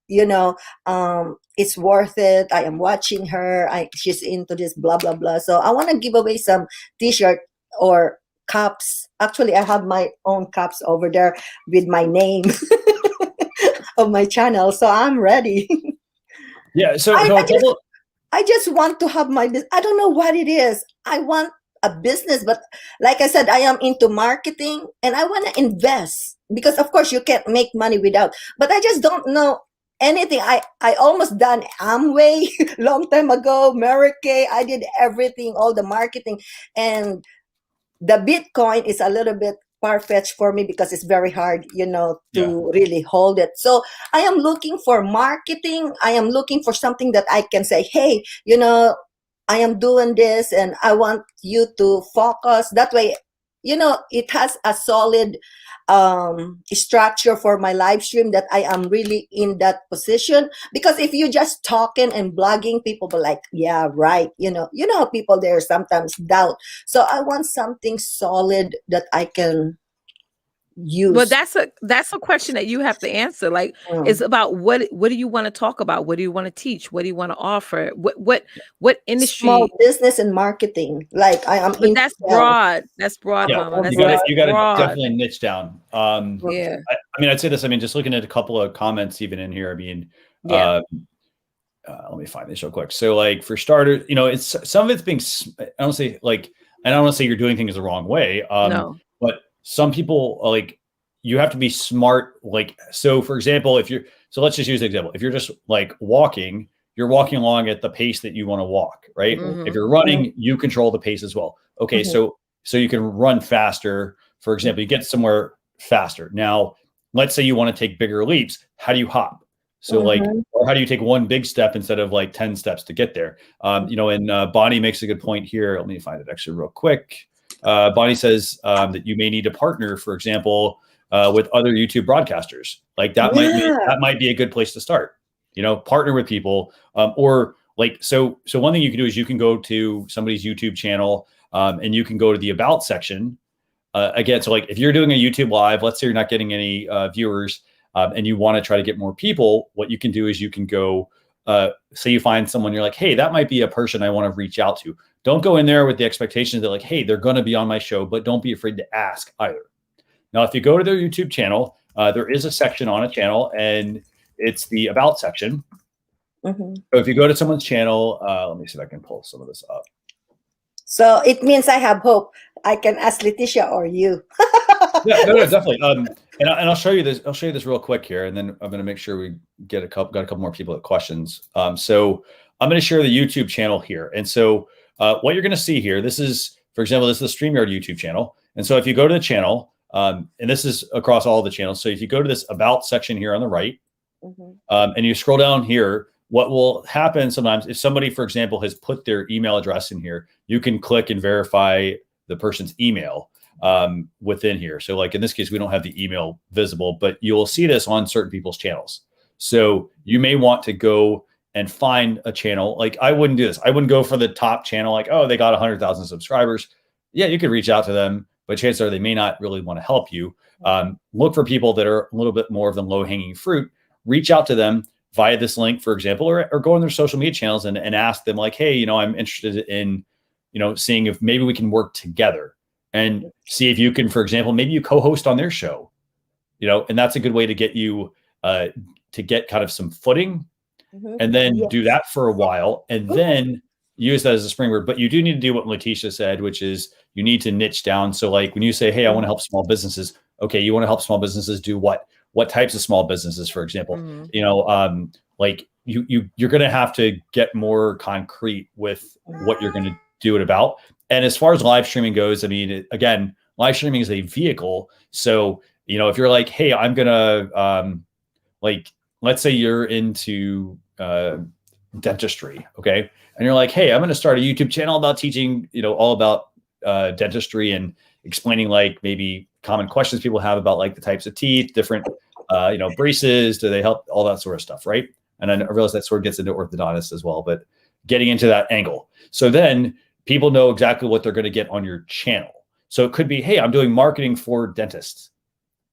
it's worth it. I am watching her. She's into this, blah, blah, blah. So I want to give away some t-shirt or cups. Actually, I have my own cups over there with my name of my channel. So I'm ready. Yeah. So I just want to have my business. I don't know what it is. I want a business, but like I said, I am into marketing and I want to invest, because of course you can't make money without, but I just don't know anything. I almost done Amway long time ago, Mary Kay. I did everything, all the marketing, and the Bitcoin is a little bit far-fetched for me because it's very hard, to really hold it. So I am looking for marketing. I am looking for something that I can say, hey, I am doing this and I want you to focus. That way, it has a solid structure for my live stream, that I am really in that position. Because if you just talking and blogging, people will like, yeah, right. How people there sometimes doubt. So I want something solid that I can use. Well, that's a question that you have to answer. Like, it's about what do you want to talk about? What do you want to teach? What do you want to offer? What industry? Small business and marketing. Like I am. But that's broad. That's broad, Mama. That's you got to definitely niche down. Yeah. I'd say this. Just looking at a couple of comments even in here. Let me find this real quick. So, like, for starters, it's some of it's being. I don't say you're doing things the wrong way. No. But some people, like, you have to be smart. Like, so for example, let's just use an example. If you're just like walking, you're walking along at the pace that you want to walk, right? If you're running, you control the pace as well. Okay. So you can run faster. For example, you get somewhere faster. Now, let's say you want to take bigger leaps. How do you hop? So or how do you take one big step instead of like 10 steps to get there? And Bonnie makes a good point here. Let me find it actually real quick. Bonnie says that you may need to partner, for example, with other YouTube broadcasters. Like that might be a good place to start. Partner with people, or like so one thing you can do is you can go to somebody's YouTube channel, and you can go to the about section. Again, so like if you're doing a YouTube live, let's say you're not getting any viewers, and you want to try to get more people, what you can do is you can go. Say you find someone, you're like, hey, that might be a person I want to reach out to. Don't go in there with the expectation that like, hey, they're going to be on my show, but don't be afraid to ask either. Now, if you go to their YouTube channel, there is a section on a channel, and it's the about section. So if you go to someone's channel, let me see if I can pull some of this up. So it means I have hope. I can ask Leticia or you. No, definitely. And I'll show you this. I'll show you this real quick here, and then I'm going to make sure we got a couple more people with questions. So I'm going to share the YouTube channel here, and so what you're going to see here. This is, for example, this is the StreamYard YouTube channel, and so if you go to the channel, and this is across all the channels. So if you go to this about section here on the right, and you scroll down here, what will happen sometimes if somebody, for example, has put their email address in here, you can click and verify the person's email within here. So like in this case, we don't have the email visible, but you will see this on certain people's channels. So you may want to go and find a channel. Like I wouldn't do this. I wouldn't go for the top channel. Like, oh, they got 100,000 subscribers. Yeah, you could reach out to them, but chances are they may not really want to help you. Look for people that are a little bit more of the low hanging fruit. Reach out to them via this link, for example, or go on their social media channels and ask them like, hey, I'm interested in, seeing if maybe we can work together and see if you can, for example, maybe you co-host on their show, and that's a good way to get you to get kind of some footing and then do that for a while and then use that as a springboard. But you do need to do what Letitia said, which is you need to niche down. So like when you say, hey, I want to help small businesses. Okay. You want to help small businesses do what types of small businesses, for example, like you're going to have to get more concrete with what you're going to do it about. And as far as live streaming goes, I mean, again, live streaming is a vehicle. So, if you're like, hey, I'm going to, like, let's say you're into dentistry. Okay. And you're like, hey, I'm going to start a YouTube channel about teaching, all about dentistry and explaining like maybe common questions people have about like the types of teeth, different, braces, do they help, all that sort of stuff. Right. And I realize that sort of gets into orthodontists as well, but getting into that angle. So then people know exactly what they're going to get on your channel. So it could be, hey, I'm doing marketing for dentists.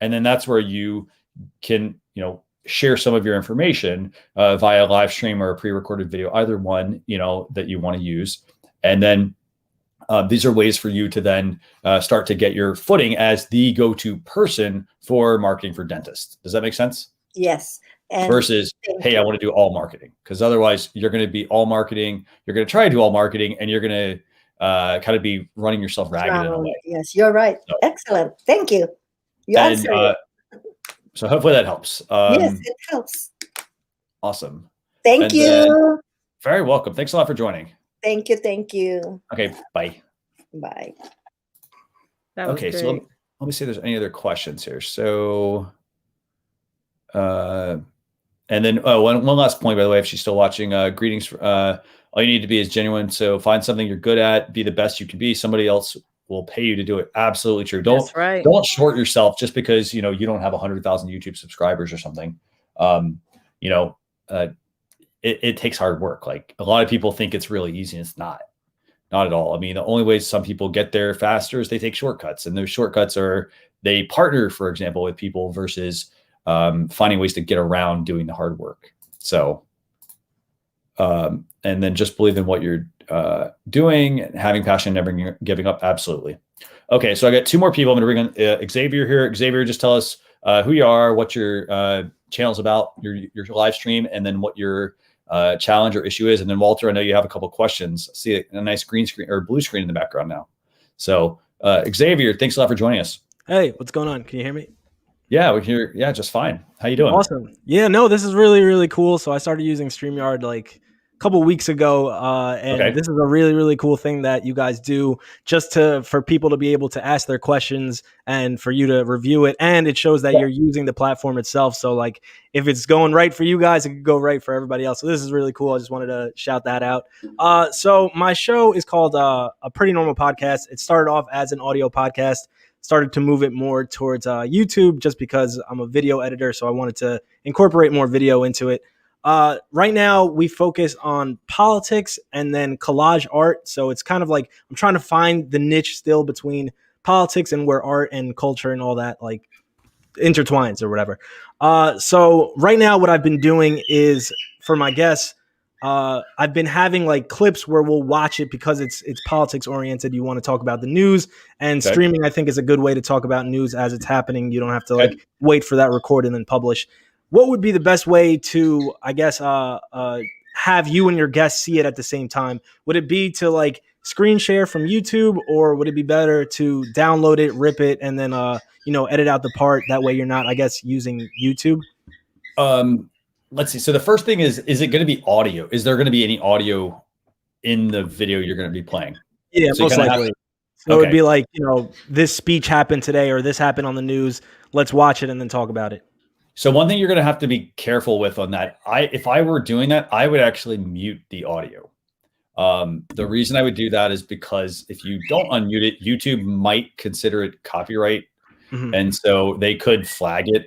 And then that's where you can, share some of your information via live stream or a pre-recorded video, either one, that you want to use. And then these are ways for you to then start to get your footing as the go-to person for marketing for dentists. Does that make sense? Yes. And versus, hey, I want to do all marketing. Because otherwise you're going to be all marketing. You're going to try to do all marketing and you're going to kind of be running yourself ragged in a way. Yes, you're right. So, excellent. Thank you. You answered it. So hopefully that helps. Yes, it helps. Awesome. Thank you. Very welcome. Thanks a lot for joining. Thank you. Thank you. Okay. Bye. Bye. Okay. So let me see if there's any other questions here. So, and then one last point, by the way, if she's still watching, greetings. All you need to be is genuine. So find something you're good at, be the best you can be. Somebody else will pay you to do it. Absolutely true. Don't short yourself just because, you don't have 100,000 YouTube subscribers or something. It takes hard work. Like a lot of people think it's really easy. And it's not at all. I mean, the only way some people get there faster is they take shortcuts, and those shortcuts are they partner, for example, with people versus finding ways to get around doing the hard work. So, and then just believe in what you're doing and having passion, never giving up. Absolutely. Okay. So I got two more people. I'm going to bring on Xavier here. Xavier, just tell us who you are, what your channel's about, your live stream, and then what your challenge or issue is. And then Walter, I know you have a couple questions. See a nice green screen or blue screen in the background now. So Xavier, thanks a lot for joining us. Hey, what's going on? Can you hear me? Yeah, we can hear. Yeah, just fine. How you doing? Awesome. Yeah, no, this is really, really cool. So I started using StreamYard like a couple weeks ago, and this is a really, really cool thing that you guys do just for people to be able to ask their questions and for you to review it. And it shows that you're using the platform itself. So like if it's going right for you guys, it could go right for everybody else. So this is really cool. I just wanted to shout that out. So my show is called A Pretty Normal Podcast. It started off as an audio podcast. Started to move it more towards YouTube just because I'm a video editor. So I wanted to incorporate more video into it. Right now we focus on politics and then collage art. So it's kind of like I'm trying to find the niche still between politics and where art and culture and all that like intertwines or whatever. So right now what I've been doing is for my guests, I've been having like clips where we'll watch it because it's politics oriented. You want to talk about the news, and streaming I think is a good way to talk about news as it's happening. You don't have to like wait for that record and then publish. What would be the best way to, I guess, have you and your guests see it at the same time? Would it be to like screen share from YouTube, or would it be better to download it, rip it, and then edit out the part? That way you're not, I guess, using YouTube. Let's see. So the first thing is it going to be audio? Is there going to be any audio in the video you're going to be playing? Yeah, so most likely. So it would be like, this speech happened today or this happened on the news. Let's watch it and then talk about it. So one thing you're going to have to be careful with on that, if I were doing that, I would actually mute the audio. The reason I would do that is because if you don't unmute it, YouTube might consider it copyright. Mm-hmm. And so they could flag it.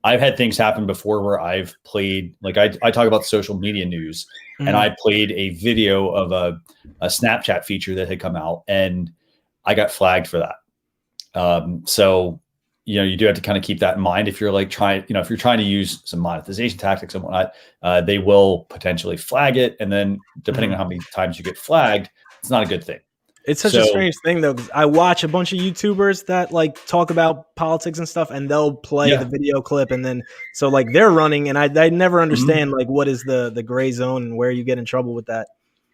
I've had things happen before where I've played, like I talk about social media news, and I played a video of a Snapchat feature that had come out, and I got flagged for that. So, you do have to kind of keep that in mind if you're like if you're trying to use some monetization tactics and whatnot, they will potentially flag it. And then depending on how many times you get flagged, it's not a good thing. It's such a strange thing though, because I watch a bunch of YouTubers that like talk about politics and stuff, and they'll play the video clip, and then so like they're running, and I never understand like what is the gray zone and where you get in trouble with that.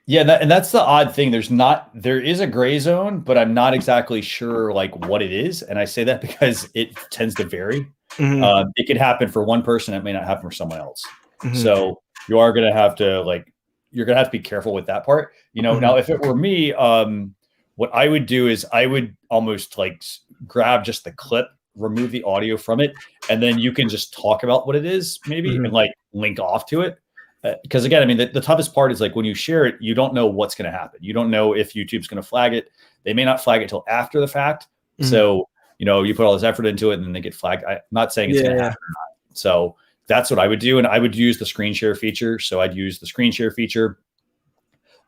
Yeah, and that's the odd thing. There is a gray zone, but I'm not exactly sure like what it is, and I say that because it tends to vary. It could happen for one person, it may not happen for someone else. So you are going to have to you're going to have to be careful with that part. Now if it were me, what I would do is I would almost like grab just the clip, remove the audio from it, and then you can just talk about what it is maybe and like link off to it. Because again, I mean, the toughest part is like when you share it, you don't know what's going to happen. You don't know if YouTube's going to flag it. They may not flag it till after the fact. So, you put all this effort into it and then they get flagged. I'm not saying it's going to happen or not. So that's what I would do. And I would use the screen share feature. So I'd use the screen share feature.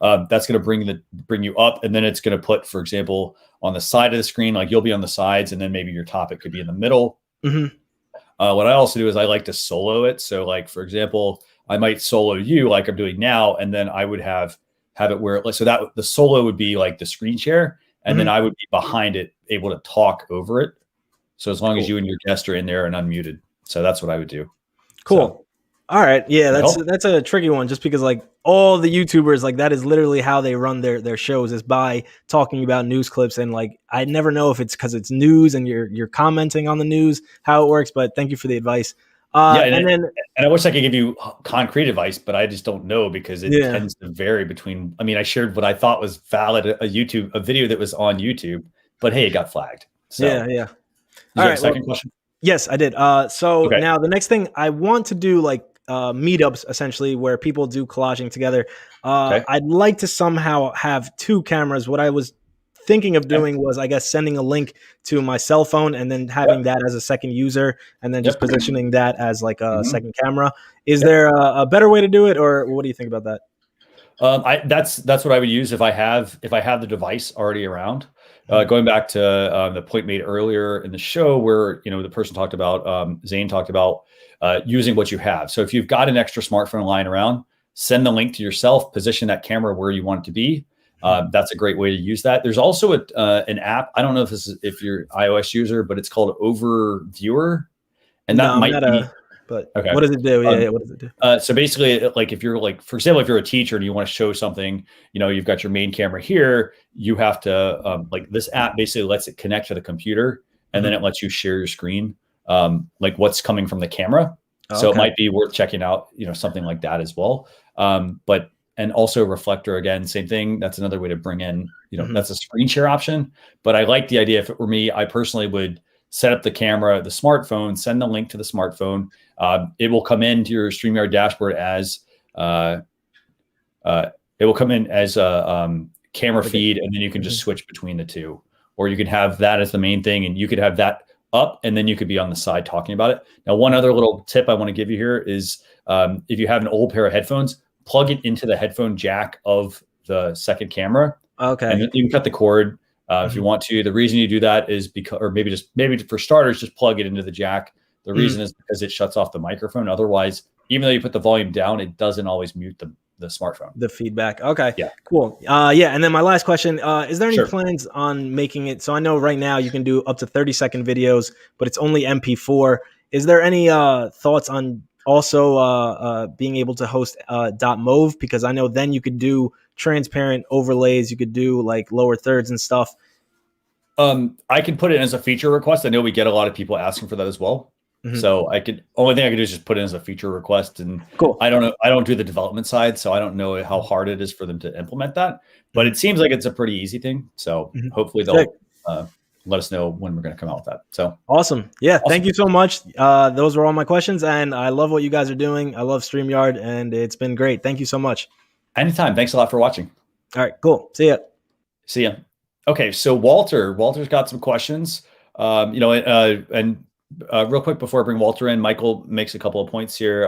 That's going to bring you up, and then it's going to put, for example, on the side of the screen, like you'll be on the sides, and then maybe your topic could be in the middle. What I also do is I like to solo it. So like, for example, I might solo you like I'm doing now, and then I would have it where so that the solo would be like the screen share, and then I would be behind it, able to talk over it. So as long as you and your guest are in there and unmuted. So that's what I would do. Cool. So, all right. Yeah, that's a tricky one, just because like all the YouTubers, like that is literally how they run their shows, is by talking about news clips. And like I never know if it's because it's news and you're commenting on the news, how it works. But thank you for the advice. And I wish I could give you concrete advice, but I just don't know because it tends to vary between. I mean, I shared what I thought was valid, a video that was on YouTube, but hey, it got flagged. So yeah. All right. Second question. Yes, I did. So now the next thing I want to do, like meetups essentially, where people do collaging together. I'd like to somehow have two cameras. What I was thinking of doing was, I guess, sending a link to my cell phone and then having that as a second user, and then just positioning that as like a second camera. Is there a better way to do it, or what do you think about that? That's what I would use if I have the device already around. Going back to the point made earlier in the show where, the person talked about, Zane talked about using what you have. So if you've got an extra smartphone lying around, send the link to yourself, position that camera where you want it to be. That's a great way to use that. There's also an app. I don't know if you're an iOS user, but it's called Overviewer. And that might be. But what does it do? What does it do? So basically, like if you're like, for example, if you're a teacher and you want to show something, you've got your main camera here, you have to like this app basically lets it connect to the computer, and then it lets you share your screen, like what's coming from the camera. So it might be worth checking out, something like that as well. And also Reflector, again, same thing. That's another way to bring in, that's a screen share option. But I like the idea. If it were me, I personally would set up the camera, the smartphone, send the link to the smartphone. It will come into your StreamYard dashboard as a camera feed, and then you can just switch between the two. Or you can have that as the main thing, and you could have that up, and then you could be on the side talking about it. Now, one other little tip I want to give you here is if you have an old pair of headphones, plug it into the headphone jack of the second camera. Okay. And you can cut the cord if you want to. The reason you do that is because, or maybe for starters, just plug it into the jack. The reason is because it shuts off the microphone. Otherwise, even though you put the volume down, it doesn't always mute the smartphone. The feedback. Okay. Yeah. Cool. And then my last question, is there any plans on making it? So I know right now you can do up to 30-second videos, but it's only MP4. Is there any thoughts on also being able to host .mov? Because I know then you could do transparent overlays. You could do like lower thirds and stuff. I can put it as a feature request. I know we get a lot of people asking for that as well. So only thing I could do is just put it as a feature request. And I don't know. I don't do the development side, so I don't know how hard it is for them to implement that. But it seems like it's a pretty easy thing. So hopefully they'll let us know when we're going to come out with that. So awesome. Yeah. Awesome. Thank you so much. Those were all my questions, and I love what you guys are doing. I love StreamYard, and it's been great. Thank you so much. Anytime. Thanks a lot for watching. All right, cool. See ya. See ya. Okay. So Walter's got some questions, and real quick before I bring Walter in, Michael makes a couple of points here.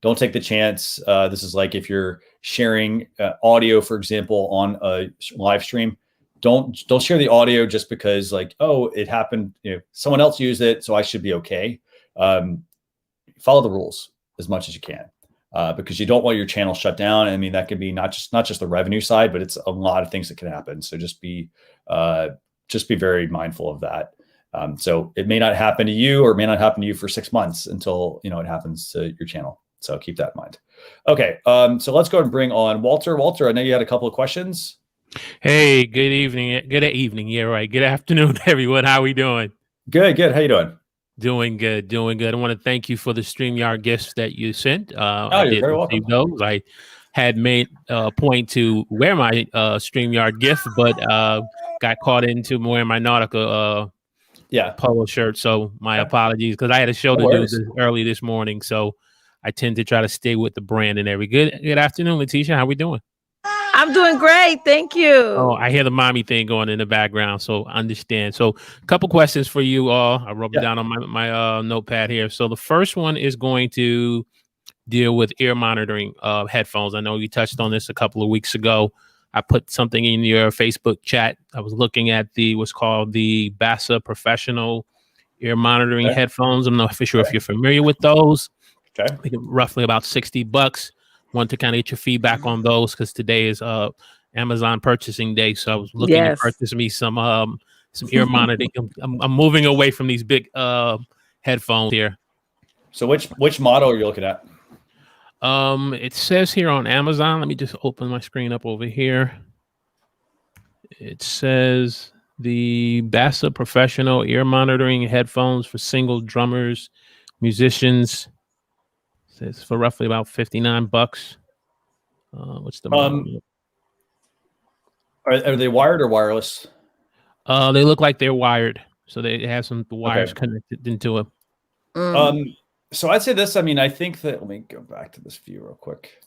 Don't take the chance. This is like if you're sharing audio, for example, on a live stream. Don't share the audio just because like, oh, it happened, someone else used it, so I should be okay. Follow the rules as much as you can, because you don't want your channel shut down. I mean, that could be not just the revenue side, but it's a lot of things that can happen. So just be very mindful of that. So it may not happen to you, or it may not happen to you for 6 months until it happens to your channel. So keep that in mind. Okay, so let's go and bring on Walter. Walter, I know you had a couple of questions. Hey, good evening. Good evening. Yeah, right. Good afternoon, everyone. How we doing? Good. How you doing? Doing good. I want to thank you for the StreamYard gifts that you sent. You're very welcome. Those. I had made a point to wear my StreamYard gift, but got caught into wearing my Nautica polo shirt. So my apologies, because I had a show to do early this morning. So I tend to try to stay with the brand and everything. Good afternoon, Letitia. How we doing? I'm doing great. Thank you. Oh, I hear the mommy thing going in the background, so I understand. So a couple questions for you all. I wrote it down on my notepad here. So the first one is going to deal with ear monitoring headphones. I know you touched on this a couple of weeks ago. I put something in your Facebook chat. I was looking at what's called the BASA Professional Ear Monitoring headphones. I'm not sure if you're familiar with those. Okay. I think roughly about $60. Want to kind of get your feedback on those, because today is Amazon purchasing day. So I was looking to purchase me some ear monitoring. I'm moving away from these big headphones here. So which model are you looking at? It says here on Amazon. Let me just open my screen up over here. It says the BASA Professional Ear Monitoring Headphones for single drummers, musicians. It's for roughly about $59. What's the model? Are they wired or wireless? They look like they're wired, so they have some wires connected into it. So I'd say this. I mean, I think that, let me go back to this view real quick.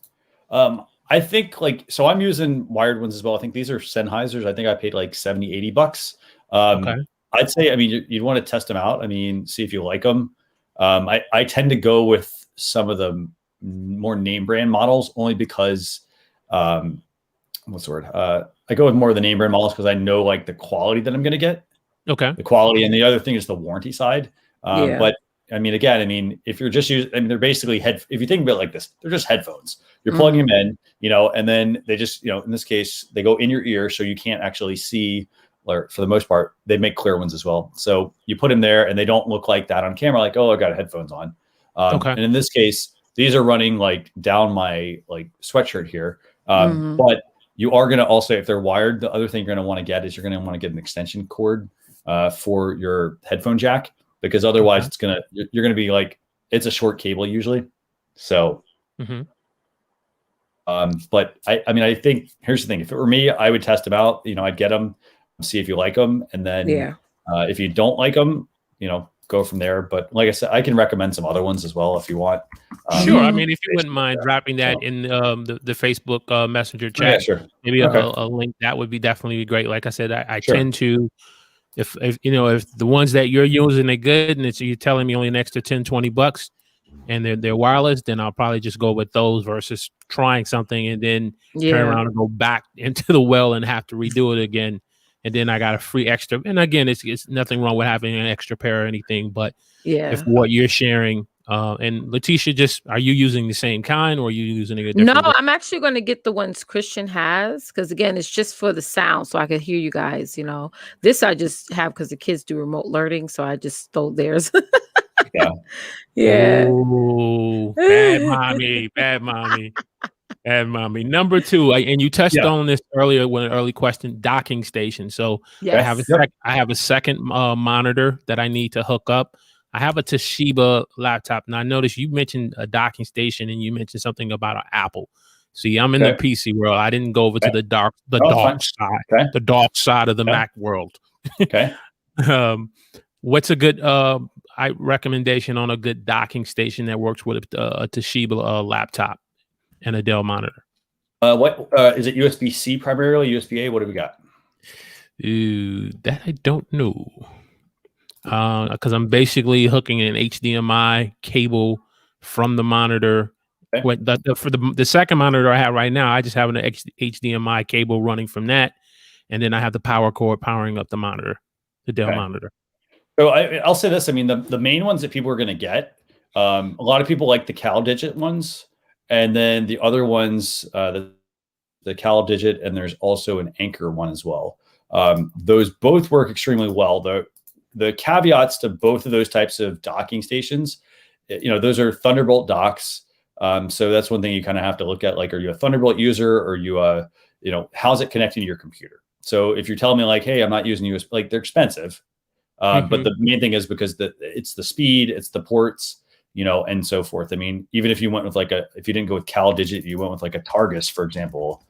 I think so I'm using wired ones as well. I think these are Sennheisers. I think I paid like $70-$80. I'd say, I mean, you'd want to test them out. I mean, see if you like them. I tend to go with some of the more name brand models only because what's the word? I go with more of the name brand models because I know like the quality that I'm going to get. Okay. The quality, and the other thing is the warranty side. But I mean, again, if you're just using, I mean, they're basically if you think about it like this, they're just headphones. You're plugging them in, and then they just, in this case, they go in your ear, so you can't actually see. Or for the most part, they make clear ones as well. So you put them there, and they don't look like that on camera. Like, oh, I got headphones on. And in this case, these are running like down my like sweatshirt here. But you are going to also, if they're wired, the other thing you're going to want to get is you're going to want to get an extension cord for your headphone jack, because otherwise you're going to be like, it's a short cable usually. So, but I mean, I think here's the thing. If it were me, I would test them out. I'd get them, see if you like them. And then if you don't like them, go from there. But like I said, I can recommend some other ones as well if you want. Sure. I mean, if you wouldn't mind dropping that in the Facebook Messenger chat, maybe a link, that would be definitely great. Like I said, I tend to, if the ones that you're using are good, and you're telling me only an extra $10-$20 and they're wireless, then I'll probably just go with those versus trying something and then turn around and go back into the well and have to redo it again. And then I got a free extra. And again, it's nothing wrong with having an extra pair or anything, but if what you're sharing, and Letitia, are you using the same kind, or are you using a different? No, I'm actually going to get the ones Christian has, because again, it's just for the sound, so I can hear you guys. This I just have because the kids do remote learning, so I just stole theirs. Oh, bad mommy. Number two, and you touched on this earlier with an early question, docking station. So I have a second monitor that I need to hook up. I have a Toshiba laptop. Now I noticed you mentioned a docking station, and you mentioned something about an Apple. See, I'm in the PC world. I didn't go over to the dark side of the Mac world. What's a good recommendation on a good docking station that works with a Toshiba laptop and a Dell monitor? What is it? USB-C primarily? USB-A? What do we got? That I don't know. because I'm basically hooking an HDMI cable from the monitor. Okay. For the second monitor I have right now, I just have an HDMI cable running from that, and then I have the power cord powering up the monitor, the Dell monitor. So I'll say this. I mean, the main ones that people are going to get, a lot of people like the CalDigit ones, and then the other ones, the CalDigit, and there's also an Anchor one as well. Those both work extremely well. The caveats to both of those types of docking stations, those are Thunderbolt docks. So that's one thing you kind of have to look at. Like, are you a Thunderbolt user, or how's it connecting to your computer? So if you're telling me like, hey, I'm not using USB, like, they're expensive. But the main thing is because it's the speed, it's the ports, and so forth. I mean, even if you went with if you didn't go with CalDigit, you went with like a Targus, for example,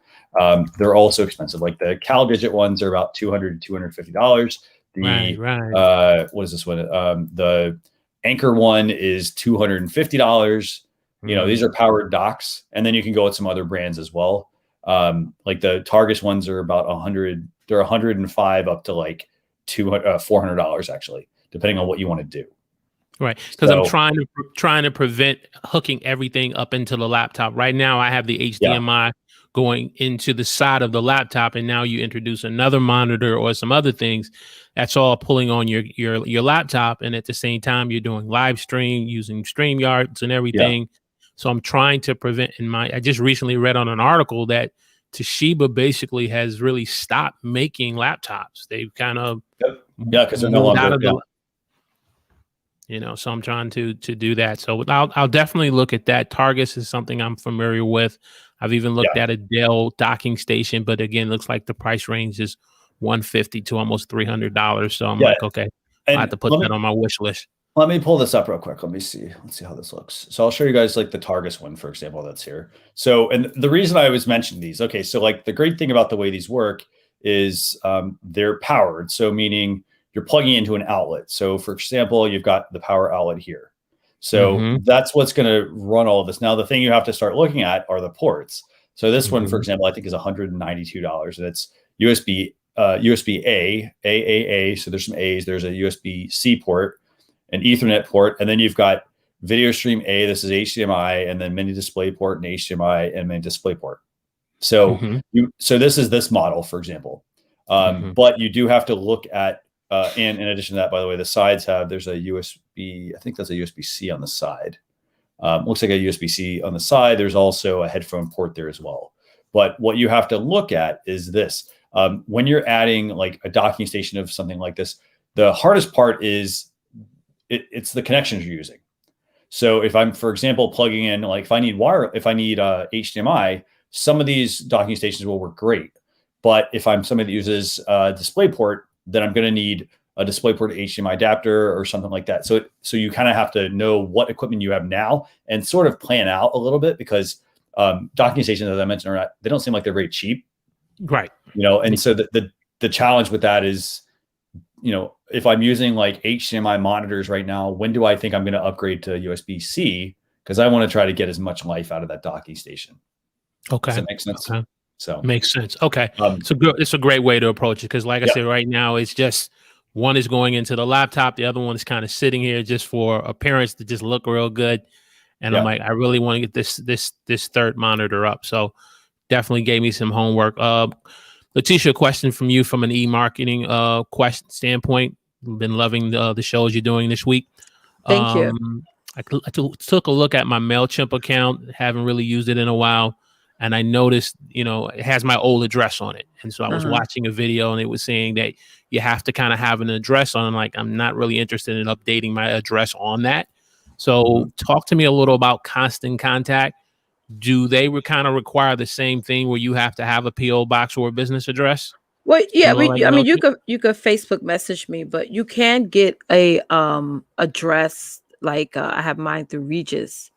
they're also expensive. Like the CalDigit ones are about $200 to $250. Right. What is this one? The Anchor one is $250. These are powered docks, and then you can go with some other brands as well. Like the Targus ones are about $100. They're $105 up to like $400 actually, depending on what you want to do. Right, because I'm trying to prevent hooking everything up into the laptop. Right now, I have the HDMI going into the side of the laptop, and now you introduce another monitor or some other things. That's all pulling on your laptop, and at the same time, you're doing live stream using StreamYards and everything. So I'm trying to prevent. I just recently read on an article that Toshiba basically has really stopped making laptops. They've kind of because they're no longer so I'm trying to do that. So I'll definitely look at that. Targus is something I'm familiar with. I've even looked at a Dell docking station, but again, looks like the price range is $150 to almost $300. So I'm like, okay, I have to put that on my wish list. Let me pull this up real quick. Let's see how this looks. So I'll show you guys like the Targus one, for example, that's here. So, and the reason I was mentioning these, okay, so like the great thing about the way these work is they're powered. So meaning you're plugging into an outlet. So for example, you've got the power outlet here. So that's what's going to run all of this. Now, the thing you have to start looking at are the ports. So this one, for example, I think is $192. And it's USB A, AAA. So there's some A's. There's a USB-C port, an Ethernet port, and then you've got video stream A. This is HDMI, and then mini display port and HDMI and mini display port. So so this is this model, for example. But you do have to look at, and in addition to that, by the way, the sides there's a USB, I think that's a USB-C on the side. Looks like a USB-C on the side. There's also a headphone port there as well. But what you have to look at is this. When you're adding like a docking station of something like this, the hardest part is it's the connections you're using. So if I'm, for example, plugging in, like if I need HDMI, some of these docking stations will work great. But if I'm somebody that uses a DisplayPort, then I'm going to need a DisplayPort HDMI adapter or something like that. So you kind of have to know what equipment you have now and sort of plan out a little bit, because docking stations, as I mentioned, they don't seem like they're very cheap. Right. And so the challenge with that is, if I'm using like HDMI monitors right now, when do I think I'm going to upgrade to USB-C? Because I want to try to get as much life out of that docking station. Okay. Does that make sense? Okay. So makes sense. Okay. It's a great way to approach it, because like I said, right now it's just one is going into the laptop, the other one is kind of sitting here just for appearance to just look real good. And I'm like, I really want to get this third monitor up. So definitely gave me some homework. Letitia, a question from you from an e-marketing question standpoint. Been loving the shows you're doing this week. Thank you. I took a look at my MailChimp account. Haven't really used it in a while. And I noticed, it has my old address on it. And so I was watching a video and it was saying that you have to kind of have an address on it. Like, I'm not really interested in updating my address on that. So talk to me a little about Constant Contact. Do they kind of require the same thing where you have to have a PO box or a business address? Well, yeah, you could Facebook message me, but you can get a address. Like I have mine through Regis.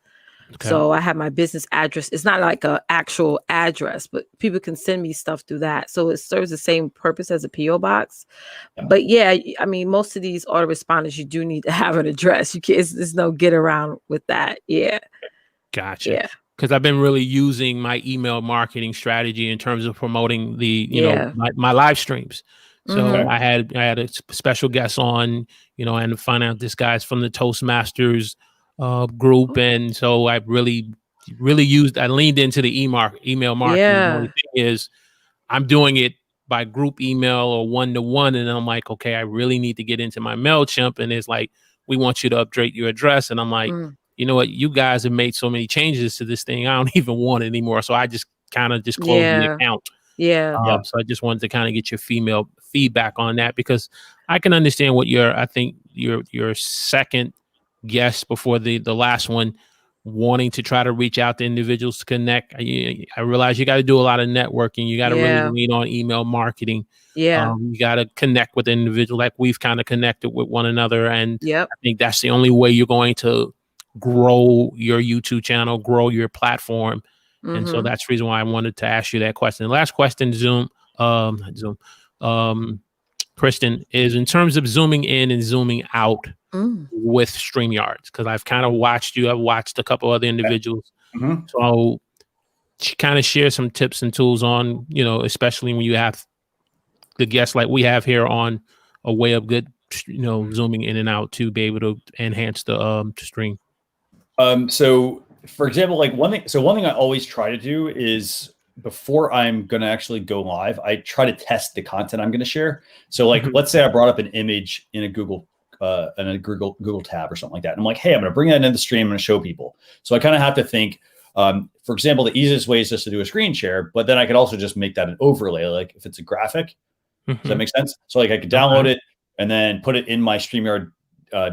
Okay. So I have my business address. It's not like an actual address, but people can send me stuff through that. So it serves the same purpose as a PO box. Yeah. But yeah, I mean, most of these autoresponders, you do need to have an address. You can't. There's no get around with that. Yeah. Gotcha. Yeah. Because I've been really using my email marketing strategy in terms of promoting the, my live streams. So I had a special guest on, and find out this guy's from the Toastmasters group, and so I really leaned into the email marketing. The only thing is, I'm doing it by group email or one-to-one, and I'm like, okay, I really need to get into my MailChimp, and it's like, we want you to update your address, and I'm like, you know what, you guys have made so many changes to this thing, I don't even want it anymore. So I just kind of just closed the account. So I just wanted to kind of get your feedback on that, because I can understand what I think your second guest before the last one, wanting to try to reach out to individuals to connect. I realize you got to do a lot of networking. You got to really lean on email marketing. You got to connect with individuals, like we've kind of connected with one another. And I think that's the only way you're going to grow your YouTube channel, grow your platform. And so that's the reason why I wanted to ask you that question. The last question, Kristen, is in terms of zooming in and zooming out with StreamYards, because I've kind of watched you. I've watched a couple other individuals. So kind of share some tips and tools on, especially when you have the guests like we have here on a way of good, zooming in and out to be able to enhance the stream. So for example, like one thing I always try to do is, before I'm going to actually go live, I try to test the content I'm going to share. So like, let's say I brought up an image in a Google tab or something like that. And I'm like, hey, I'm going to bring that into the stream. I'm going to show people. So I kind of have to think, for example, the easiest way is just to do a screen share, but then I could also just make that an overlay. Like if it's a graphic, does that make sense? So like I could download it and then put it in my StreamYard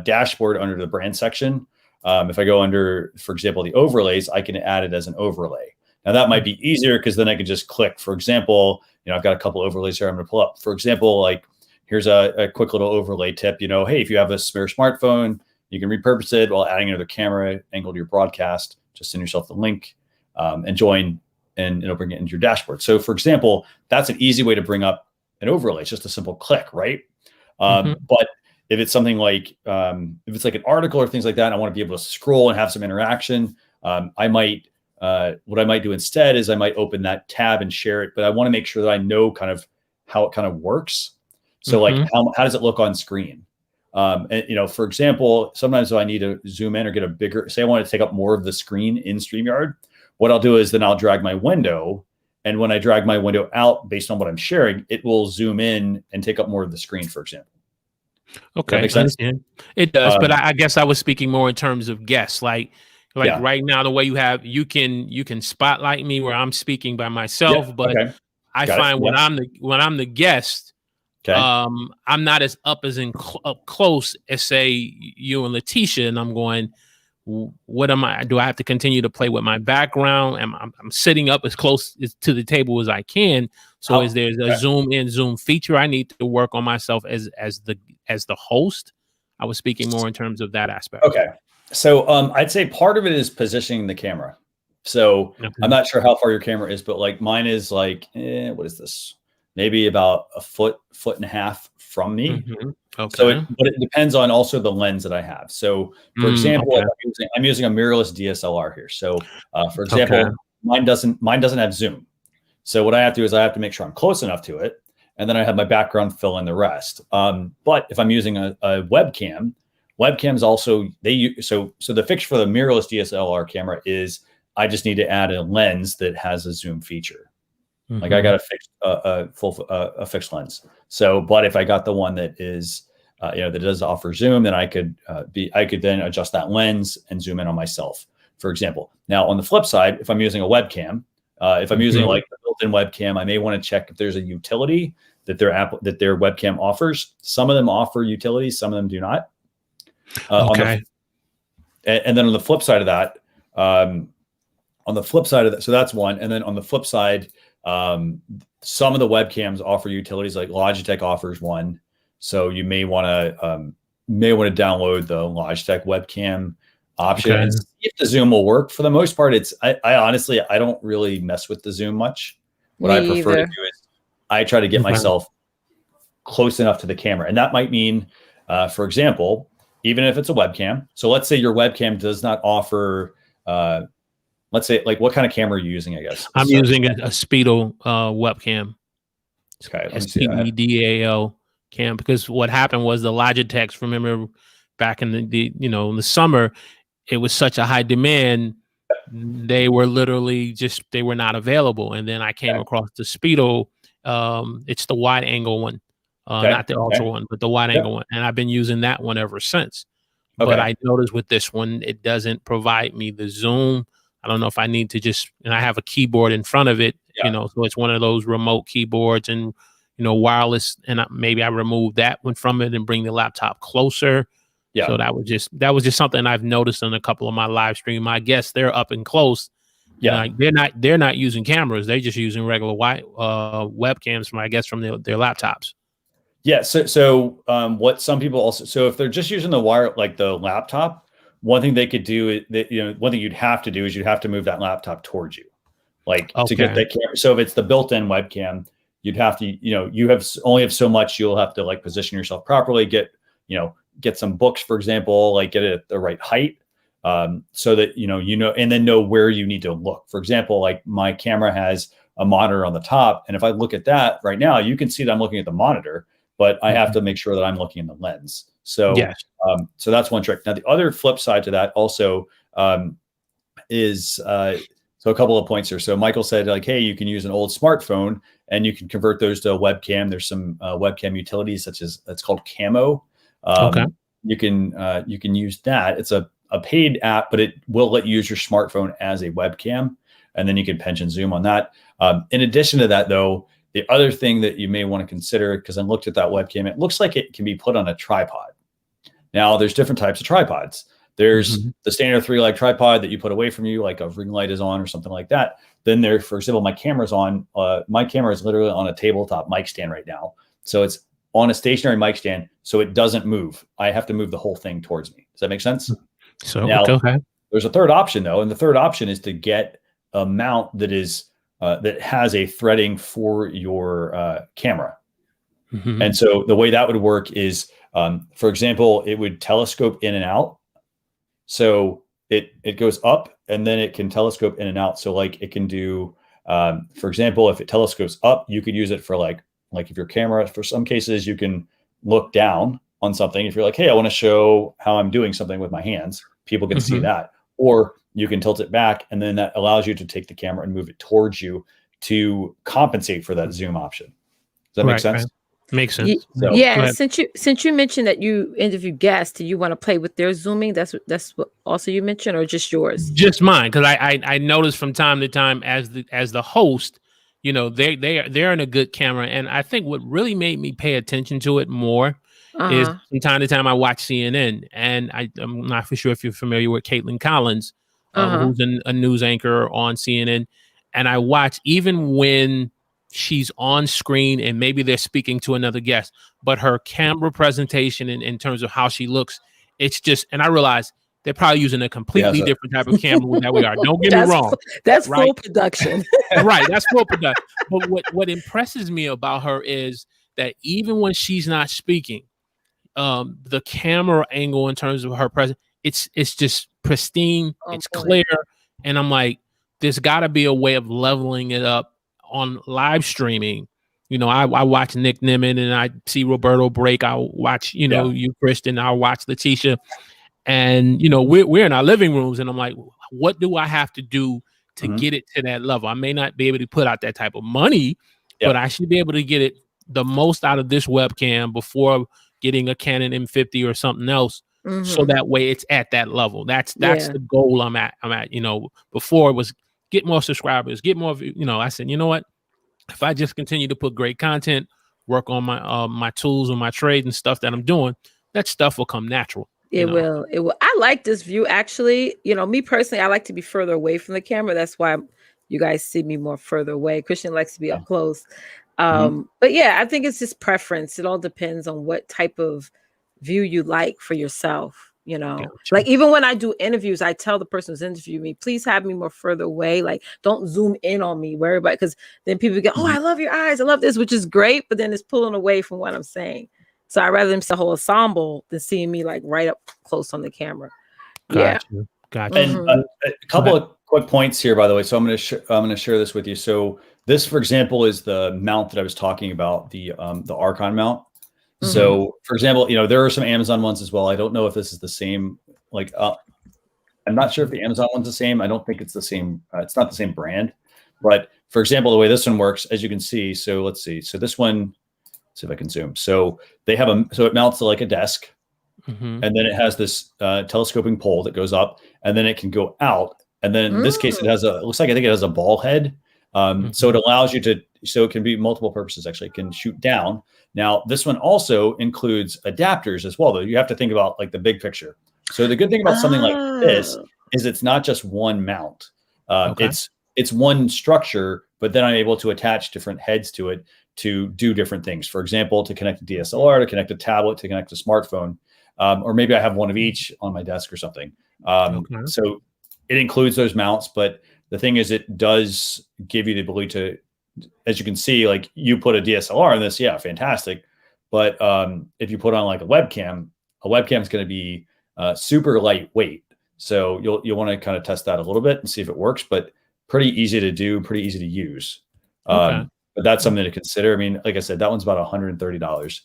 dashboard under the brand section. If I go under, for example, the overlays, I can add it as an overlay. Now that might be easier because then I could just click. For example, I've got a couple overlays here I'm going to pull up. For example, like here's a quick little overlay tip. Hey, if you have a spare smartphone, you can repurpose it while adding another camera angle to your broadcast. Just send yourself the link and join, and it'll bring it into your dashboard. So for example, that's an easy way to bring up an overlay. It's just a simple click, right? But if it's something like, if it's like an article or things like that, and I want to be able to scroll and have some interaction, what I might do instead is I might open that tab and share it, but I want to make sure that I know kind of how it kind of works. So like, how does it look on screen? And, for example, sometimes if I need to zoom in or get a bigger, say I want to take up more of the screen in StreamYard, what I'll do is then I'll drag my window. And when I drag my window out based on what I'm sharing, it will zoom in and take up more of the screen, for example. Okay. Does that make sense? It does. But I guess I was speaking more in terms of guests, like right now, the way you can spotlight me where I'm speaking by myself, but I find when I'm the guest, I'm not as up close as say you and Letitia, and I'm going, what am I? Do I have to continue to play with my background? I'm sitting up as close to the table as I can. So is there a zoom in, zoom feature I need to work on myself as the host? I was speaking more in terms of that aspect. Okay. So I'd say part of it is positioning the camera. So I'm not sure how far your camera is, but like mine is like, what is this? Maybe about a foot and a half from me. So but it depends on also the lens that I have. So for example, I'm using a mirrorless DSLR here. So for example, mine doesn't have zoom. So what I have to do is I have to make sure I'm close enough to it, and then I have my background fill in the rest. But if I'm using a webcam, webcams also so the fix for the mirrorless DSLR camera is I just need to add a lens that has a zoom feature. Like I got a fixed lens. So, but if I got the one that is that does offer zoom, then I could then adjust that lens and zoom in on myself, for example. Now on the flip side, if I'm using a webcam, if I'm using like a built-in webcam, I may want to check if there's a utility that their webcam offers. Some of them offer utilities, some of them do not. And then on the flip side of that, so that's one. And then on the flip side, some of the webcams offer utilities, like Logitech offers one. So you may want to download the Logitech webcam option and see if the zoom will work. For the most part, I honestly don't really mess with the zoom much. What I prefer to do is I try to get myself close enough to the camera, and that might mean, for example, even if it's a webcam. So let's say your webcam does not offer, let's say, like, what kind of camera are you using, I guess? I'm using a Speedo webcam. Okay, STEDAL cam, because what happened was the Logitechs, remember back in the in the summer, it was such a high demand, they were literally they were not available. And then I came across the Speedo, it's the wide angle one, not the ultra one, but the wide angle one. And I've been using that one ever since. But I noticed with this one, it doesn't provide me the zoom. I don't know if I need to and I have a keyboard in front of it, so it's one of those remote keyboards and, wireless. And maybe I remove that one from it and bring the laptop closer. Yeah. So that was just something I've noticed in a couple of my live stream. I guess they're up and close. Yeah. They're not using cameras. They're just using regular webcams from their laptops. Yeah. So what some people also, so if they're just using the wire, like the laptop, one thing they could do is one thing you'd have to do is you'd have to move that laptop towards you, to get that camera. So if it's the built-in webcam, you'd have to, you only have so much. You'll have to position yourself properly, get some books, for example, get it at the right height, so that, and then know where you need to look. For example, my camera has a monitor on the top. And if I look at that right now, you can see that I'm looking at the monitor, but I have to make sure that I'm looking in the lens. So, so that's one trick. Now, the other flip side to that also is, so a couple of points here. So Michael said, hey, you can use an old smartphone and you can convert those to a webcam. There's some webcam utilities such as, it's called Camo. You can use that. It's a paid app, but it will let you use your smartphone as a webcam, and then you can pinch and zoom on that. In addition to that, though, the other thing that you may want to consider, because I looked at that webcam, it looks like it can be put on a tripod. Now, there's different types of tripods. There's the standard 3-leg tripod that you put away from you, like a ring light is on or something like that. Then there, for example, my camera is literally on a tabletop mic stand right now. So it's on a stationary mic stand, so it doesn't move. I have to move the whole thing towards me. Does that make sense? So now, there's a third option though, and the third option is to get a mount that is that has a threading for your camera. And so the way that would work is, for example, it would telescope in and out. So it goes up and then it can telescope in and out. So it can do, for example, if it telescopes up, you could use it for like if your camera, for some cases, you can look down on something. If you're hey, I want to show how I'm doing something with my hands, people can see that. Or you can tilt it back, and then that allows you to take the camera and move it towards you to compensate for that zoom option. Does that make sense? Makes sense. Yeah. Since you mentioned that you interview guests, do you want to play with their zooming? That's what also you mentioned, or just yours? Just mine, because I noticed from time to time as the host, they're in a good camera, and I think what really made me pay attention to it more is from time to time I watch CNN, and I'm not for sure if you're familiar with Caitlin Collins, who's a news anchor on CNN, and I watch even when she's on screen and maybe they're speaking to another guest, but her camera presentation in terms of how she looks, it's just, and I realize they're probably using a completely different type of camera than we are. Don't get me wrong. That's full production. Right. That's full production. But what impresses me about her is that even when she's not speaking, the camera angle in terms of her presence, it's just pristine. It's clear. And I'm like, there's got to be a way of leveling it up on live streaming. I watch Nick Nimmin and I see Roberto Break. I watch, you, Kristen. I watch Letitia. And, we're in our living rooms, and I'm like, what do I have to do to get it to that level? I may not be able to put out that type of money, but I should be able to get it the most out of this webcam before getting a Canon M50 or something else. So that way it's at that level. That's the goal I'm at. Before it was get more subscribers, get more, I said, you know what? If I just continue to put great content, work on my my tools and my trade and stuff that I'm doing, that stuff will come natural. It will. I like this view, actually. Me personally, I like to be further away from the camera. That's why you guys see me more further away. Christian likes to be up close. But yeah, I think it's just preference. It all depends on what type of view you like for yourself. Like even when I do interviews, I tell the person who's interviewing me, please have me more further away. Like, don't zoom in on me, worry about, because then people get, oh, I love your eyes, I love this, which is great, but then it's pulling away from what I'm saying. So I'd rather them see the whole ensemble than seeing me right up close on the camera. Gotcha. And a couple of quick points here, by the way. So I'm going to share this with you. So this, for example, is the mount that I was talking about, the Archon mount. Mm-hmm. So, for example, there are some Amazon ones as well. I don't know if this is the same. Like, I'm not sure if the Amazon one's the same. I don't think it's the same. It's not the same brand. But for example, the way this one works, as you can see. So let's see. So this one, let's see if I can zoom. So they have so it mounts to like a desk, and then it has this telescoping pole that goes up, and then it can go out. And then in this case, it looks like I think it has a ball head. So it allows you so it can be multiple purposes. Actually, it can shoot down. Now, this one also includes adapters as well, though. You have to think about like the big picture. So the good thing about something like this is it's not just one mount. It's one structure, but then I'm able to attach different heads to it to do different things. For example, to connect a DSLR, to connect a tablet, to connect a smartphone, or maybe I have one of each on my desk or something. So it includes those mounts, but the thing is, it does give you the ability to, as you can see, like you put a DSLR on this, yeah, fantastic. But if you put on like a webcam is going to be super lightweight. So you'll want to kind of test that a little bit and see if it works, but pretty easy to do, pretty easy to use. But that's something to consider. I mean, like I said, that one's about $130.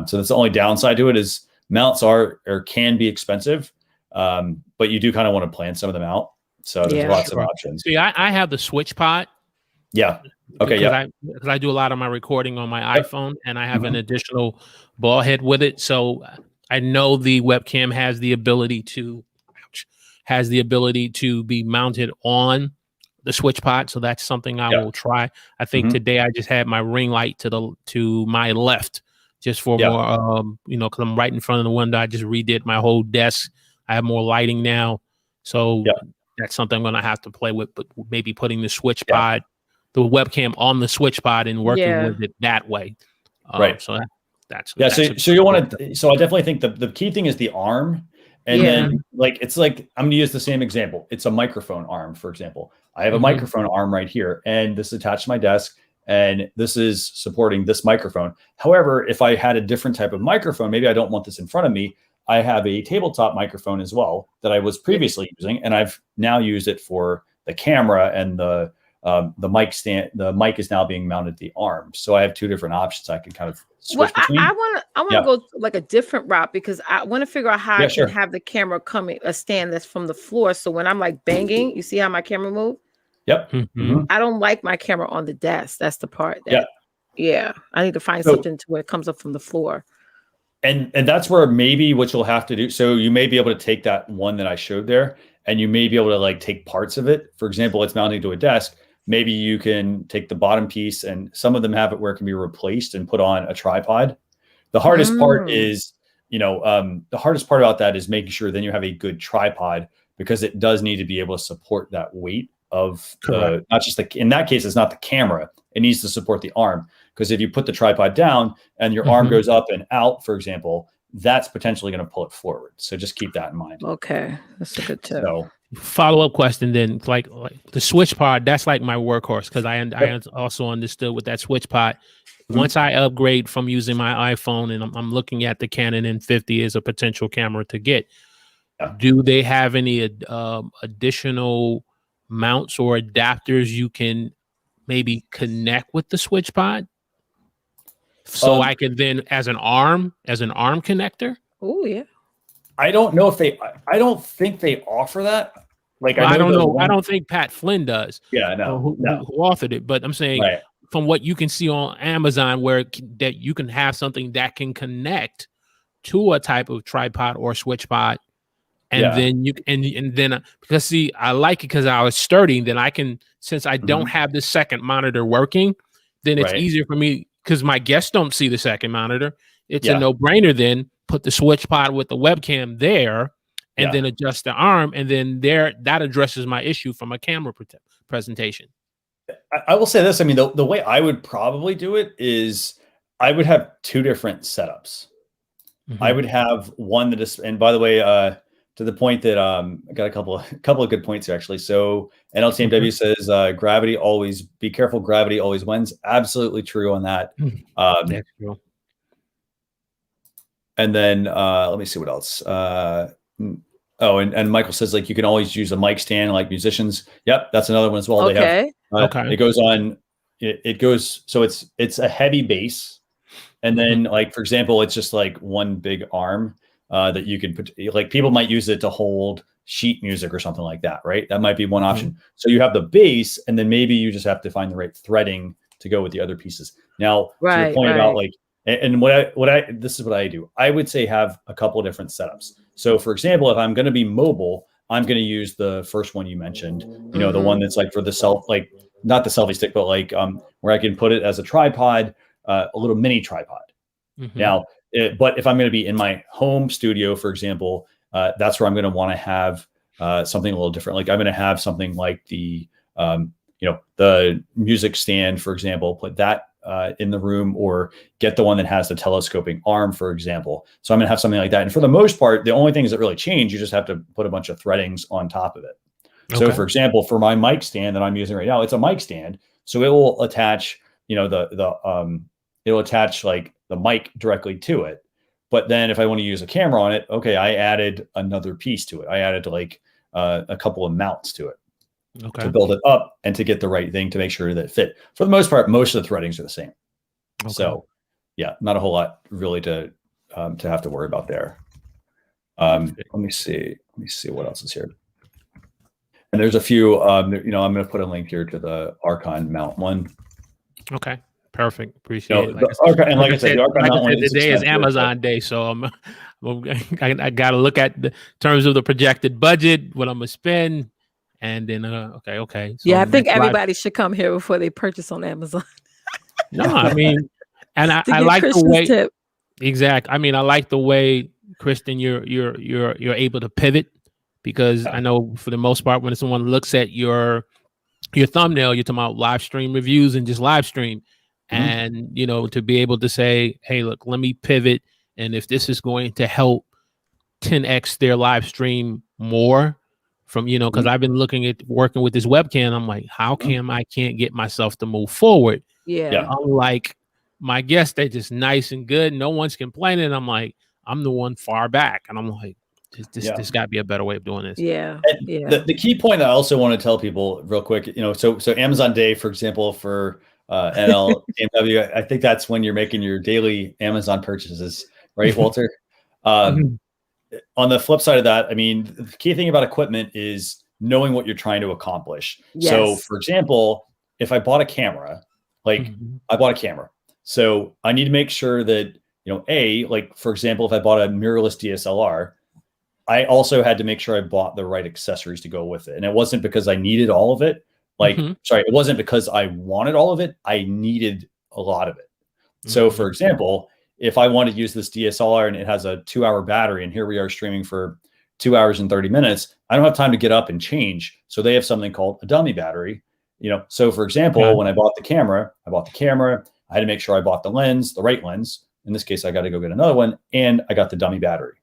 So that's the only downside to it is mounts are or can be expensive, but you do kind of want to plan some of them out. So there's lots of options. See, I have the switch pod. Yeah. Okay. Because I do a lot of my recording on my iPhone, and I have an additional ball head with it. So I know the webcam has the ability to be mounted on the switch pod. So that's something I will try. I think today I just had my ring light to my left, just for more, because I'm right in front of the window. I just redid my whole desk. I have more lighting now. So that's something I'm going to have to play with, but maybe putting the switch pod, the webcam on the switch pod and working with it that way. Right. So that's so you want to, so I definitely think the key thing is the arm. And then it's like, I'm going to use the same example. It's a microphone arm, for example. I have a microphone arm right here, and this is attached to my desk, and this is supporting this microphone. However, if I had a different type of microphone, maybe I don't want this in front of me. I have a tabletop microphone as well that I was previously using, and I've now used it for the camera, and the mic stand. The mic is now being mounted to the arm, so I have two different options I can kind of switch between. I want to go like a different route, because I want to figure out how I can have the camera coming a stand that's from the floor. So when I'm like banging, you see how my camera moves? Yep. I don't like my camera on the desk. That's the part. I need to find something to where it comes up from the floor. And that's where maybe what you'll have to do. So you may be able to take that one that I showed there, and you may be able to like take parts of it. For example, it's mounting to a desk. Maybe you can take the bottom piece, and some of them have it where it can be replaced and put on a tripod. The hardest part is, the hardest part about that is making sure then you have a good tripod, because it does need to be able to support that weight of not just in that case, it's not the camera. It needs to support the arm, because if you put the tripod down and your arm goes up and out, for example, that's potentially going to pull it forward. So just keep that in mind. Okay. That's a good tip. So, follow-up question then, like the switch pod, that's like my workhorse, because I also understood with that switch pod, once I upgrade from using my iPhone and I'm looking at the Canon N50 as a potential camera to get, do they have any additional mounts or adapters you can maybe connect with the switch pod, so I can then as an arm connector? Oh yeah. I don't know if I don't think they offer that. Like, I don't know. I don't think Pat Flynn does. Yeah, no. Who authored it? But I'm saying from what you can see on Amazon, that you can have something that can connect to a type of tripod or switch pod, and then you and then because see, I like it because I was sturdy. Then I can, since I don't have the second monitor working, then it's easier for me because my guests don't see the second monitor. It's a no-brainer. Then put the switch pod with the webcam there, and then adjust the arm, and then that addresses my issue from a camera presentation. I will say this. I mean, the way I would probably do it is I would have two different setups. I would have one that is, and by the way, to the point that I got a couple of good points here, actually. So NLTMW says be careful, gravity always wins. Absolutely true on that. That's true. And then let me see what else. Oh, and Michael says like you can always use a mic stand like musicians. Yep, that's another one as well. Okay. They have it goes on. It goes so it's a heavy bass, and then like for example, it's just like one big arm that you can put. Like people might use it to hold sheet music or something like that, right? That might be one option. So you have the bass, and then maybe you just have to find the right threading to go with the other pieces. Now, to your point about like, and this is what I do. I would say have a couple of different setups. So for example, if I'm going to be mobile, I'm going to use the first one you mentioned, you know, the one that's like for the like not the selfie stick, but like where I can put it as a tripod, a little mini tripod. Now, but if I'm going to be in my home studio, for example, that's where I'm going to want to have something a little different. Like I'm going to have something like the, you know, the music stand, for example, put that in the room, or get the one that has the telescoping arm, for example. So I'm going to have something like that. And for the most part, the only things that really change, you just have to put a bunch of threadings on top of it. So for example, for my mic stand that I'm using right now, it's a mic stand. So it will attach, you know, it'll attach like the mic directly to it. But then if I want to use a camera on it, okay, I added another piece to it. I added like a couple of mounts to it to build it up and to get the right thing to make sure that it fit. For the most part, most of the threadings are the same. So yeah, not a whole lot really to have to worry about there. Let me see what else is here. And there's a few, you know, I'm going to put a link here to the Archon mount one. Okay. Perfect. Appreciate it. Like I said, today is Amazon Day, so I got to look at the terms of the projected budget, what I'm gonna spend, and then okay. So yeah, I think everybody should come here before they purchase on Amazon. No, I mean, and I like the way. Tip. Exactly. I mean, I like the way, Kristen, you're able to pivot, because I know for the most part when someone looks at your thumbnail, you're talking about live stream reviews and just live stream. And, you know, to be able to say, hey, look, let me pivot. And if this is going to help 10x their live stream more from, you know, because I've been looking at working with this webcam. I'm like, how come I can't get myself to move forward? Yeah. Unlike my guests, they're just nice and good. No one's complaining. I'm like, I'm the one far back. And I'm like, this got to be a better way of doing this. Yeah. The key point that I also want to tell people real quick, you know, so Amazon Day, for example, for NL BMW, I think that's when you're making your daily Amazon purchases, right, Walter? On the flip side of that, I mean, the key thing about equipment is knowing what you're trying to accomplish. Yes. So for example, if I bought a camera, like I bought a camera, so I need to make sure that, you know, like for example, if I bought a mirrorless DSLR, I also had to make sure I bought the right accessories to go with it. And it wasn't because I needed all of it. Like, sorry, it wasn't because I wanted all of it. I needed a lot of it. So for example, if I want to use this DSLR and it has a 2-hour battery, and here we are streaming for 2 hours and 30 minutes, I don't have time to get up and change. So they have something called a dummy battery, you know? So for example, when I bought the camera, I had to make sure I bought the lens, the right lens. In this case, I got to go get another one, and I got the dummy battery.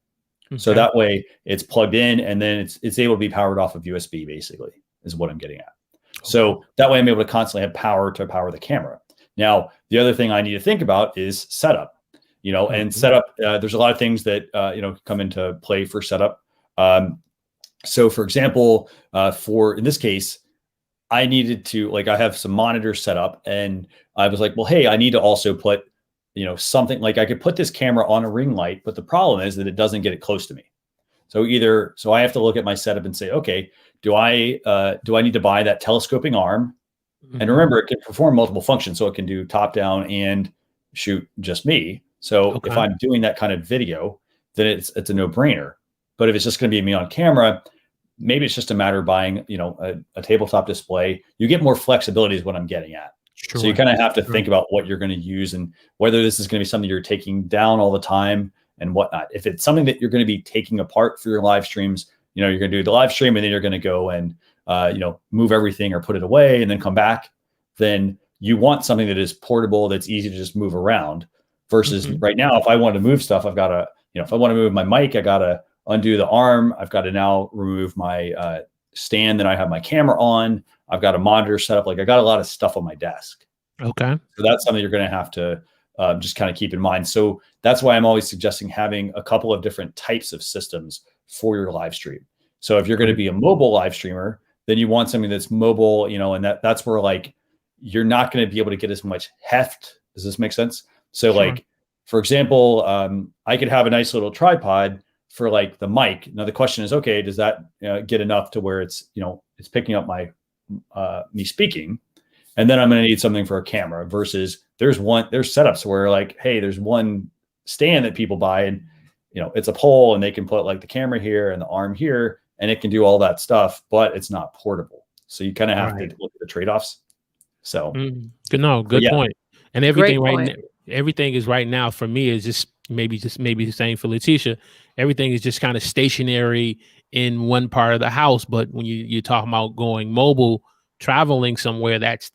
So that way it's plugged in, and then it's able to be powered off of USB, basically, is what I'm getting at. So that way I'm able to constantly have power to power the camera. Now, the other thing I need to think about is setup, you know, and setup, there's a lot of things that, you know, come into play for setup. So for example, in this case, I needed to, like, I have some monitors set up, and I was like, well, hey, I need to also put, you know, something like I could put this camera on a ring light, but the problem is that it doesn't get it close to me. So I have to look at my setup and say, okay, do I need to buy that telescoping arm? And remember, it can perform multiple functions. So it can do top down and shoot just me. So if I'm doing that kind of video, then it's a no brainer. But if it's just going to be me on camera, maybe it's just a matter of buying, you know, a tabletop display. You get more flexibility is what I'm getting at. Sure. So you kind of have to think about what you're going to use and whether this is going to be something you're taking down all the time and whatnot. If it's something that you're going to be taking apart for your live streams, you know, you're going to do the live stream and then you're going to go and, you know, move everything or put it away and then come back, then you want something that is portable, that's easy to just move around versus right now, if I want to move stuff, I've got to, you know, if I want to move my mic, I got to undo the arm. I've got to now remove my stand that I have my camera on. I've got a monitor set up. Like I got a lot of stuff on my desk. Okay. So that's something you're going to have to just kind of keep in mind. So that's why I'm always suggesting having a couple of different types of systems for your live stream. So if you're going to be a mobile live streamer, then you want something that's mobile, and that's where like you're not going to be able to get as much heft. Does this make sense? So like, for example, I could have a nice little tripod for like the mic. Now the question is, okay, does that get enough to where it's it's picking up my me speaking, and then I'm going to need something for a camera. Versus there's setups where like, hey, there's one stand that people buy, and it's a pole, and they can put like the camera here and the arm here, and it can do all that stuff, but it's not portable. So you kind of have to look at the trade-offs. So good point. And everything everything is right now for me is just maybe the same for Letitia. Everything is just kind of stationary in one part of the house. But when you're talking about going mobile, traveling somewhere, that's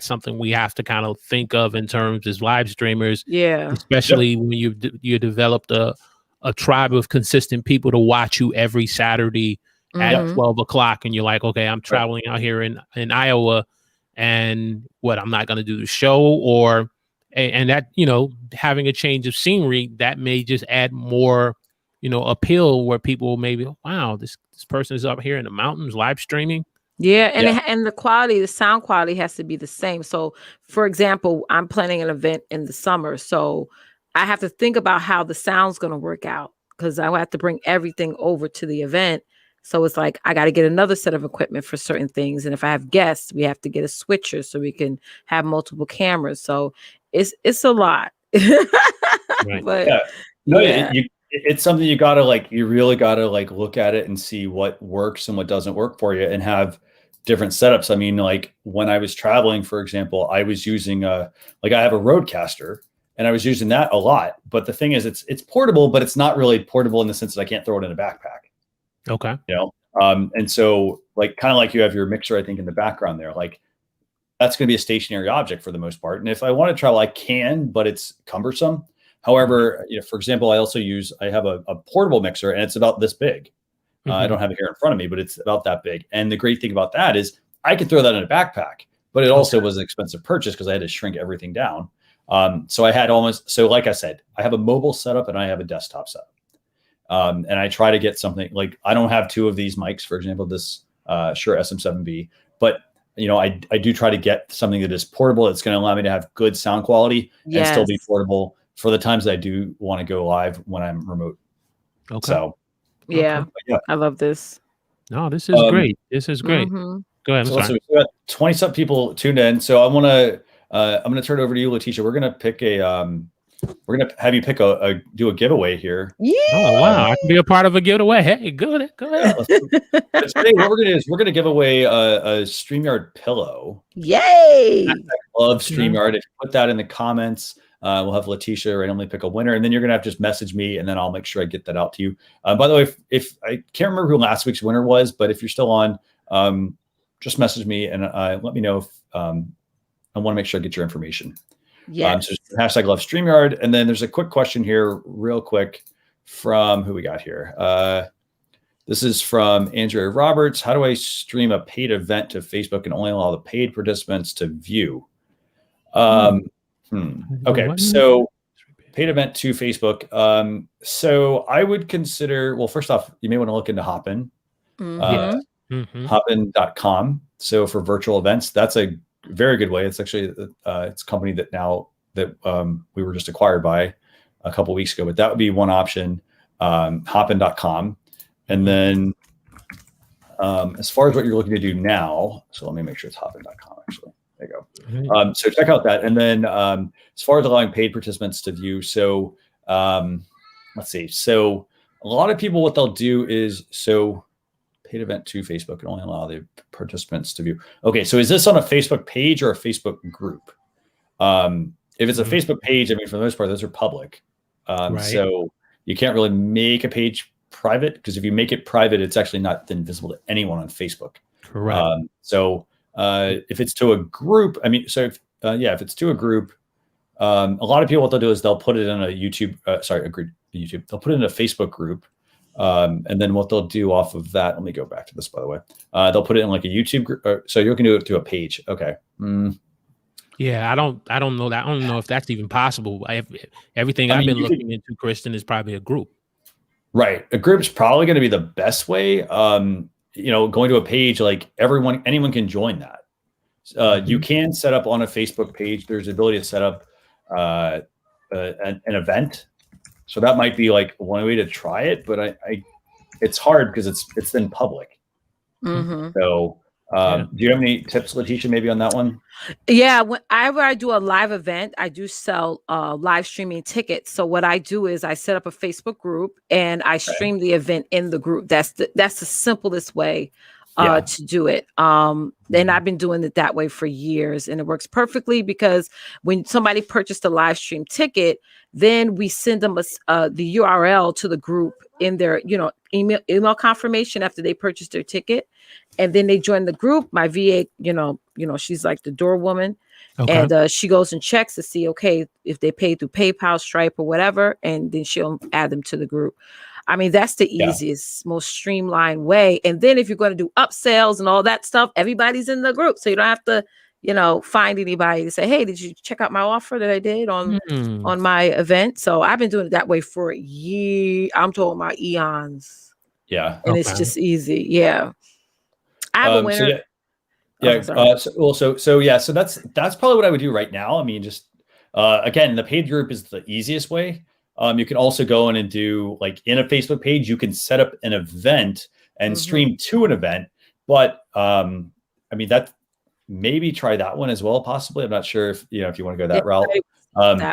something we have to kind of think of in terms as live streamers. Yeah. Especially when you developed a tribe of consistent people to watch you every Saturday at 12 o'clock. And you're like, okay, I'm traveling out here in Iowa, and I'm not going to do the show, and that, having a change of scenery, that may just add more, appeal, where people maybe, wow, this person is up here in the mountains live streaming. Yeah. And the sound quality has to be the same. So for example, I'm planning an event in the summer. So I have to think about how the sound's going to work out, because I will have to bring everything over to the event. So it's like, I got to get another set of equipment for certain things. And if I have guests, we have to get a switcher so we can have multiple cameras. So it's a lot. But it's something you really gotta like look at it and see what works and what doesn't work for you, and have different setups. I mean, like when I was traveling, for example, I was using I have a Rodecaster, and I was using that a lot. But the thing is, it's portable, but it's not really portable in the sense that I can't throw it in a backpack. Okay. And so like, kind of like you have your mixer, I think, in the background there, like that's going to be a stationary object for the most part. And if I want to travel, I can, but it's cumbersome. However, for example, I have a portable mixer, and it's about this big. I don't have it here in front of me, but it's about that big. And the great thing about that is I can throw that in a backpack, but it also was an expensive purchase because I had to shrink everything down. So like I said, I have a mobile setup and I have a desktop setup. And I try to get something like, I don't have two of these mics, for example, this Shure SM7B, but I do try to get something that is portable. It's going to allow me to have good sound quality and still be portable for the times that I do want to go live when I'm remote. Okay. So I love this. No, this is great. This is great. Go ahead. So we got 20-some people tuned in. So I'm going to turn it over to you, Letitia. We're going to pick we're going to have you do a giveaway here. Yeah. Oh, wow. I can be a part of a giveaway. Hey, go ahead. Today, what we're going to do is we're going to give away a StreamYard pillow. Yay. I love StreamYard. If you put that in the comments, we'll have Letitia randomly pick a winner, and then you're going to have to just message me, and then I'll make sure I get that out to you. By the way, if I can't remember who last week's winner was, but if you're still on, just message me and let me know if I want to make sure I get your information. Yeah. So hashtag love StreamYard. And then there's a quick question here real quick from who we got here. This is from Andrea Roberts. How do I stream a paid event to Facebook and only allow the paid participants to view? Okay. So paid event to Facebook. So I would consider, well, first off, you may want to look into Hopin, Hopin.com. So for virtual events, that's a very good way. It's actually it's a company that we were just acquired by a couple of weeks ago, but that would be one option. Hopin.com. And then as far as what you're looking to do now, so let me make sure it's Hopin.com actually. There you go. So check out that. And then as far as allowing paid participants to view, so let's see. So a lot of people, what they'll do is paid event to Facebook and only allow the participants to view. Okay, so is this on a Facebook page or a Facebook group? If it's a Facebook page, I mean, for the most part, those are public. So you can't really make a page private, because if you make it private, it's actually not then visible to anyone on Facebook. Correct. If it's to a group, I mean, if it's to a group, a lot of people, what they'll do is they'll put it in a YouTube. They'll put it in a Facebook group. And then what they'll do off of that, let me go back to this, by the way, they'll put it in like a YouTube group. So you're going to do it to a page. Okay. Yeah. I don't know that. I don't know if that's even possible. Everything I've been looking into, Kristen, is probably a group. Right. A group's probably going to be the best way. You know, going to a page, like anyone can join that. You can set up on a Facebook page. There's the ability to set up an event. So that might be like one way to try it, but it's hard because it's then public. So do you have any tips, Letitia, maybe on that one? Yeah, whenever I do a live event, I do sell live streaming tickets. So what I do is I set up a Facebook group and I stream the event in the group. That's the simplest way to do it. And I've been doing it that way for years, and it works perfectly because when somebody purchased a live stream ticket, then we send them the URL to the group in their email confirmation after they purchased their ticket, and then they join the group. My VA, she's like the door woman, and she goes and checks to see if they pay through PayPal, Stripe, or whatever, and then she'll add them to the group. I mean, that's the easiest, most streamlined way. And then if you're going to do upsells and all that stuff, everybody's in the group. So you don't have to, find anybody to say, hey, did you check out my offer that I did on my event? So I've been doing it that way for years. I'm talking about eons. Yeah. And it's just easy. Yeah. I have a winner. So that's probably what I would do right now. I mean, just again, the paid group is the easiest way. You can also go in and do, like, in a Facebook page, you can set up an event and stream to an event. But I mean, that maybe try that one as well, possibly. I'm not sure if you want to go that route.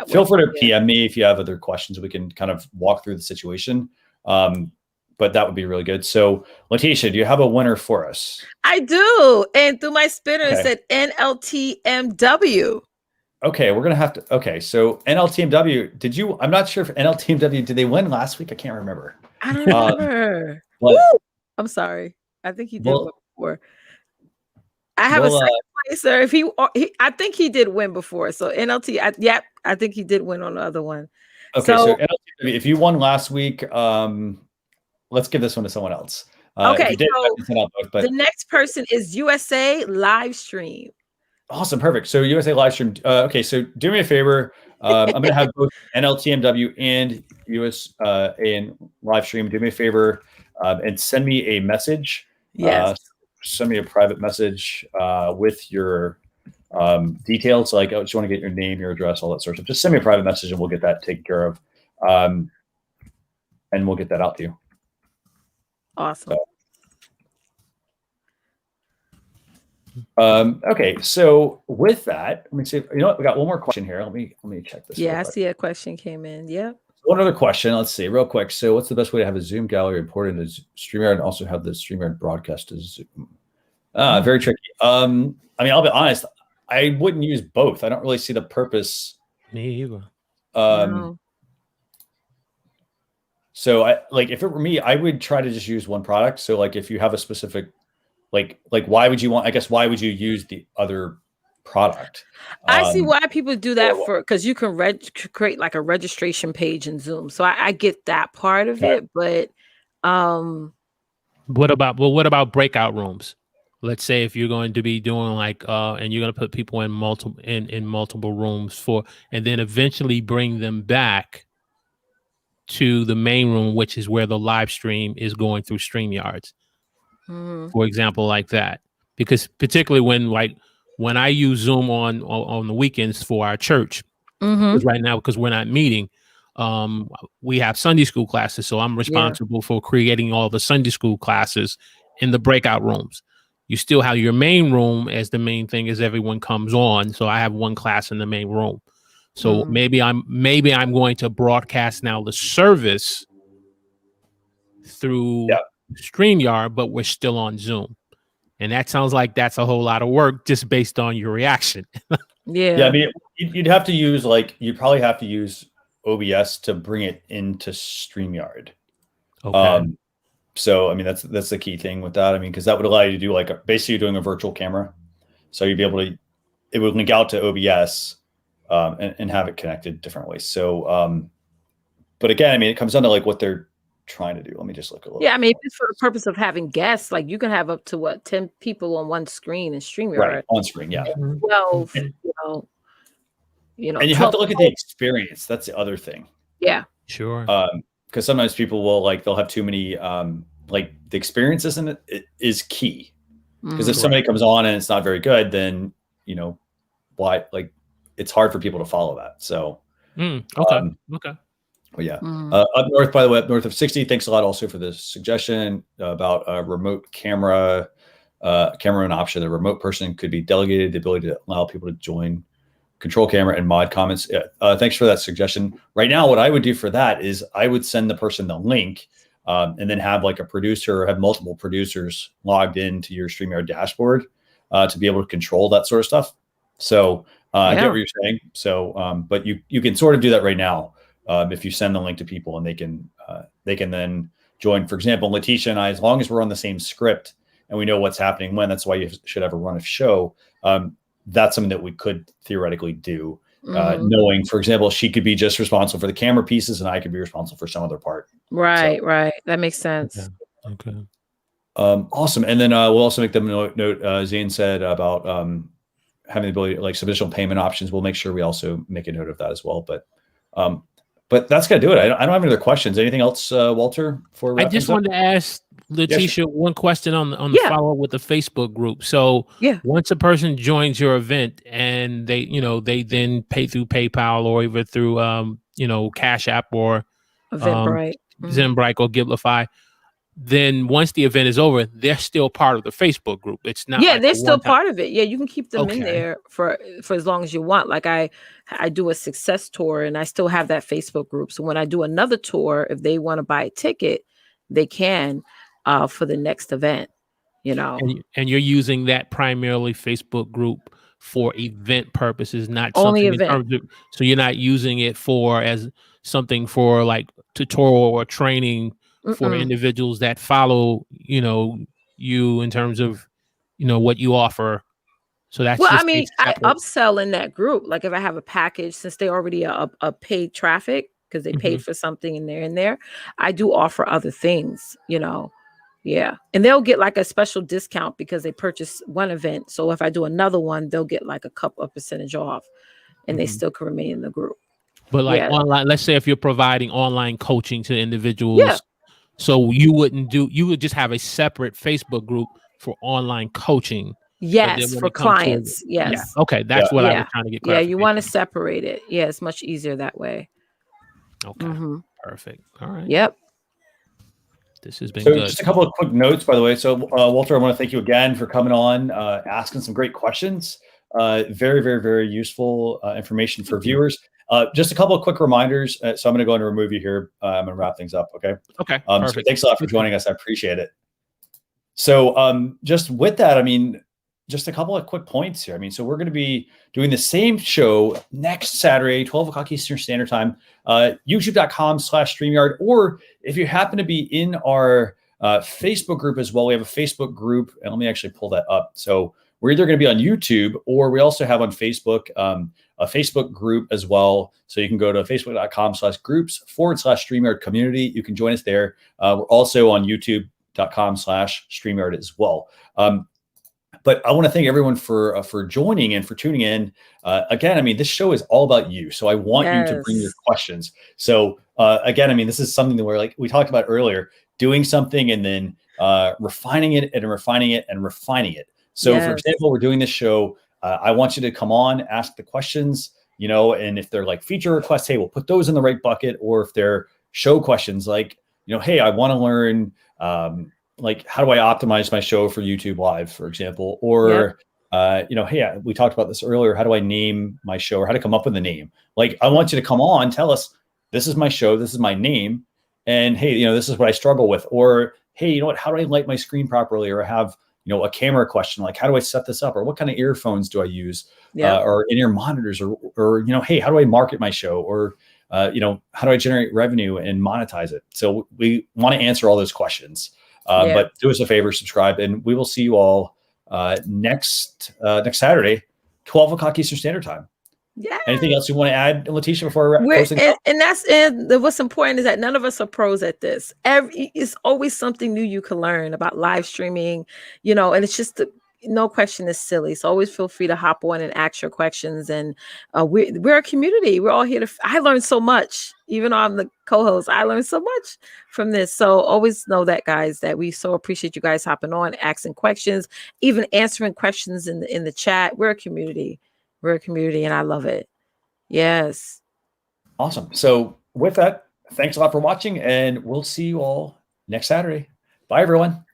Feel free to PM me if you have other questions. We can kind of walk through the situation. But that would be really good. So, Letitia, do you have a winner for us? I do. And through my spinner, it said NLTMW. Okay, we're gonna have to. Okay, so NLTMW, I'm not sure if NLTMW, did they win last week? I can't remember. I don't remember. I'm sorry. I think he did win before. I have a second placer. I think he did win before. So NLT, I think he did win on the other one. Okay, so NLTMW, if you won last week, let's give this one to someone else. Okay, the next person is USA Livestream. Awesome, perfect. So USA Livestream. Okay, so do me a favor. I'm going to have both NLTMW and USA and Livestream. Do me a favor and send me a message. Yes. Send me a private message with your details. Like, I just want to get your name, your address, all that sort of stuff. Just send me a private message and we'll get that taken care of. And we'll get that out to you. Awesome. Okay, so with that, let me see. You know what? We got one more question here. Let me check this. Yeah, I see a question came in. Yeah. One other question. Let's see, real quick. So, what's the best way to have a Zoom gallery imported into StreamYard and also have the StreamYard broadcast to Zoom? Very tricky. I mean, I'll be honest. I wouldn't use both. I don't really see the purpose. Me either. No. So, if it were me, I would try to just use one product. So, like, if you have a specific like why would you use the other product? I see why people do that because you can create like a registration page in Zoom. So I get that part of it, but what about breakout rooms? Let's say if you're going to be doing and you're going to put people in multiple rooms and then eventually bring them back to the main room, which is where the live stream is going through StreamYards. For example, like that, because particularly when I use Zoom on the weekends for our church, because right now, because we're not meeting, we have Sunday school classes. So I'm responsible for creating all the Sunday school classes in the breakout rooms. You still have your main room as the main thing as everyone comes on. So I have one class in the main room. So maybe I'm going to broadcast now the service through StreamYard, but we're still on Zoom. And that sounds like that's a whole lot of work just based on your reaction. Yeah. I mean, you'd have to use you'd probably have to use OBS to bring it into StreamYard. Okay. So, I mean, that's the key thing with that. I mean, because that would allow you to do basically doing a virtual camera. So you'd be able to, it would link out to OBS and have it connected different ways. So, but again, I mean, it comes down to what they're trying to do. Let me just look a little. Yeah, I mean, it's for the purpose of having guests. Like you can have up to 10 people on one screen in StreamYard. Right, on screen, yeah. 12, and you have to look at the experience. That's the other thing. Yeah, sure. because sometimes people will they'll have too many the experience is key. Because if somebody comes on and it's not very good, then why it's hard for people to follow that. So okay. Well, yeah. Up north, by the way, up north of 60. Thanks a lot also for the suggestion about a remote camera option. The remote person could be delegated the ability to allow people to join, control camera, and mod comments. Thanks for that suggestion. Right now, what I would do for that is I would send the person the link and then have a producer or have multiple producers logged into your StreamYard dashboard to be able to control that sort of stuff. So I get what you're saying. So, but you can sort of do that right now if you send the link to people and they can then join. For example, Letitia and I, as long as we're on the same script and we know what's happening when, that's why you should have a run of show. That's something that we could theoretically do. Knowing, for example, she could be just responsible for the camera pieces and I could be responsible for some other part. Right. That makes sense. Okay. Awesome. And then we'll also make them note Zane said about having the ability some additional payment options. We'll make sure we also make a note of that as well. But that's gonna do it. I don't have any other questions. Anything else, Walter? I just wanted to ask Letitia one question on the follow up with the Facebook group. So once a person joins your event and they then pay through PayPal or even through Cash App or Eventbrite, Zenbrite or Giblify, then once the event is over, they're still part of the Facebook group. It's not. Yeah, they're still part of it. Yeah, you can keep them in there for as long as you want. Like I do a success tour and I still have that Facebook group. So when I do another tour, if they want to buy a ticket, they can for the next event. And you're using that primarily Facebook group for event purposes, not only something event. So you're not using it as something for tutorial or training for individuals that follow, you in terms of, what you offer. So that's I upsell in that group. Like if I have a package, since they already a paid traffic because they paid for something and they're in there, I do offer other things, Yeah. And they'll get a special discount because they purchased one event. So if I do another one, they'll get a couple of percentage off and they still can remain in the group. But online, let's say if you're providing online coaching to individuals, so you would just have a separate Facebook group for online coaching. Yes, for clients. Yes. Yeah. Okay. That's what I was trying to get clarification. Yeah, you want to separate it. Yeah, it's much easier that way. Okay. Perfect. All right. Yep. This has been good. Just a couple of quick notes, by the way. So, Walter, I want to thank you again for coming on, asking some great questions. Very, very, very useful information for viewers. Just a couple of quick reminders. So I'm going to go and remove you here. I'm going to wrap things up. Okay. Okay. So thanks a lot for joining us. I appreciate it. So just with that, just a couple of quick points here. So we're going to be doing the same show next Saturday, 12 o'clock Eastern Standard Time, youtube.com/StreamYard. Or if you happen to be in our Facebook group as well, we have a Facebook group. And let me actually pull that up. So we're either going to be on YouTube or we also have on Facebook a Facebook group as well. So you can go to facebook.com/groups/StreamYard community. You can join us there. We're also on youtube.com/StreamYard as well. But I want to thank everyone for joining and for tuning in. Again, this show is all about you. So I want you to bring your questions. So again, this is something that we talked about earlier, doing something and then refining it and refining it and refining it. So for example, we're doing this show. I want you to come on, ask the questions, and if they're feature requests, hey, we'll put those in the right bucket. Or if they're show questions hey, I want to learn, how do I optimize my show for YouTube Live, for example? Or, hey, we talked about this earlier. How do I name my show or how to come up with a name? I want you to come on, tell us, this is my show, this is my name. And hey, this is what I struggle with. Or, hey, how do I light my screen properly? Or have, a camera question, how do I set this up? Or what kind of earphones do I use? Or in-ear monitors? Or hey, how do I market my show? Or, how do I generate revenue and monetize it? So we want to answer all those questions. But do us a favor, subscribe, and we will see you all next Saturday, 12 o'clock Eastern Standard Time. Yeah. Anything else you want to add, Letitia, before we what's important is that none of us are pros at this. It's always something new you can learn about live streaming, and it's just no question is silly. So always feel free to hop on and ask your questions. And we're a community. We're all here to. I learned so much, even though I'm the co-host. I learned so much from this. So always know that, guys, that we so appreciate you guys hopping on, asking questions, even answering questions in the chat. We're a community. We're a community, and I love it. Yes. Awesome. So with that, thanks a lot for watching, and we'll see you all next Saturday. Bye, everyone.